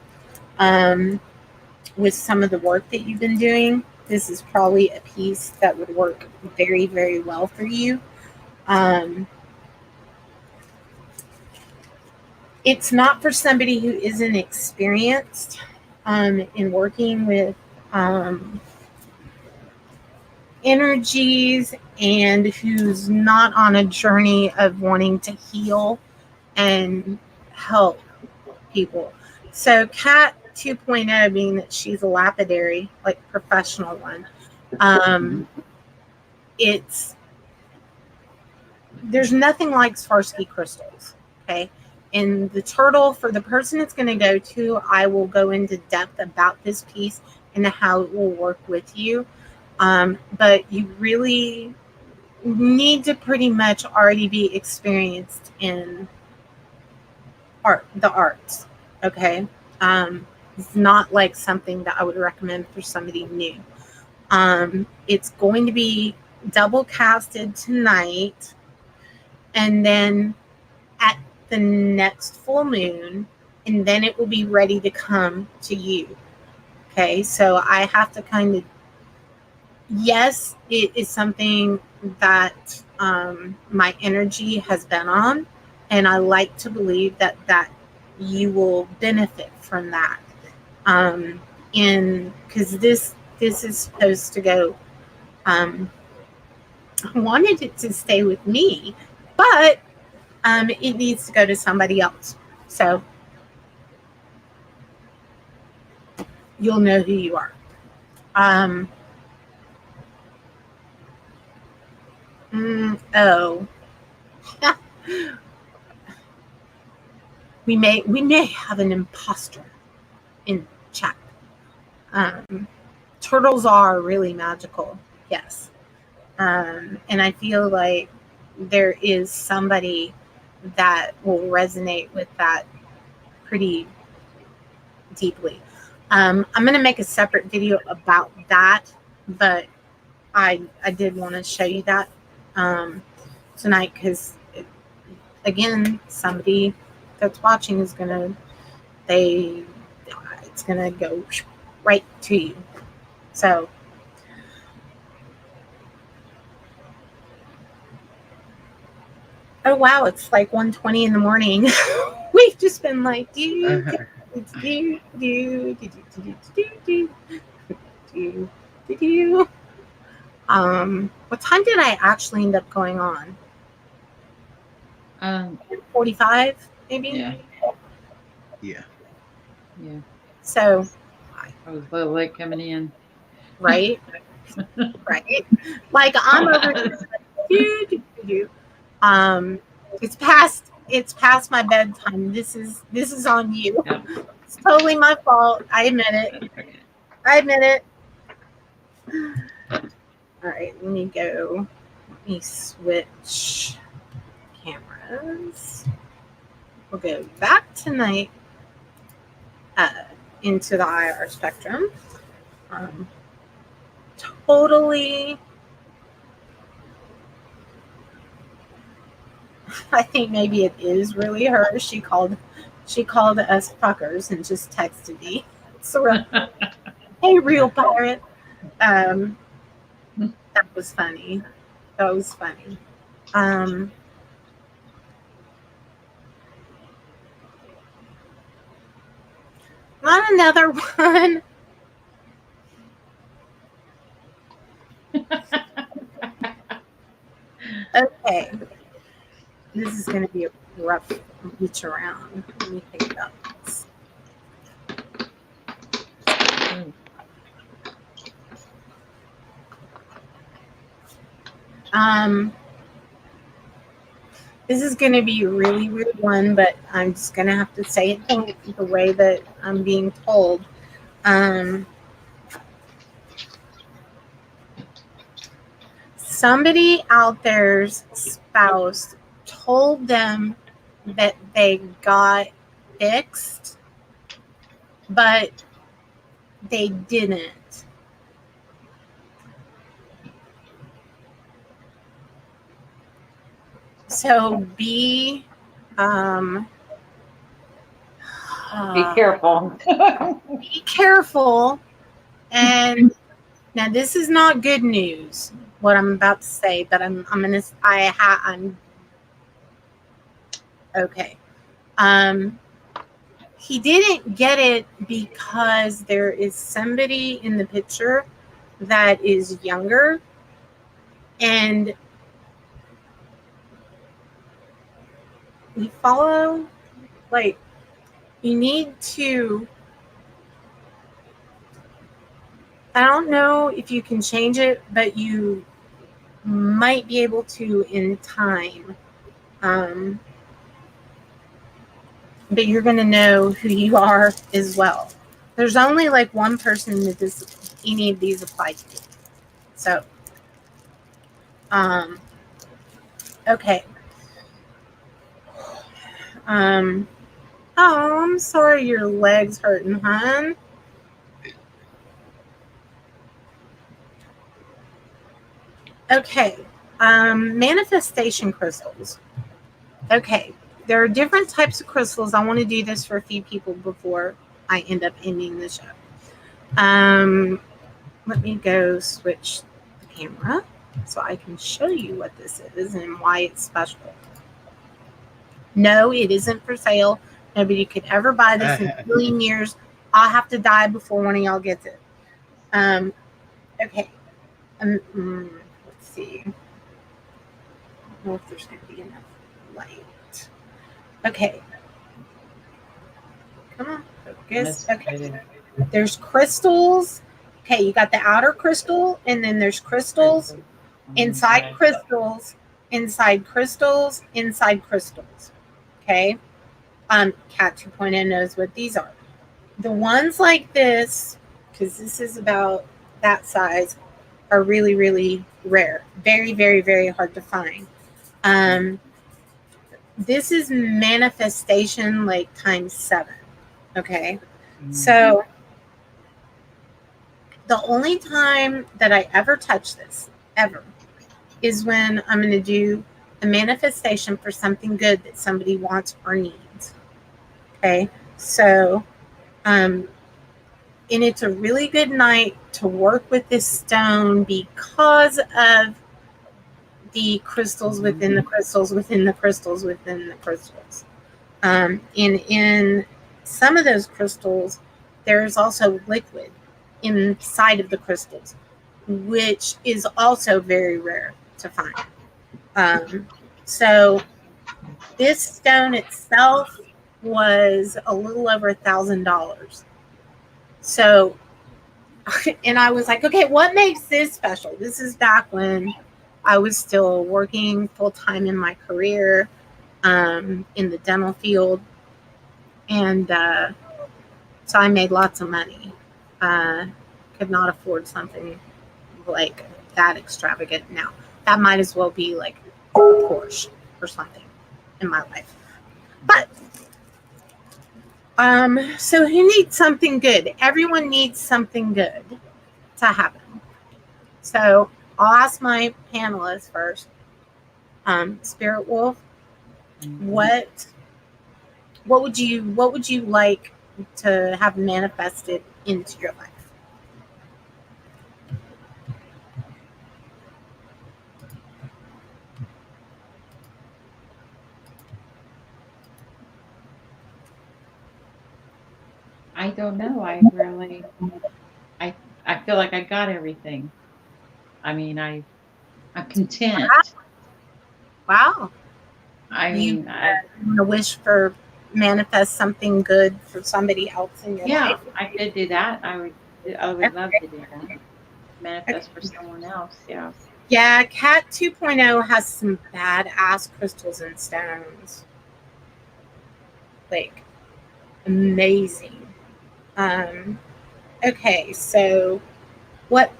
with some of the work that you've been doing, this is probably a piece that would work very, very well for you. It's not for somebody who isn't experienced in working with energies and who's not on a journey of wanting to heal and help people. So Cat 2.0, being that she's a lapidary, like professional one, there's nothing like Swarovski crystals. Okay. And the turtle, for the person it's going to go to, I will go into depth about this piece and how it will work with you. But you really need to pretty much already be experienced in the arts. Okay. It's not like something that I would recommend for somebody new. It's going to be double casted tonight, and then at the next full moon, and then it will be ready to come to you. Okay. So I have to kind of, yes, it is something that my energy has been on, and I like to believe that you will benefit from that. Because this is supposed to go. I wanted it to stay with me, but it needs to go to somebody else. So you'll know who you are. we may have an imposter in chat. Turtles are really magical, yes. And I feel like there is somebody that will resonate with that pretty deeply. I'm going to make a separate video about that, but I did want to show you that tonight because, again, somebody that's watching is it's going to go right to you. So, oh wow, it's like 1:20 in the morning. We've just been like, what time did I actually end up going on? 45, maybe? Yeah. Yeah. Yeah. So, I was a little late coming in. right? Right? Like, I'm over here. It's past my bedtime. This is on you. Yeah. It's totally my fault. I admit it. Okay. I admit it. All right, let me go. Let me switch cameras. We'll go back tonight into the IR spectrum. Totally. I think maybe it is really her. She called us fuckers and just texted me. So, hey, real pirate. That was funny. That was funny. Not another one. Okay. This is going to be a rough reach around. Let me think about this. This is going to be a really weird one, but I'm just going to have to say it the way that I'm being told. Somebody out there's spouse told them that they got fixed, but they didn't. So be careful. Be careful. And now this is not good news, what I'm about to say, but I'm okay. He didn't get it because there is somebody in the picture that is younger, and we follow, like, you need to, I don't know if you can change it, but you might be able to in time. But you're going to know who you are as well. There's only like one person that any of these apply to. So, okay. Oh, I'm sorry your leg's hurting, hon. Okay. Manifestation crystals. Okay. There are different types of crystals. I want to do this for a few people before I end up ending the show. Let me go switch the camera so I can show you what this is and why it's special. No, it isn't for sale. Nobody could ever buy this in a million years. I'll have to die before one of y'all gets it. Okay. Let's see. I don't know if there's going to be enough light. Okay. Come on. Focus. Okay. There's crystals. Okay, you got the outer crystal, and then there's crystals inside crystals, inside crystals, okay? Cat 2.0 knows what these are. The ones like this, because this is about that size, are really, really rare. Very, very, very hard to find. This is manifestation like times 7, okay? So the only time that I ever touch this, ever, is when I'm going to do a manifestation for something good that somebody wants or needs. Okay, so, and it's a really good night to work with this stone because of the crystals within the crystals within the crystals within the crystals. And in some of those crystals, there's also liquid inside of the crystals, which is also very rare to find. So this stone itself was a little over $1,000. So, and I was like, okay, what makes this special? This is back when I was still working full-time in my career in the dental field. And so I made lots of money. Could not afford something like that extravagant now. That might as well be like a Porsche or something in my life. But so who needs something good? Everyone needs something good to happen. So I'll ask my panelists first. Spirit Wolf, what would you like to have manifested into your life? I don't know. I feel like I got everything. I mean, I'm content. Wow. I You mean, want to wish for manifest something good for somebody else in your yeah, life? I could do that. I would love to do that. Manifest for someone else. Yeah. Yeah, Cat 2.0 has some badass crystals and stones. Like, amazing. Okay, so what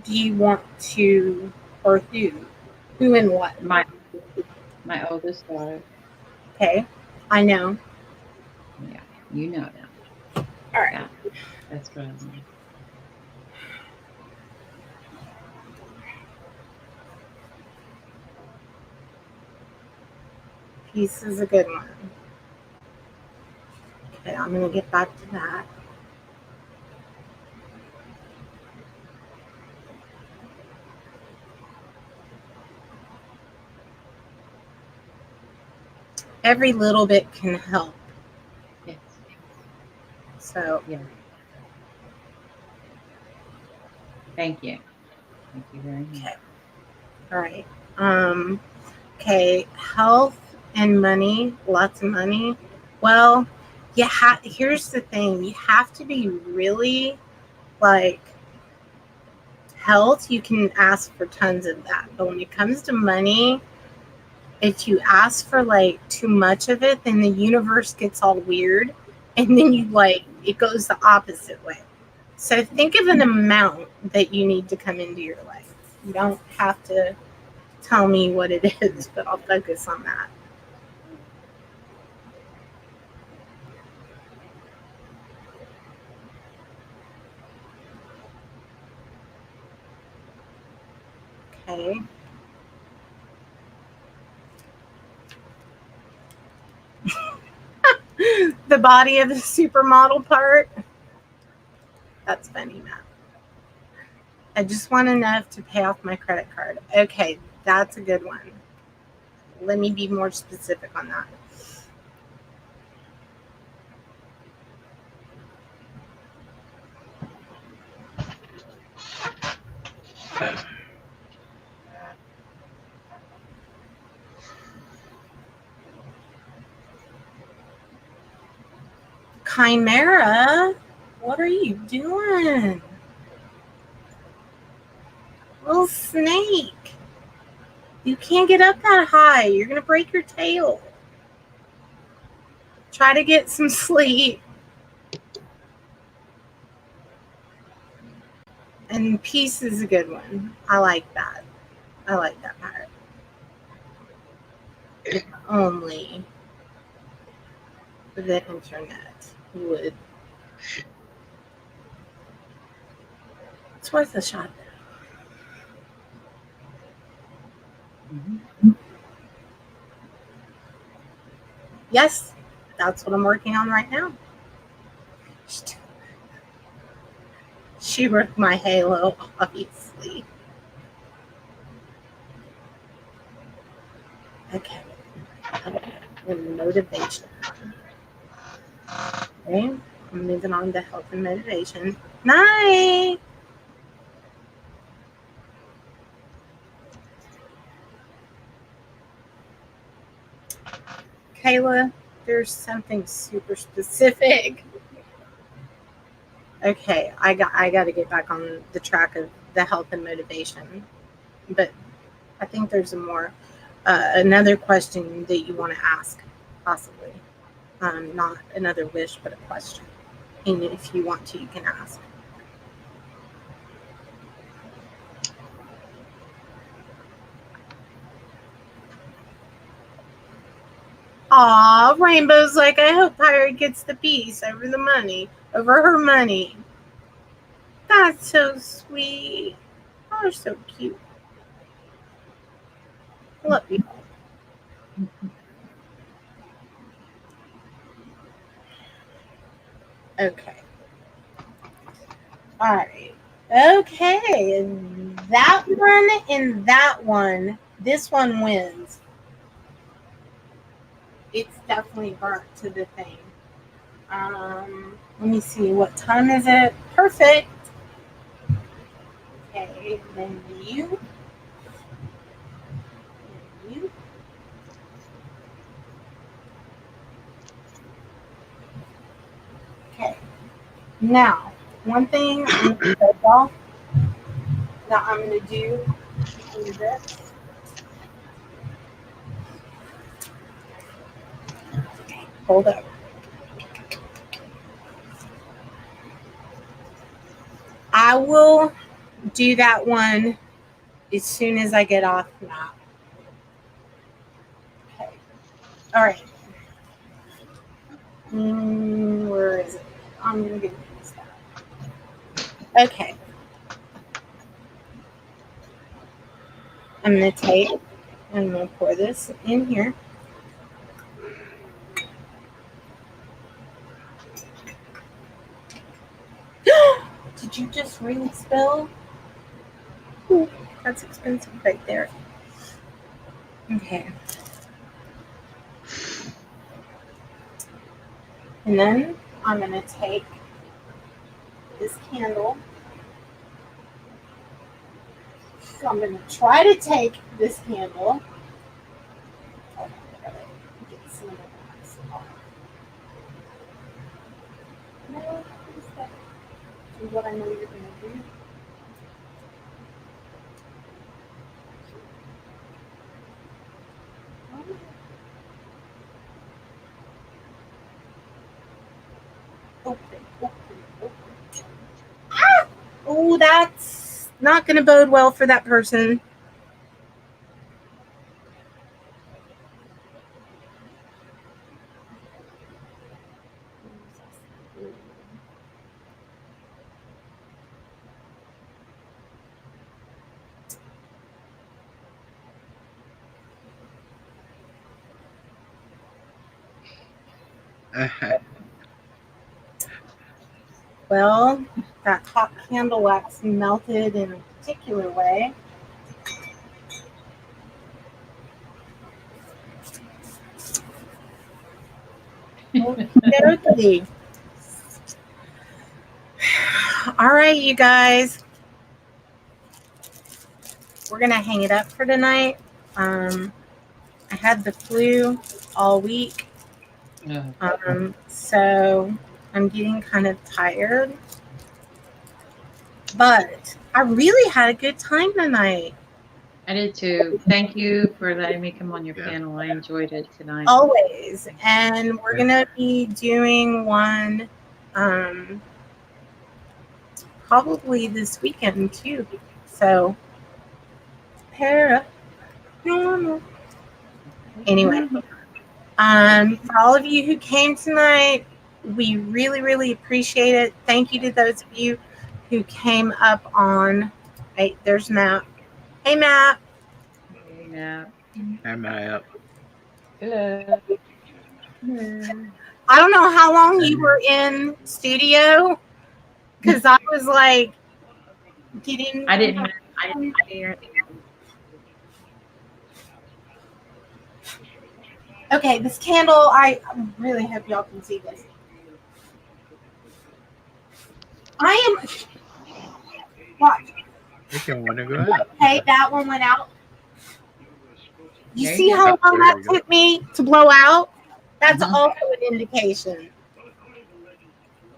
do you want to, or who and what? My oldest daughter. Okay, I know. Yeah, you know that. All right. Yeah, that's what I want. Peace is a good one. Okay, I'm going to get back to that. Every little bit can help. Yes. So, yeah. Thank you. Thank you very much. Okay. All right. Okay, health and money, lots of money. Well, here's the thing. You have to be really, like, health, you can ask for tons of that. But when it comes to money, if you ask for, like, too much of it, then the universe gets all weird. And then it goes the opposite way. So think of an amount that you need to come into your life. You don't have to tell me what it is, but I'll focus on that. Okay. The body of the supermodel part. That's funny, Matt. I just want enough to pay off my credit card. Okay, that's a good one. Let me be more specific on that. Chimera, what are you doing? Little snake. You can't get up that high. You're going to break your tail. Try to get some sleep. And peace is a good one. I like that. I like that part. If only the internet would. It's worth a shot. Yes, that's what I'm working on right now. She worked my halo, obviously. Okay. Motivation. Okay. I'm moving on to health and motivation. Night. Kayla, there's something super specific. Okay, I got to get back on the track of the health and motivation, but I think there's another question that you want to ask, possibly. Not another wish, but a question. And if you want to, you can ask. Aw, Rainbow's like, I hope Pirate gets the peace over her money. That's so sweet. Oh, you're so cute. I love you. Okay. All right. Okay. That one and that one. This one wins. It's definitely burnt to the thing. Let me see. What time is it? Perfect. Okay. Then you. Okay. Now, one thing I'm going to off that I'm going to do is this. Hold up. I will do that one as soon as I get off now. Okay. All right. Where is it? I'm going to use that. Okay. I'm going to pour this in here. Did you just really spill? Ooh, that's expensive right there. Okay. And then I'm going to take this candle. So I'm going to try to take this candle. Get some of this off. No, what is that? Is what I know you're going to do. Open. Ah! Oh, that's not going to bode well for that person. Well, that hot candle wax melted in a particular way. Okay. All right, you guys. We're going to hang it up for tonight. I had the flu all week. So I'm getting kind of tired. But I really had a good time tonight. I did too. Thank you for letting me come on your Yeah. panel. I enjoyed it tonight. Always. And we're going to be doing one probably this weekend too. So, paranormal. Anyway, for all of you who came tonight, we really, really appreciate it. Thank you to those of you who came up on. Hey, there's Matt. Hey, Matt. Hey, Matt. Am I up? Hello. I don't know how long you were in studio because I was like getting. I didn't hear it. Okay, this candle, I really hope y'all can see this. I am. Watch. I don't want to go out. Okay, that one went out. You There see you how go. long There that you go. took me to blow out? That's Mhm. also an indication.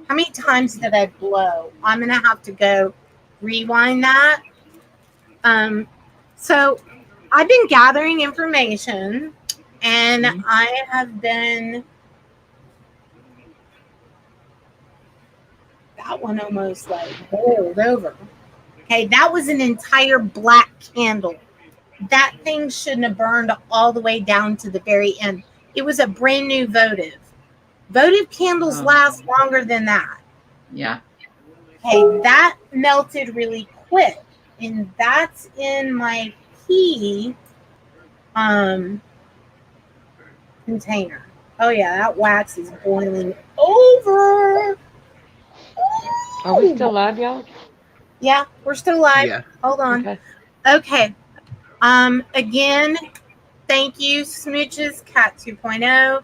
How many times did I blow? I'm gonna have to go rewind that. So I've been gathering information, and I have been. That one almost like boiled over. Okay, that was an entire black candle. That thing shouldn't have burned all the way down to the very end. It was a brand new votive. Votive candles Oh. last longer than that. Yeah. Okay, that melted really quick. And that's in my pea container. Oh yeah, that wax is boiling over. Are we still live, y'all? Yeah, we're still live. Yeah. Hold on. Okay. Okay. Again, thank you, Smooches Cat 2.0.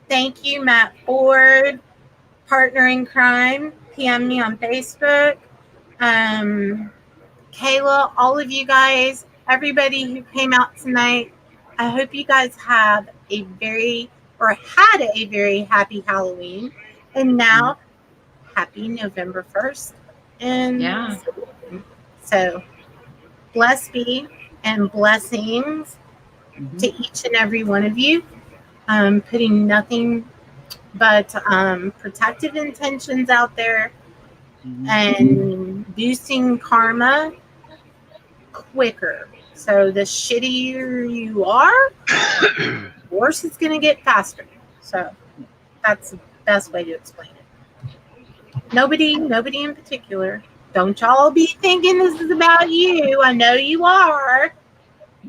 Thank you, Matt Ford, Partner in Crime. PM me on Facebook. Kayla, all of you guys, everybody who came out tonight. I hope you guys have a had a very happy Halloween. And now, happy November 1st. And Yeah. so, blessed be and blessings to each and every one of you. Putting nothing but protective intentions out there and boosting karma quicker. So the shittier you are, worse it's going to get faster. So that's the best way to explain it. Nobody in particular. Don't y'all be thinking this is about you. I know you are.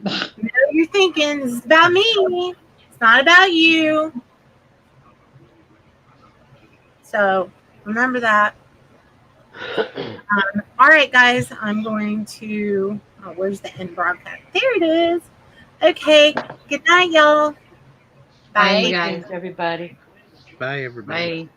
I know you're thinking this is about me. It's not about you. So remember that. All right, guys, I'm going to. Oh, where's the end broadcast? There it is. Okay. Good night, y'all. Bye, Bye. guys. Thanks, everybody. Bye, everybody. Bye.